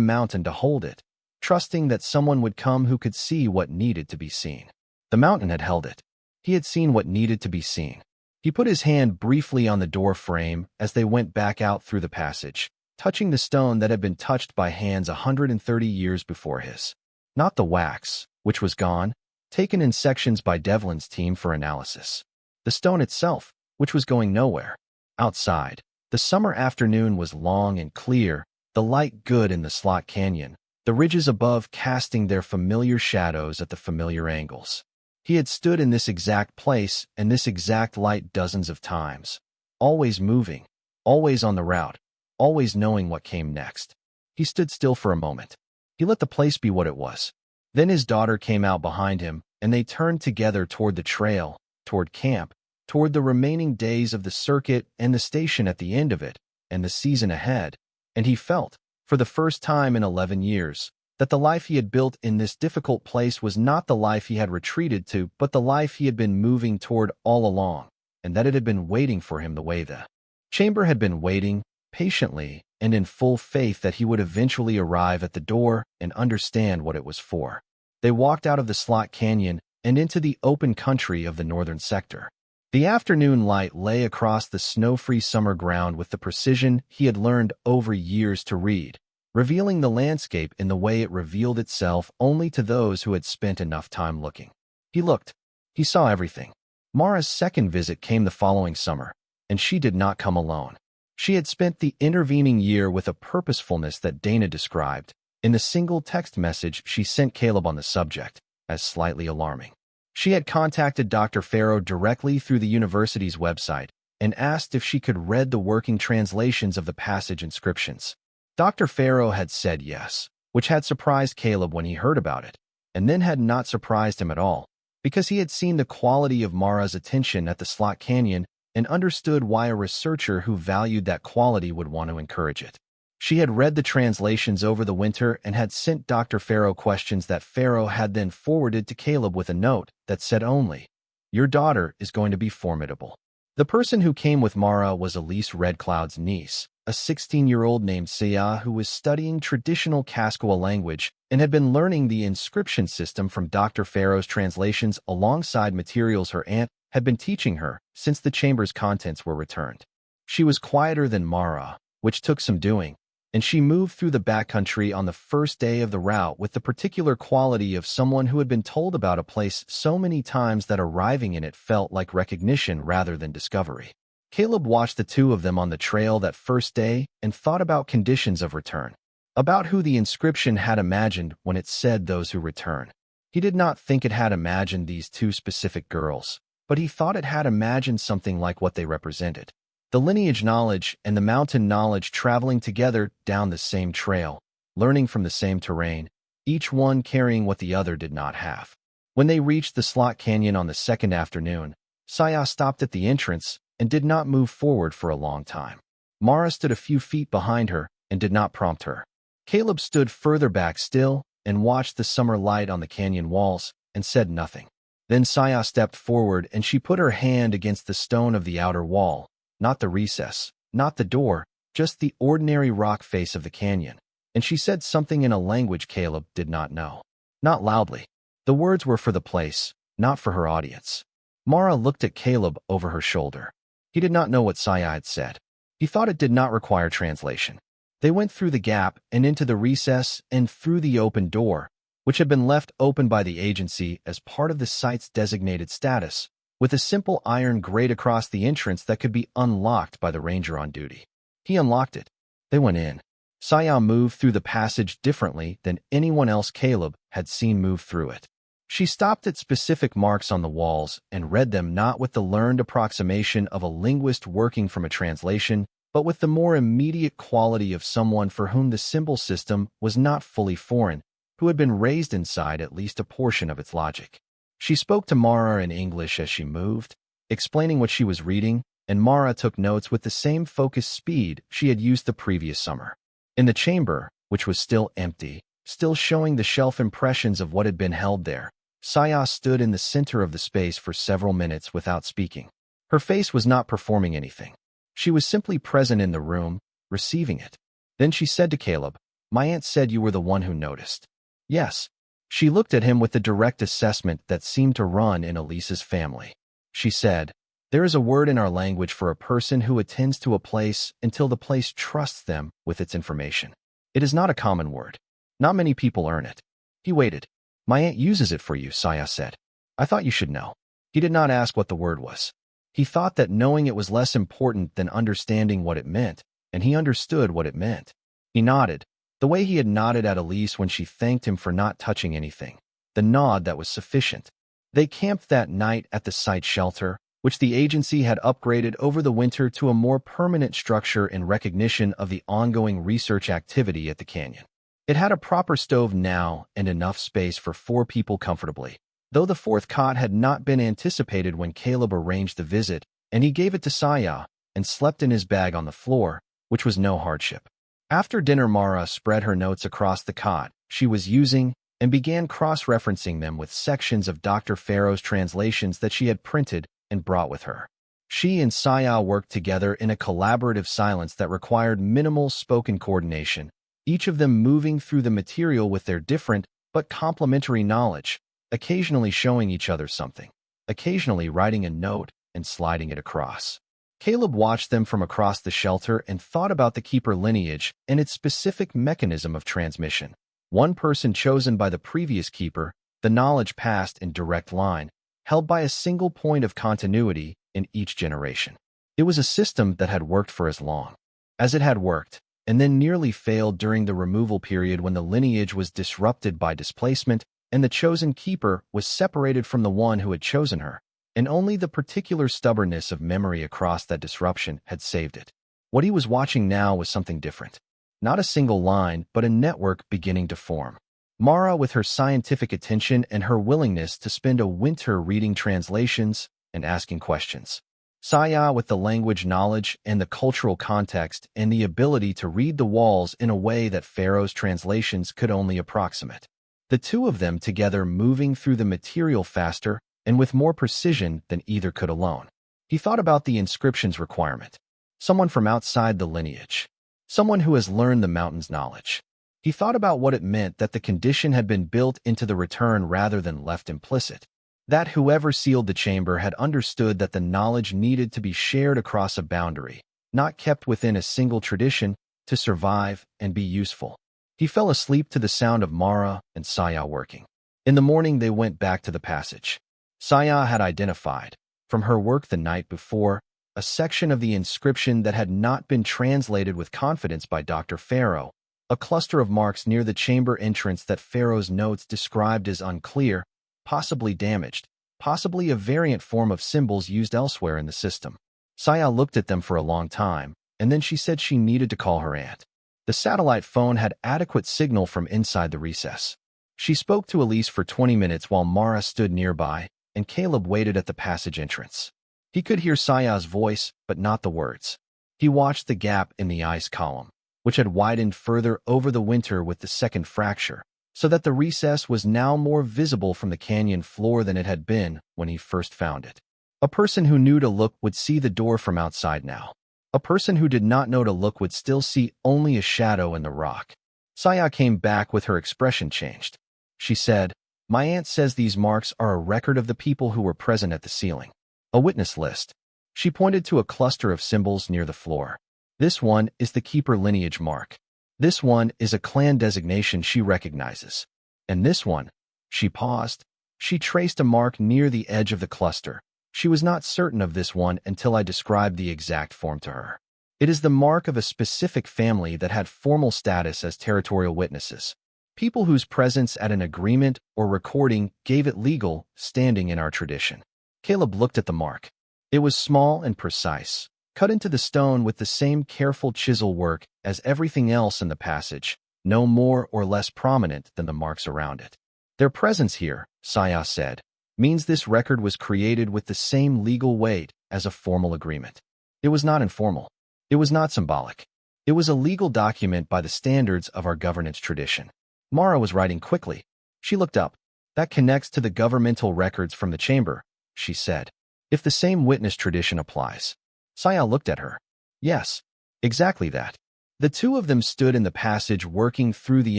mountain to hold it, trusting that someone would come who could see what needed to be seen. The mountain had held it. He had seen what needed to be seen. He put his hand briefly on the door frame as they went back out through the passage, touching the stone that had been touched by hands 130 years before his. Not the wax, which was gone, taken in sections by Devlin's team for analysis. The stone itself, which was going nowhere. Outside, the summer afternoon was long and clear, the light good in the slot canyon, the ridges above casting their familiar shadows at the familiar angles. He had stood in this exact place and this exact light dozens of times, always moving, always on the route, always knowing what came next. He stood still for a moment. He let the place be what it was. Then his daughter came out behind him, and they turned together toward the trail, toward camp, toward the remaining days of the circuit and the station at the end of it, and the season ahead, and he felt, for the first time in 11 years, that the life he had built in this difficult place was not the life he had retreated to, but the life he had been moving toward all along, and that it had been waiting for him the way the chamber had been waiting, patiently and in full faith that he would eventually arrive at the door and understand what it was for. They walked out of the slot canyon and into the open country of the northern sector. The afternoon light lay across the snow-free summer ground with the precision he had learned over years to read, revealing the landscape in the way it revealed itself only to those who had spent enough time looking. He looked. He saw everything. Mara's second visit came the following summer, and she did not come alone. She had spent the intervening year with a purposefulness that Dana described, in the single text message she sent Caleb on the subject, as slightly alarming. She had contacted Dr. Farrow directly through the university's website and asked if she could read the working translations of the passage inscriptions. Dr. Farrow had said yes, which had surprised Caleb when he heard about it, and then had not surprised him at all, because he had seen the quality of Mara's attention at the slot canyon and understood why a researcher who valued that quality would want to encourage it. She had read the translations over the winter and had sent Dr. Farrow questions that Farrow had then forwarded to Caleb with a note that said only, "Your daughter is going to be formidable." The person who came with Mara was Elise Redcloud's niece, a 16-year-old named Saya who was studying traditional Kaskowa language and had been learning the inscription system from Dr. Farrow's translations alongside materials her aunt had been teaching her since the chamber's contents were returned. She was quieter than Mara, which took some doing, and she moved through the backcountry on the first day of the route with the particular quality of someone who had been told about a place so many times that arriving in it felt like recognition rather than discovery. Caleb watched the two of them on the trail that first day and thought about conditions of return, about who the inscription had imagined when it said those who return. He did not think it had imagined these two specific girls, but he thought it had imagined something like what they represented. The lineage knowledge and the mountain knowledge traveling together down the same trail, learning from the same terrain, each one carrying what the other did not have. When they reached the slot canyon on the second afternoon, Saya stopped at the entrance and did not move forward for a long time. Mara stood a few feet behind her and did not prompt her. Caleb stood further back still and watched the summer light on the canyon walls and said nothing. Then Saya stepped forward and she put her hand against the stone of the outer wall, not the recess, not the door, just the ordinary rock face of the canyon, and she said something in a language Caleb did not know. Not loudly. The words were for the place, not for her audience. Mara looked at Caleb over her shoulder. He did not know what Saya had said. He thought it did not require translation. They went through the gap and into the recess and through the open door, which had been left open by the agency as part of the site's designated status, with a simple iron grate across the entrance that could be unlocked by the ranger on duty. He unlocked it. They went in. Saya moved through the passage differently than anyone else Caleb had seen move through it. She stopped at specific marks on the walls and read them not with the learned approximation of a linguist working from a translation, but with the more immediate quality of someone for whom the symbol system was not fully foreign, who had been raised inside at least a portion of its logic. She spoke to Mara in English as she moved, explaining what she was reading, and Mara took notes with the same focused speed she had used the previous summer. In the chamber, which was still empty, still showing the shelf impressions of what had been held there, Saya stood in the center of the space for several minutes without speaking. Her face was not performing anything. She was simply present in the room, receiving it. Then she said to Caleb, "My aunt said you were the one who noticed." Yes. She looked at him with the direct assessment that seemed to run in Elise's family. She said, "There is a word in our language for a person who attends to a place until the place trusts them with its information. It is not a common word. Not many people earn it." He waited. "My aunt uses it for you," Saya said. "I thought you should know." He did not ask what the word was. He thought that knowing it was less important than understanding what it meant, and he understood what it meant. He nodded, the way he had nodded at Elise when she thanked him for not touching anything, the nod that was sufficient. They camped that night at the site shelter, which the agency had upgraded over the winter to a more permanent structure in recognition of the ongoing research activity at the canyon. It had a proper stove now and enough space for 4 people comfortably, though the 4th cot had not been anticipated when Caleb arranged the visit, and he gave it to Saya and slept in his bag on the floor, which was no hardship. After dinner, Mara spread her notes across the cot she was using and began cross-referencing them with sections of Dr. Farrow's translations that she had printed and brought with her. She and Saya worked together in a collaborative silence that required minimal spoken coordination, each of them moving through the material with their different but complementary knowledge, occasionally showing each other something, occasionally writing a note and sliding it across. Caleb watched them from across the shelter and thought about the keeper lineage and its specific mechanism of transmission. One person chosen by the previous keeper, the knowledge passed in direct line, held by a single point of continuity in each generation. It was a system that had worked for as long as it had worked, and then nearly failed during the removal period when the lineage was disrupted by displacement and the chosen keeper was separated from the one who had chosen her, and only the particular stubbornness of memory across that disruption had saved it. What he was watching now was something different. Not a single line, but a network beginning to form. Mara, with her scientific attention and her willingness to spend a winter reading translations and asking questions. Saya, with the language knowledge and the cultural context and the ability to read the walls in a way that Farrow's translations could only approximate. The two of them together moving through the material faster and with more precision than either could alone. He thought about the inscriptions requirement. Someone from outside the lineage. Someone who has learned the mountain's knowledge. He thought about what it meant that the condition had been built into the return rather than left implicit. That whoever sealed the chamber had understood that the knowledge needed to be shared across a boundary, not kept within a single tradition, to survive and be useful. He fell asleep to the sound of Mara and Saya working. In the morning they went back to the passage. Saya had identified, from her work the night before, a section of the inscription that had not been translated with confidence by Dr. Farrow, a cluster of marks near the chamber entrance that Farrow's notes described as unclear, possibly damaged, possibly a variant form of symbols used elsewhere in the system. Saya looked at them for a long time, and then she said she needed to call her aunt. The satellite phone had adequate signal from inside the recess. She spoke to Elise for 20 minutes while Mara stood nearby, and Caleb waited at the passage entrance. He could hear Saya's voice, but not the words. He watched the gap in the ice column, which had widened further over the winter with the second fracture, so that the recess was now more visible from the canyon floor than it had been when he first found it. A person who knew to look would see the door from outside now. A person who did not know to look would still see only a shadow in the rock. Saya came back with her expression changed. She said, "My aunt says these marks are a record of the people who were present at the sealing. A witness list." She pointed to a cluster of symbols near the floor. "This one is the keeper lineage mark. This one is a clan designation she recognizes. And this one," she paused. She traced a mark near the edge of the cluster. She was not certain of this one until I described the exact form to her. "It is the mark of a specific family that had formal status as territorial witnesses. People whose presence at an agreement or recording gave it legal standing in our tradition." Caleb looked at the mark. It was small and precise, cut into the stone with the same careful chisel work as everything else in the passage, no more or less prominent than the marks around it. "Their presence here," Saya said, "means this record was created with the same legal weight as a formal agreement. It was not informal. It was not symbolic. It was a legal document by the standards of our governance tradition." Mara was writing quickly. She looked up. "That connects to the governmental records from the chamber," she said. "If the same witness tradition applies." Saya looked at her. "Yes, exactly that." The two of them stood in the passage working through the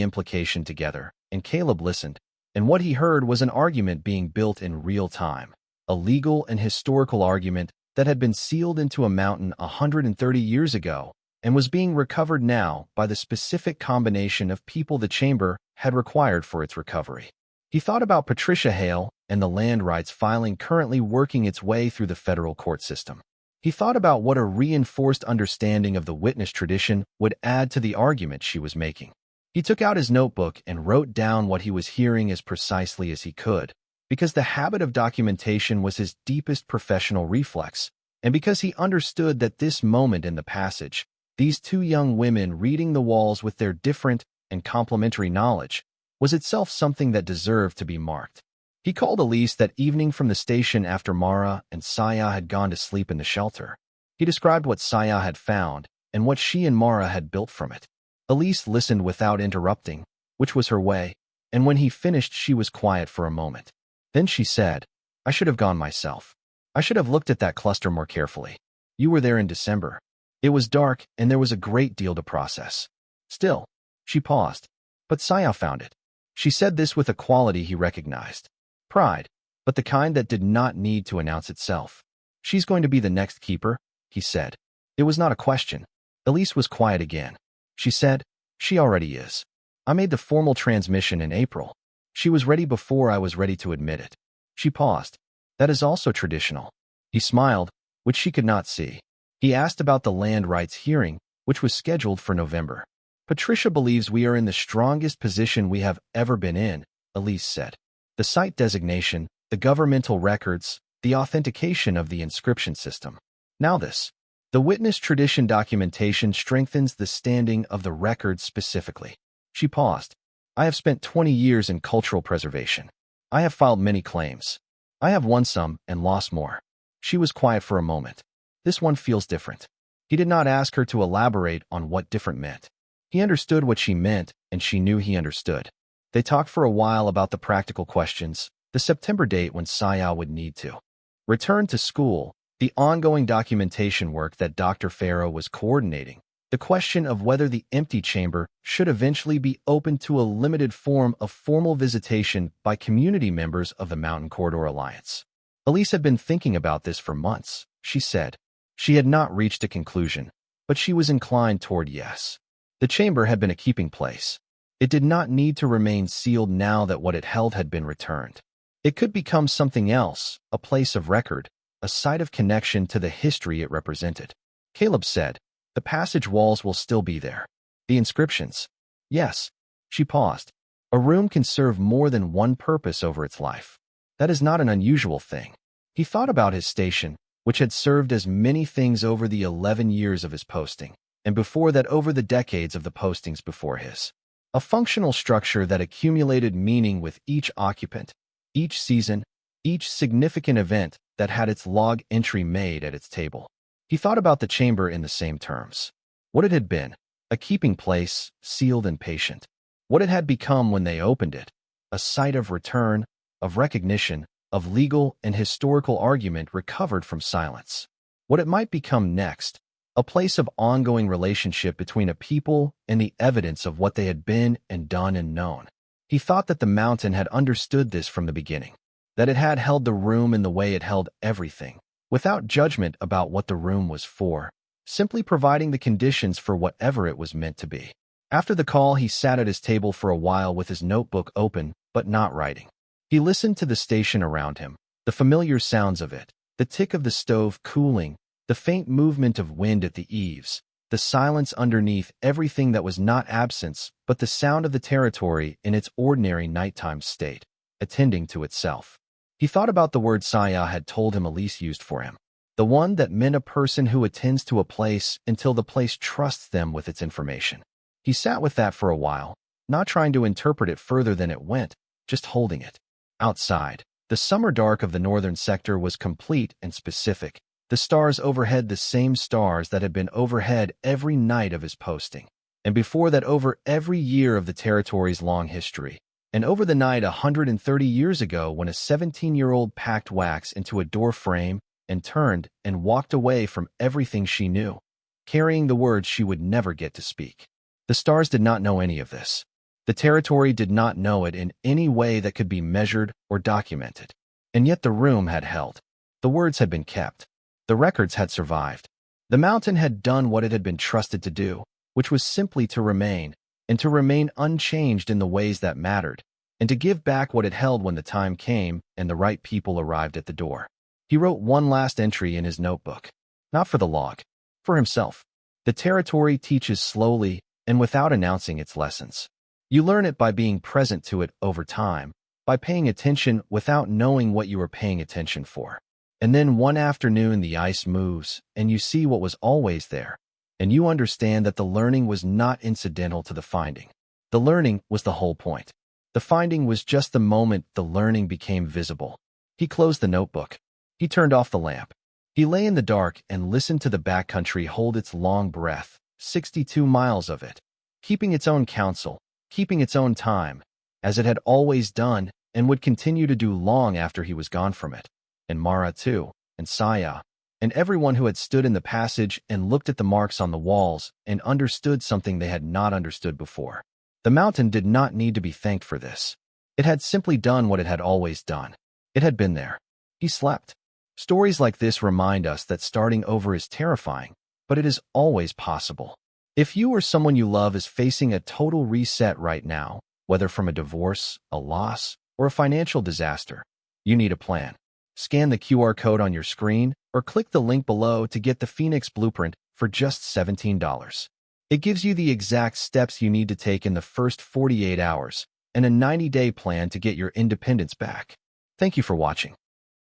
implication together, and Caleb listened, and what he heard was an argument being built in real time, a legal and historical argument that had been sealed into a mountain 130 years ago and was being recovered now by the specific combination of people the chamber had required for its recovery. He thought about Patricia Hale and the land rights filing currently working its way through the federal court system. He thought about what a reinforced understanding of the witness tradition would add to the argument she was making. He took out his notebook and wrote down what he was hearing as precisely as he could, because the habit of documentation was his deepest professional reflex, and because he understood that this moment in the passage, these two young women reading the walls with their different and complementary knowledge, was itself something that deserved to be marked. He called Elise that evening from the station after Mara and Saya had gone to sleep in the shelter. He described what Saya had found and what she and Mara had built from it. Elise listened without interrupting, which was her way, and when he finished she was quiet for a moment. Then she said, "I should have gone myself. I should have looked at that cluster more carefully. You were there in December. It was dark, and there was a great deal to process. Still," she paused, "but Saya found it." She said this with a quality he recognized. Pride, but the kind that did not need to announce itself. "She's going to be the next keeper," he said. It was not a question. Elise was quiet again. She said, "She already is. I made the formal transmission in April. She was ready before I was ready to admit it." She paused. "That is also traditional." He smiled, which she could not see. He asked about the land rights hearing, which was scheduled for November. "Patricia believes we are in the strongest position we have ever been in," Elise said. "The site designation, the governmental records, the authentication of the inscription system. Now this. The witness tradition documentation strengthens the standing of the records specifically." She paused. "I have spent 20 years in cultural preservation. I have filed many claims. I have won some and lost more." She was quiet for a moment. "This one feels different." He did not ask her to elaborate on what different meant. He understood what she meant, and she knew he understood. They talked for a while about the practical questions, the September date when Saya would need to return to school, the ongoing documentation work that Dr. Farrow was coordinating, the question of whether the empty chamber should eventually be open to a limited form of formal visitation by community members of the Mountain Corridor Alliance. Elise had been thinking about this for months, she said. She had not reached a conclusion, but she was inclined toward yes. The chamber had been a keeping place. It did not need to remain sealed now that what it held had been returned. It could become something else, a place of record, a site of connection to the history it represented. Caleb said, "The passage walls will still be there. The inscriptions." "Yes." She paused. "A room can serve more than one purpose over its life. That is not an unusual thing." He thought about his station, which had served as many things over the 11 years of his posting, and before that over the decades of the postings before his. A functional structure that accumulated meaning with each occupant, each season, each significant event that had its log entry made at its table. He thought about the chamber in the same terms. What it had been, a keeping place, sealed and patient. What it had become when they opened it, a site of return, of recognition, of legal and historical argument recovered from silence. What it might become next, a place of ongoing relationship between a people and the evidence of what they had been and done and known. He thought that the mountain had understood this from the beginning, that it had held the room in the way it held everything, without judgment about what the room was for, simply providing the conditions for whatever it was meant to be. After the call, he sat at his table for a while with his notebook open, but not writing. He listened to the station around him, the familiar sounds of it, the tick of the stove cooling, the faint movement of wind at the eaves, the silence underneath everything that was not absence, but the sound of the territory in its ordinary nighttime state, attending to itself. He thought about the word Saya had told him Elise used for him, the one that meant a person who attends to a place until the place trusts them with its information. He sat with that for a while, not trying to interpret it further than it went, just holding it. Outside, the summer dark of the northern sector was complete and specific. The stars overhead, the same stars that had been overhead every night of his posting, and before that over every year of the territory's long history, and over the night 130 years ago when a 17-year-old packed wax into a door frame and turned and walked away from everything she knew, carrying the words she would never get to speak. The stars did not know any of this. The territory did not know it in any way that could be measured or documented. And yet the room had held. The words had been kept. The records had survived. The mountain had done what it had been trusted to do, which was simply to remain, and to remain unchanged in the ways that mattered, and to give back what it held when the time came and the right people arrived at the door. He wrote one last entry in his notebook, not for the log, for himself. The territory teaches slowly and without announcing its lessons. You learn it by being present to it over time, by paying attention without knowing what you were paying attention for. And then one afternoon the ice moves, and you see what was always there, and you understand that the learning was not incidental to the finding. The learning was the whole point. The finding was just the moment the learning became visible. He closed the notebook. He turned off the lamp. He lay in the dark and listened to the backcountry hold its long breath, 62 miles of it. keeping its own counsel, keeping its own time, as it had always done and would continue to do long after he was gone from it. And Mara too, and Saya, and everyone who had stood in the passage and looked at the marks on the walls and understood something they had not understood before. The mountain did not need to be thanked for this. It had simply done what it had always done. It had been there. He slept. Stories like this remind us that starting over is terrifying, but it is always possible. If you or someone you love is facing a total reset right now, whether from a divorce, a loss, or a financial disaster, you need a plan. Scan the QR code on your screen or click the link below to get the Phoenix Blueprint for just $17. It gives you the exact steps you need to take in the first 48 hours and a 90-day plan to get your independence back. Thank you for watching.